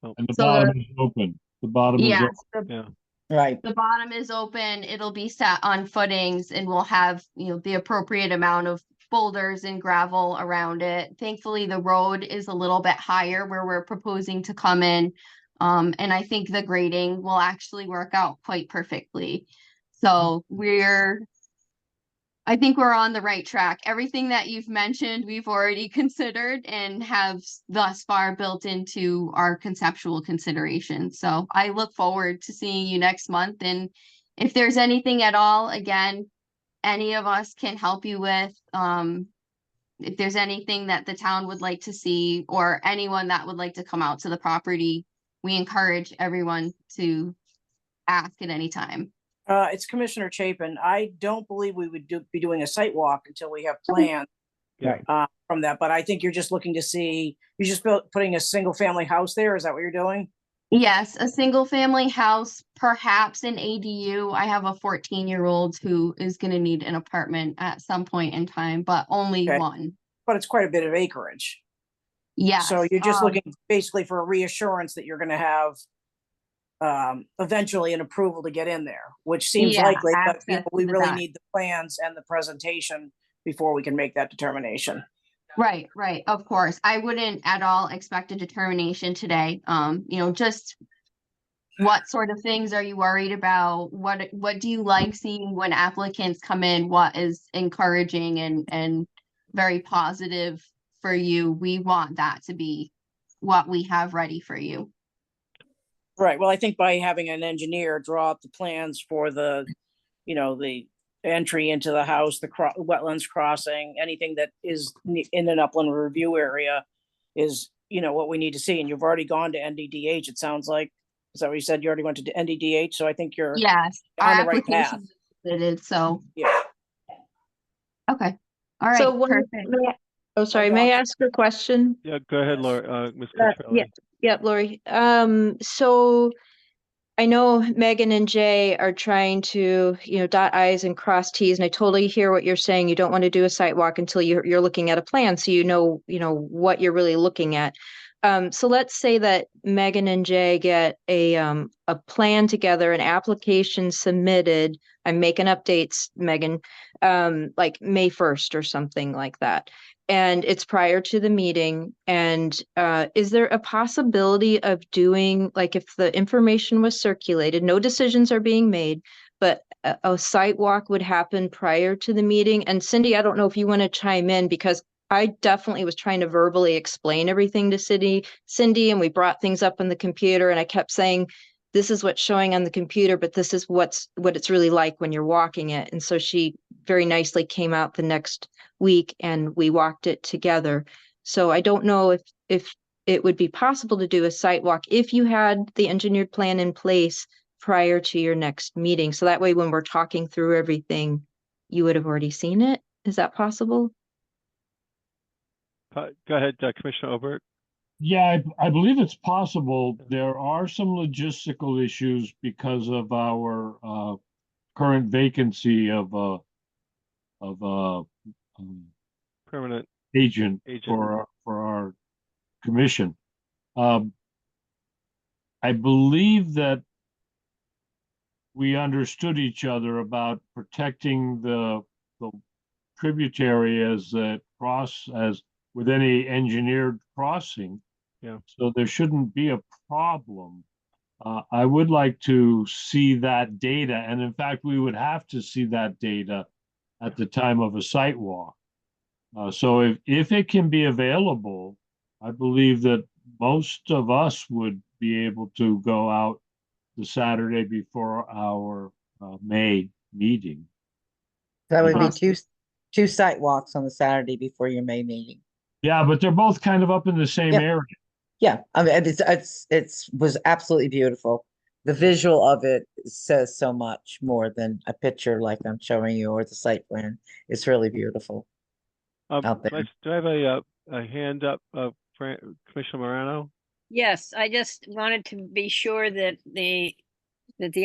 Oh. And the So bottom is open. The bottom is open. Yeah. Right. The bottom is open. It'll be set on footings and we'll have, the appropriate amount of boulders and gravel around it. Thankfully, the road is a little bit higher where we're proposing to come in. And I think the grading will actually work out quite perfectly. So I think we're on the right track. Everything that you've mentioned, we've already considered and have thus far built into our conceptual consideration. So I look forward to seeing you next month. And if there's anything at all, again, any of us can help you with. If there's anything that the town would like to see or anyone that would like to come out to the property, we encourage everyone to ask at any time. It's Commissioner Chapin. I don't believe we would be doing a site walk until we have plans from that, but I think you're just looking to see, you're just putting a single family house there. Is that what you're doing? Yes, a single family house, perhaps an ADU. I have a 14-year-old who is going to need an apartment at some point in time, but only one. But it's quite a bit of acreage. Yes. So you're just looking basically for a reassurance that you're going to have eventually an approval to get in there, which seems likely, but we really need the plans and the presentation before we can make that determination. Right, of course. I wouldn't at all expect a determination today. Just what sort of things are you worried about? What do you like seeing when applicants come in? What is encouraging and very positive for you? We want that to be what we have ready for you. Right. Well, I think by having an engineer draw up the plans for the entry into the house, the wetlands crossing, anything that is in an upland review area is what we need to see, and you've already gone to NDDH, it sounds like. Is that what you said? You already went to NDDH, so I think you're Yes, our on the right path. application is submitted, so, Yeah. okay. All So right, one, perfect. oh, sorry, may I ask a question? Yeah, go ahead, Yes. Laura, Ms. Yeah, Cutrelli. yeah, Lori. So I know Megan and Jay are trying to, dot I's and cross T's, and I totally hear what you're saying. You don't want to do a site walk until you're looking at a plan, so you know what you're really looking at. So let's say that Megan and Jay get a plan together, an application submitted. I'm making updates, Megan, like May 1st or something like that. And it's prior to the meeting. And is there a possibility of doing, like, if the information was circulated, no decisions are being made, but a site walk would happen prior to the meeting? And Cindy, I don't know if you want to chime in, because I definitely was trying to verbally explain everything to Cindy, and we brought things up on the computer, and I kept saying, this is what's showing on the computer, but this is what it's really like when you're walking it. And so she very nicely came out the next week and we walked it together. So I don't know if it would be possible to do a site walk if you had the engineered plan in place prior to your next meeting. So that way, when we're talking through everything, you would have already seen it. Is that possible? Go ahead, Commissioner Obert. Yeah, I believe it's possible. There are some logistical issues because of our current vacancy of Permanent agent agent. for our commission. I believe that we understood each other about protecting the tributary as with any engineered crossing. Yeah. So there shouldn't be a problem. I would like to see that data, and in fact, we would have to see that data at the time of a site walk. So if it can be available, I believe that most of us would be able to go out the Saturday before our May meeting. That would be Awesome. two site walks on the Saturday before your May meeting. Yeah, but they're both kind of up in the same Yep. area. Yeah, I mean, it's was absolutely beautiful. The visual of it says so much more than a picture like I'm showing you or the site plan. It's really beautiful out there. Do I have a hand up, Commissioner Morano? Yes, I just wanted to be sure that the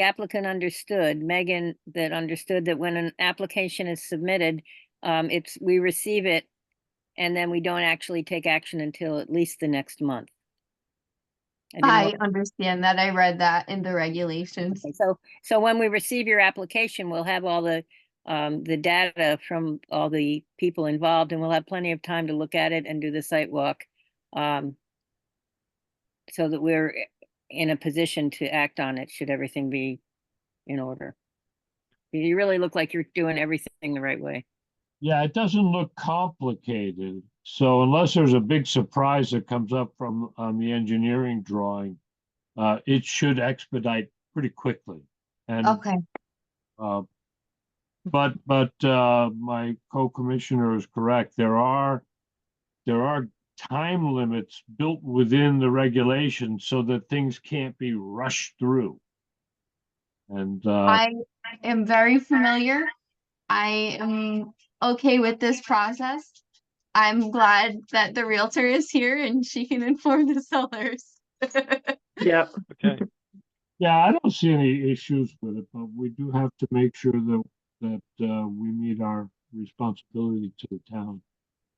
applicant understood, Megan, that understood that when an application is submitted, we receive it and then we don't actually take action until at least the next month. I understand that. I read that in the regulations. Okay, so when we receive your application, we'll have all the data from all the people involved, and we'll have plenty of time to look at it and do the site walk, so that we're in a position to act on it should everything be in order. You really look like you're doing everything the right way. Yeah, it doesn't look complicated. So unless there's a big surprise that comes up from on the engineering drawing, it should expedite pretty quickly. And Okay. but my co-commissioner is correct. There are time limits built within the regulations so that things can't be rushed through. And I am very familiar. I am okay with this process. I'm glad that the realtor is here and she can inform the sellers. Yep. Okay. yeah, I don't see any issues with it, but we do have to make sure that we meet our responsibility to the town.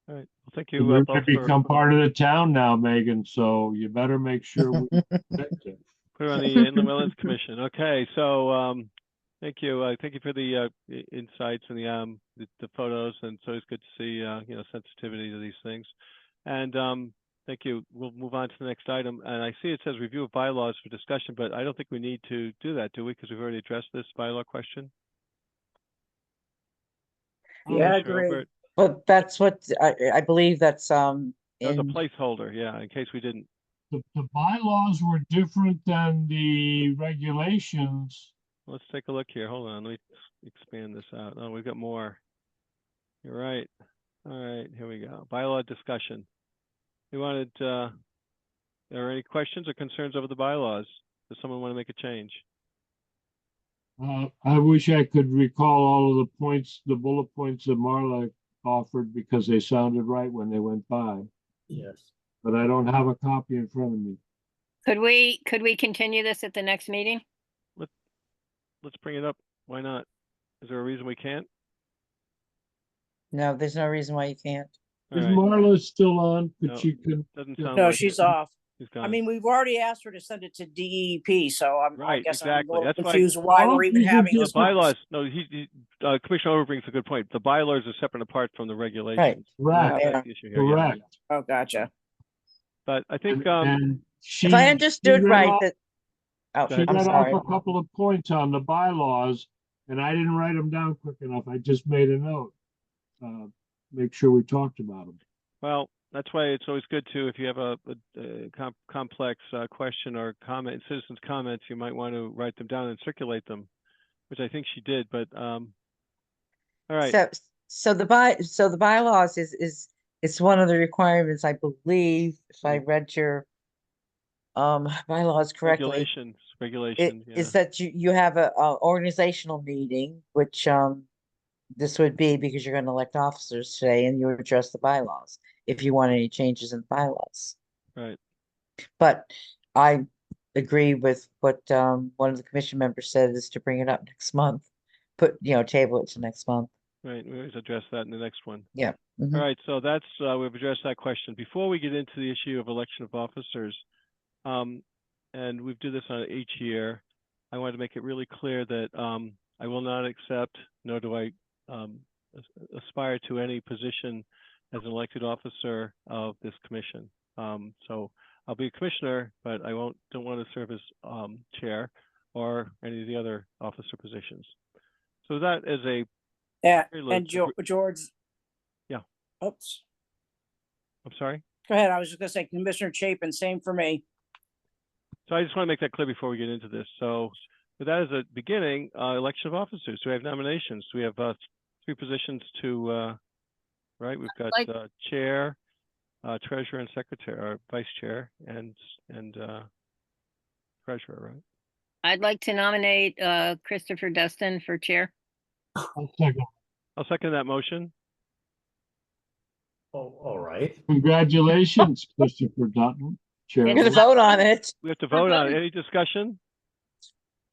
All right. Well, thank You're you going to both become part of the town now, Megan, so you better make sure we protect it. put her on the Inland Wetlands Commission. Okay, so thank you. Thank you for the insights and the photos, and so it's good to see sensitivity to these things. And thank you. We'll move on to the next item. And I see it says review of bylaws for discussion, but I don't think we need to do that, do we? Because we've already addressed this bylaw question. Yeah, I Commissioner agree. Obert? But that's what I believe that's That was a in placeholder, yeah, in case we didn't. The bylaws were different than the regulations. Let's take a look here. Hold on, let me expand this out. Oh, we've got more. You're right. All right, here we go. Bylaw discussion. We wanted Are there any questions or concerns over the bylaws? Does someone want to make a change? I wish I could recall all of the points, the bullet points that Marla offered because they sounded right when they went by, Yes. but I don't have a copy in front of me. Could we continue this at the next meeting? Let's bring it up. Why not? Is there a reason we can't? No, there's no reason why you can't. All Is right. Marla still on? No, But she could. Doesn't sound No, like she's it. off. She's I gone. mean, we've already asked her to send it to DEP, so I Right, guess I'm a exactly. little That's why- confused why All we're even these are having The this. different- bylaws, no, Commissioner Over brings a good point. The bylaws are separate and apart from the regulations. Right. That's the issue here, yeah. Correct. Oh, gotcha. But I think, And If I she understood read right off- that, oh, Go She ahead. I'm read sorry. off a couple of points on the bylaws, and I didn't write them down quick enough. I just made a note. Make sure we talked about them. well, that's why it's always good to, if you have a complex question or comment, citizens' comments, you might want to write them down and circulate them, which I think she did, but, all right. So the bylaws is it's one of the requirements, I believe, if I read your bylaws correctly. Regulations, yeah. Is that you have a organizational meeting, which this would be because you're gonna elect officers today and you address the bylaws if you want any changes in the bylaws. Right. But I agree with what one of the commission members said, is to bring it up next month. Table it to next month. Right, we always address that in the next one. Yeah. Mhm. All right, so that's, we've addressed that question. Before we get into the issue of election of officers, and we do this on each year, I wanted to make it really clear that I will not accept, nor do I aspire to any position as an elected officer of this commission. So I'll be a commissioner, but I don't want to serve as chair or any of the other officer positions. So that is a Yeah, very low- and George. Yeah. Oops. I'm sorry. Go ahead. I was just gonna say Commissioner Chapin, same for me. So I just want to make that clear before we get into this. So with that as a beginning, election of officers. Do we have nominations? We have 3 positions to, right? We've got chair, treasurer, and secretary, or vice chair, and treasurer, right? I'd like to nominate Christopher Dustin for chair. I'll second that motion. Oh, all right. Congratulations, Christopher Dutton, We're Chairman. gonna vote on it. We have to vote on it. Any discussion?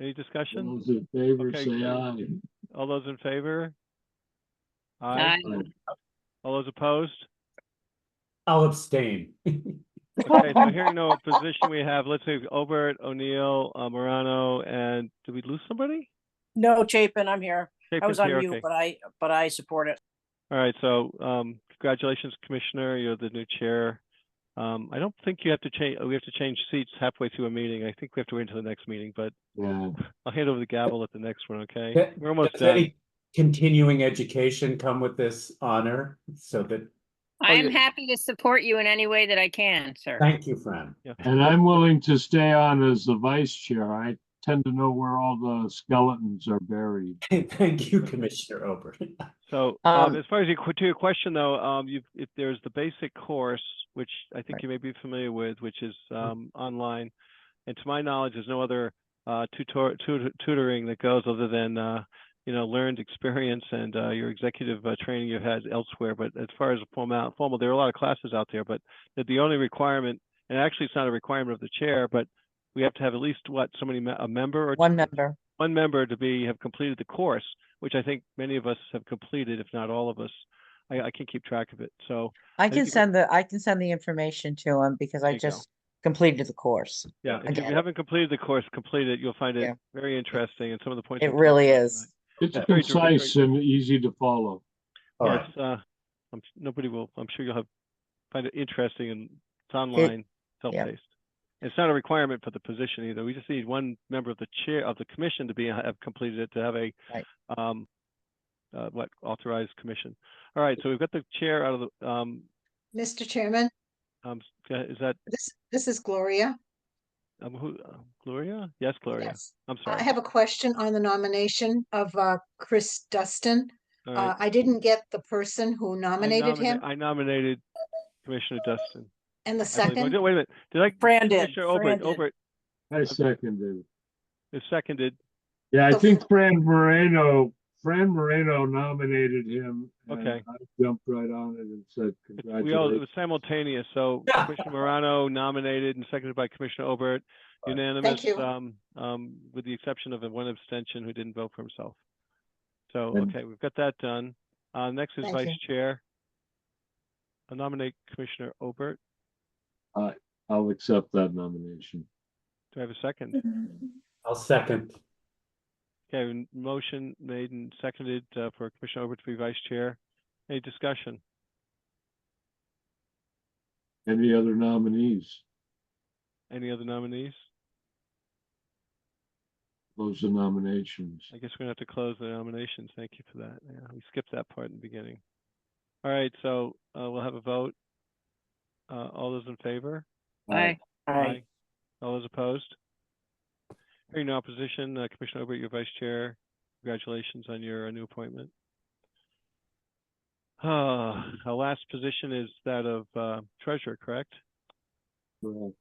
Any discussion? Those in favor, Okay, say aye. All those in favor? Aye. All those opposed? I'll abstain. Okay, so hearing no opposition, we have, let's say, Obert, O'Neill, Morano, and did we lose somebody? No, Chapin, I'm here. I was Chapin's on here, mute, okay. but I support it. All right, so congratulations, Commissioner. You're the new chair. I don't think you have to change. We have to change seats halfway through a meeting. I think we have to wait until the next meeting, but Yeah. I'll hand over the gavel at the next one. Okay, we're almost Does done. any continuing education come with this honor? So that, I am happy to support you in any way that I can, sir. thank you, Fran. Yeah. And I'm willing to stay on as the vice chair. I tend to know where all the skeletons are buried. Thank you, Commissioner Ober. So as far as to your question, though, if there's the basic course, which I think you may be familiar with, which is online, and to my knowledge, there's no other tutoring that goes other than learned experience and your executive training you've had elsewhere. But as far as formal, there are a lot of classes out there, but the only requirement, and actually it's not a requirement of the chair, but we have to have at least a member or One member. One member to have completed the course, which I think many of us have completed, if not all of us. I can't keep track of it. So I can send the information to him because I just completed the course. Yeah, if you haven't completed the course, complete it. You'll find it very interesting, and some of the points it really is. It's concise and easy to follow. Yes, nobody will. I'm sure you'll find it interesting, and it's online, self-paced. It's not a requirement for the position either. We just need one member of the chair of the commission to have completed it to have a authorized commission. All right, so we've got the chair out of the. Mr. Chairman, is that this is Gloria. Gloria? Yes, Gloria. Yes. I'm sorry. I have a question on the nomination of Chris Dustin. Right. I didn't get the person who nominated him. I nominated Commissioner Dustin. And the I believe. second? Wait a minute. Did I? Fran did. Commissioner Fran Obert, did. I seconded. is seconded. Yeah, I So- think Fran Moreno nominated him. And Okay. I jumped right on it and said, It congratulations. was simultaneous, so Commissioner Morano nominated and seconded by Commissioner Obert, unanimous, you. with the exception of one abstention who didn't vote for himself. So, And- okay, we've got that done. Next is Thank Vice you. Chair. I'll nominate Commissioner Obert. I'll accept that nomination. Do I have a second? I'll second. Okay, motion made and seconded for Commissioner Obert to be Vice Chair. Any discussion? Any other nominees? Any other nominees? Close the nominations. I guess we're gonna have to close the nominations. Thank you for that. Yeah, we skipped that part in the beginning. All right, so we'll have a vote. All those in favor? Aye. Aye. All those opposed? Hearing no opposition, Commissioner Obert, your Vice Chair. Congratulations on your new appointment. Our last position is that of Treasurer, correct? Correct.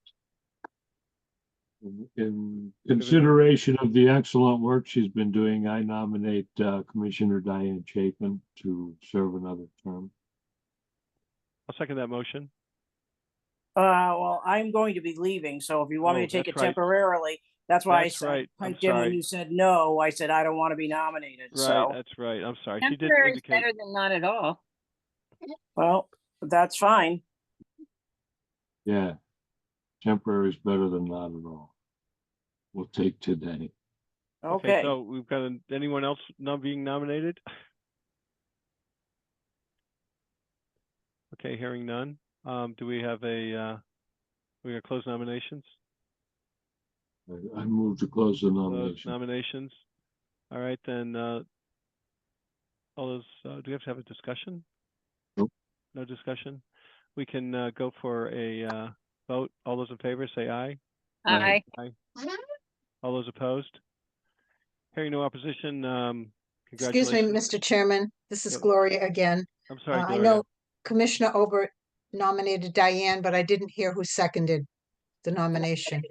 In consideration of the excellent work she's been doing, I nominate Commissioner Diane Chapin to serve another term. I'll second that motion. Well, I'm going to be leaving, so if you want me Oh, to take that's it right. temporarily, that's why That's I right. I'm piped in when sorry. you said no. I said I don't want to be nominated. Right, So, that's right. I'm sorry. She did Temporary is indicate. better than not at all. well, that's fine. Yeah, temporary is better than not at all. We'll take today. Okay. So we've got anyone else not being nominated? Okay, hearing none. Do we have we're gonna close nominations? I move to close the Close nomination. nominations. All right, then, all those, do we have to have a discussion? Nope. No discussion? We can go for a vote. All those in favor, say aye. Aye. Aye. All those opposed? Hearing no opposition, Excuse me, congratulations. Mr. Chairman, this is Yep. Gloria again. I'm sorry, I Gloria. know Commissioner Obert nominated Diane, but I didn't hear who seconded the nomination.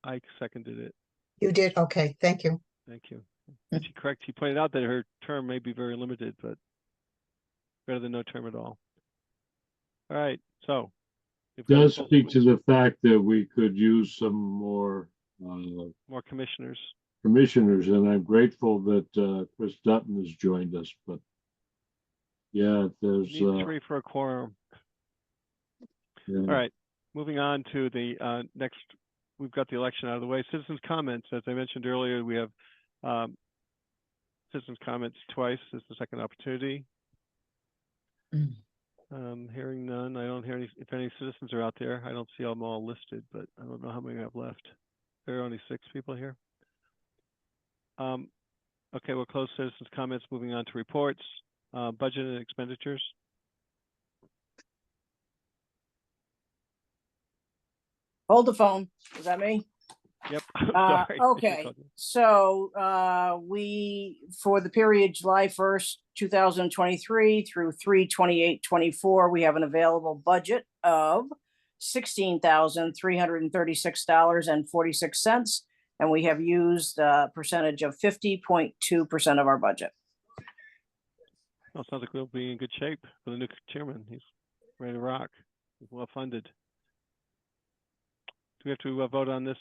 I seconded it. You did? Okay, thank you. Thank you. And she pointed out that her term may be very limited, but better than no term at all. All right, so. we've got a Does full- speak to the fact that we could use some more more commissioners. commissioners, and I'm grateful that Chris Dutton has joined us, but yeah, there's Need 3 for a quorum. yeah. All right, moving on to the next, we've got the election out of the way. Citizens comments, as I mentioned earlier, we have citizens comments twice. This is the second opportunity. Hearing none, I don't hear if any citizens are out there. I don't see them all listed, but I don't know how many I have left. There are only 6 people here. Okay, we'll close citizens comments, moving on to reports, budget and expenditures. Hold the phone. Is that me? Yep. Sorry. I should've Okay, called you. so we, for the period July 1st, 2023 through 3/28/24, we have an available budget of $16,336.46, and we have used a percentage of 50.2% of our budget. Well, it sounds like we'll be in good shape for the new chairman. He's ready to rock. He's well funded. Do we have to vote on this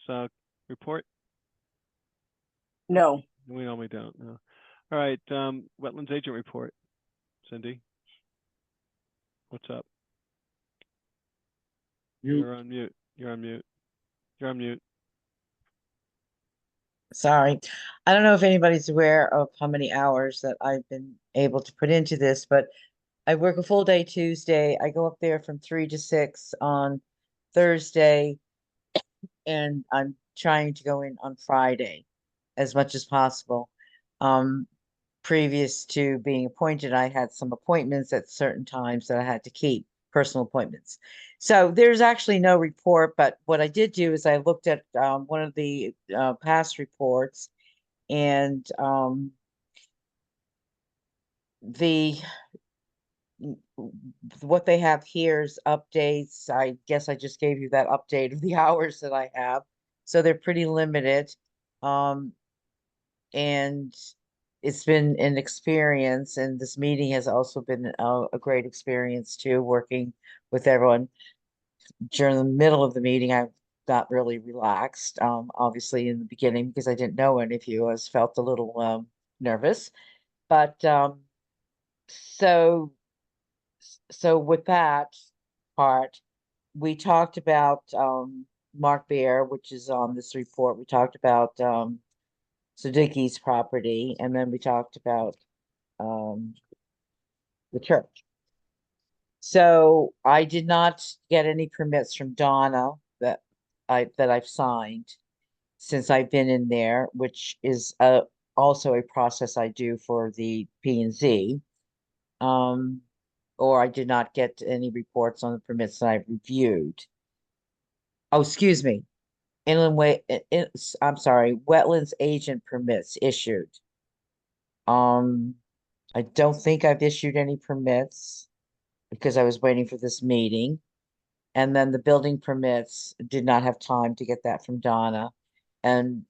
report? No. We normally don't. No. All right. Wetlands agent report. Cindy, what's up? You're on mute. You're on mute. You're on mute. Sorry. I don't know if anybody's aware of how many hours that I've been able to put into this, but I work a full day Tuesday. I go up there from 3 to 6 on Thursday, and I'm trying to go in on Friday as much as possible. Previous to being appointed, I had some appointments at certain times that I had to keep, personal appointments. So there's actually no report, but what I did do is I looked at one of the past reports, and what they have here is updates. I guess I just gave you that update of the hours that I have. So they're pretty limited. And it's been an experience, and this meeting has also been a great experience too, working with everyone. During the middle of the meeting, I got really relaxed. Obviously in the beginning, because I didn't know any of you, I was felt a little nervous. But so with that part, we talked about Mark Bear, which is on this report. We talked about Siddiqui's property, and then we talked about the church. So I did not get any permits from Donna that I've signed since I've been in there, which is also a process I do for the P&Z. Or I did not get any reports on the permits that I've reviewed. Oh, excuse me. I'm sorry, wetlands agent permits issued. I don't think I've issued any permits because I was waiting for this meeting. And then the building permits, did not have time to get that from Donna. And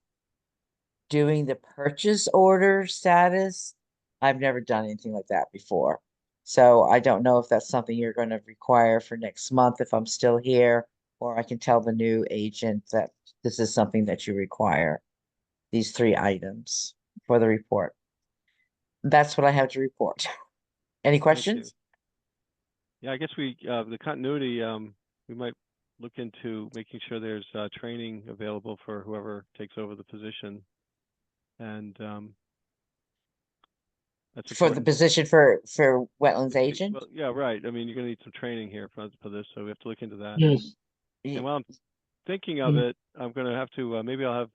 doing the purchase order status, I've never done anything like that before. So I don't know if that's something you're going to require for next month if I'm still here, or I can tell the new agent that this is something that you require, these 3 items for the report. That's what I have to report. Any questions? Yeah, I guess the continuity, we might look into making sure there's training available for whoever takes over the position. And that's For the important. position for wetlands agent? Well, yeah, right. I mean, you're gonna need some training here for this, so we have to look into that. Yes. And while I'm thinking of it, I'm gonna have to, maybe I'll have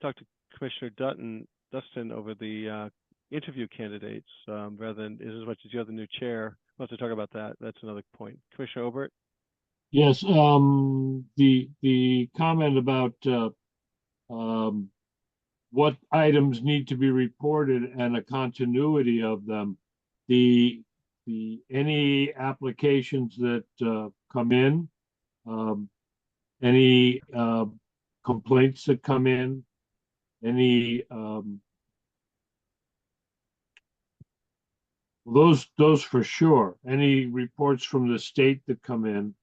talk to Commissioner Dustin over the interview candidates, rather than, as much as you're the new chair, we'll have to talk about that. That's another point. Commissioner Obert? Yes, the comment about what items need to be reported and a continuity of them. Any applications that come in, any complaints that come in, any those for sure. Any reports from the state that come in,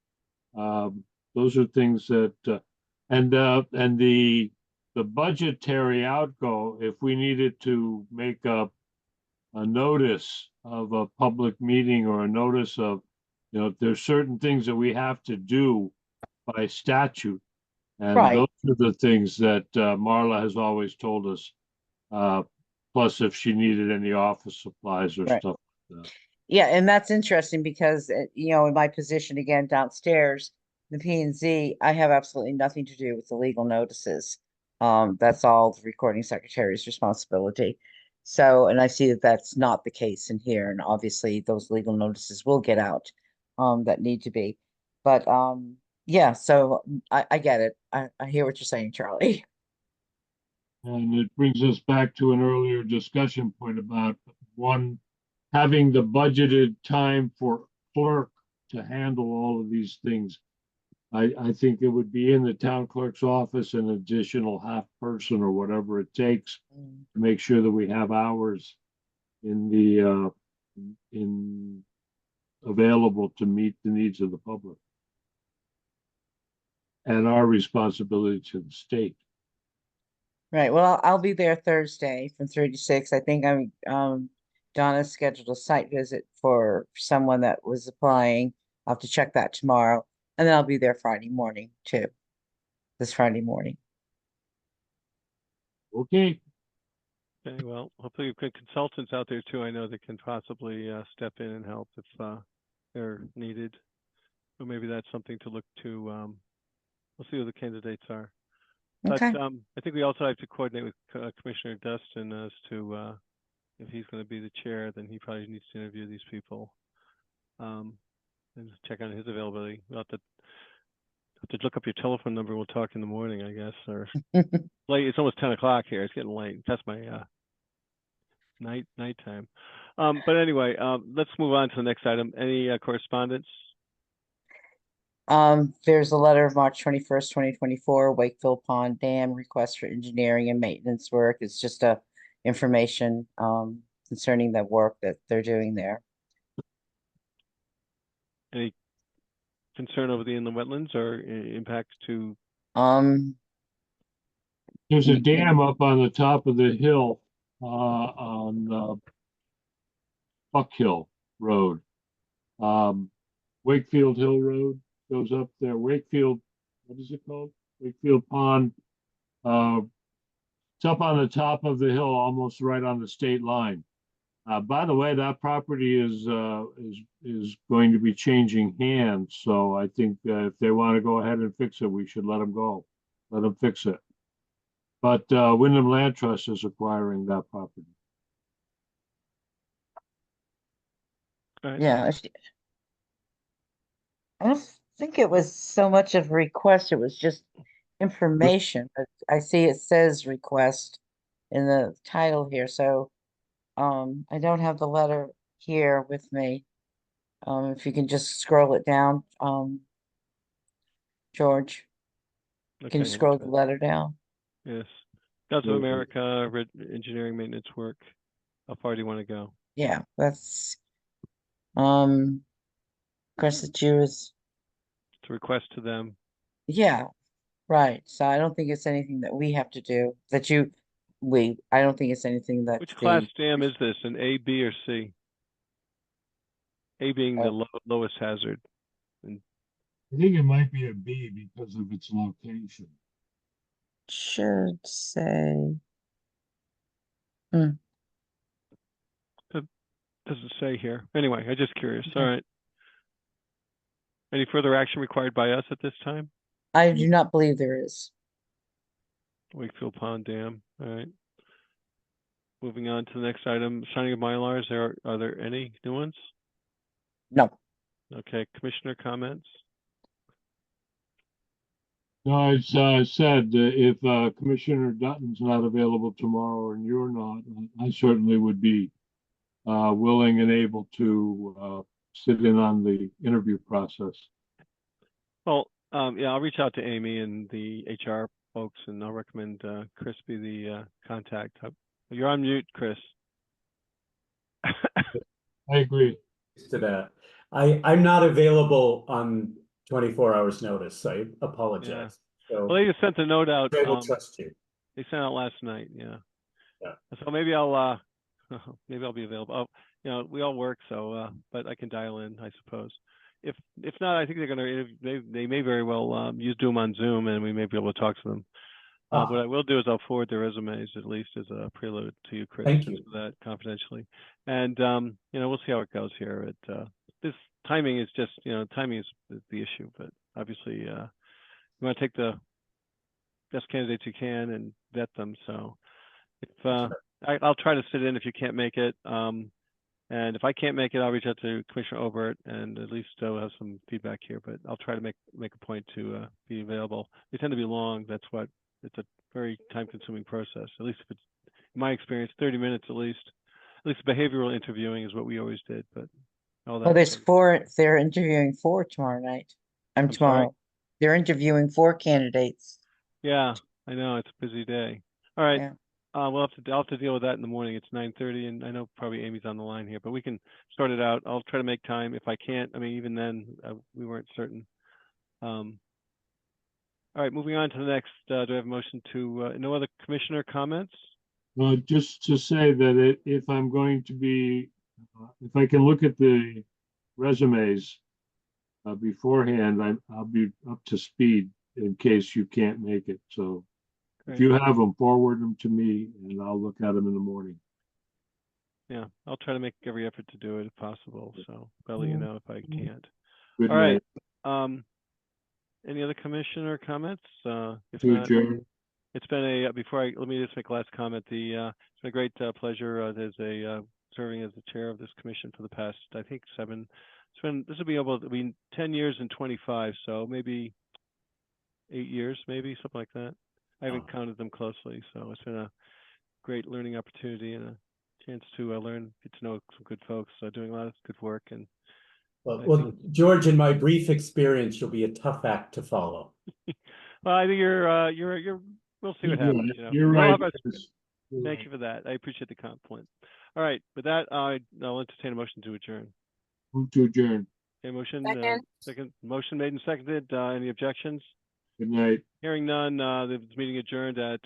those are things that and the budgetary outgo, if we needed to make a notice of a public meeting or a notice of, if there's certain things that we have to do by statute. And Right. those are the things that Marla has always told us. Plus, if she needed any office supplies or Right. stuff like that. Yeah, and that's interesting because, in my position again downstairs, the P&Z, I have absolutely nothing to do with the legal notices. That's all the recording secretary's responsibility. So, and I see that that's not the case in here, and obviously those legal notices will get out, that need to be. But, yeah, so I get it. I hear what you're saying, Charlie. And it brings us back to an earlier discussion point about having the budgeted time for clerk to handle all of these things. I think it would be in the town clerk's office an additional half person or whatever it takes to make sure that we have hours in available to meet the needs of the public and our responsibility to the state. Right. Well, I'll be there Thursday from 3 to 6. I think Donna's scheduled a site visit for someone that was applying. I'll have to check that tomorrow. And then I'll be there Friday morning too. This Friday morning. Okay. Okay, well, hopefully you've got consultants out there too. I know that can possibly step in and help if they're needed. So maybe that's something to look to. We'll see who the candidates are. Okay. But I think we also have to coordinate with Commissioner Dustin as to if he's going to be the chair, then he probably needs to interview these people and check on his availability. We'll have to look up your telephone number. We'll talk in the morning, I guess. Or late. It's almost 10 o'clock here. It's getting late. That's my nighttime. But anyway, let's move on to the next item. Any correspondence? There's a letter of March 21st, 2024, Wakefield Pond Dam request for engineering and maintenance work. It's just a information concerning the work that they're doing there. Any concern over the inland wetlands or impact to? There's a dam up on the top of the hill, on Buck Hill Road. Wakefield Hill Road goes up there. Wakefield, what is it called? Wakefield Pond. It's up on the top of the hill, almost right on the state line. By the way, that property is going to be changing hands. So I think if they want to go ahead and fix it, we should let them go. Let them fix it. But Wyndham Land Trust is acquiring that property. Right. Yeah. I don't think it was so much of a request, it was just information, but I see it says request in the title here, so I don't have the letter here with me. If you can just scroll it down, George, can you Okay, scroll the letter down? yes. Council of America, engineering maintenance work. How far do you want to go? Yeah, that's Crescent is, To request to them. yeah, right. So I don't think it's anything that we have to do, I don't think it's anything that Which class dam is this, an A, B, or C? A being the lowest hazard. And I think it might be a B because of its location. should say. doesn't say here. Anyway, I'm just curious. Okay. All right. Any further action required by us at this time? I do not believe there is. Wakefield Pond Dam. All right. Moving on to the next item, signing of Mylars. Are there any new ones? No. Okay, commissioner comments? No, it's said that if Commissioner Dutton's not available tomorrow and you're not, I certainly would be willing and able to sit in on the interview process. Well, yeah, I'll reach out to Amy and the HR folks, and I'll recommend Chris be the contact. You're on mute, Chris. I agree. To that. I'm not available on 24 hours notice. I apologize. So well, they just sent a note out. I will trust you. They sent out last night. Yeah. Yeah. So maybe I'll be available. Oh, you know, we all work, so but I can dial in, I suppose. If not, I think they're gonna they may very well do them on Zoom, and we may be able to talk to them. What I will do is I'll forward their resumes, at least as a prelude, to you, Chris. Thank you. For that confidentially. And you know, we'll see how it goes here. This timing is just, you know, timing is the issue. But obviously, you want to take the best candidates you can and vet them. So if I'll try to sit in if you can't make it. And if I can't make it, I'll reach out to Commissioner Obert, and at least we'll have some feedback here. But I'll try to make a point to be available. They tend to be long. That's what. It's a very time-consuming process. At least if it's, in my experience, 30 minutes at least. At least behavioral interviewing is what we always did. But all that. Oh, there's four. They're interviewing four tomorrow night. I'm tomorrow. sorry? They're interviewing four candidates. Yeah, I know it's a busy day. All right. Yeah. I'll have to deal with that in the morning. It's 9:30, and I know probably Amy's on the line here, but we can start it out. I'll try to make time. If I can't, I mean, even then, we weren't certain. All right, moving on to the next. Do I have a motion to no other commissioner comments? Just to say that if I'm going to be, if I can look at the resumes beforehand, I'll be up to speed in case you can't make it. So if you have them, forward them to me, and I'll look at them in the morning. Yeah, I'll try to make every effort to do it if possible. So I'll let you know if I can't. Good All night. right. Any other commissioner comments? If To not, adjourn. it's been a let me just make a last comment. It's been a great pleasure as serving as the chair of this commission for the past, I think, this will be able to be 10 years and 25, so maybe 8 years, maybe something like that. I haven't counted them closely, so it's been a great learning opportunity and a chance to learn, get to know some good folks doing a lot of good work. And Well, George, in my brief experience, you'll be a tough act to follow. well, I think you're we'll see what happens. You know, You're We'll right. have our- You're Thank right. you for that. I appreciate the compliment. All right, with that, I'll entertain a motion to adjourn. Move to adjourn. Okay, motion, Second. second, motion made and seconded. Any objections? Good night. Hearing none, this meeting adjourned at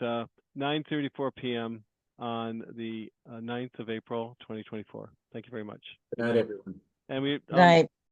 9:34 p.m. on the 9th of April, 2024. Thank you very much. Good night, everyone. And we, Good night.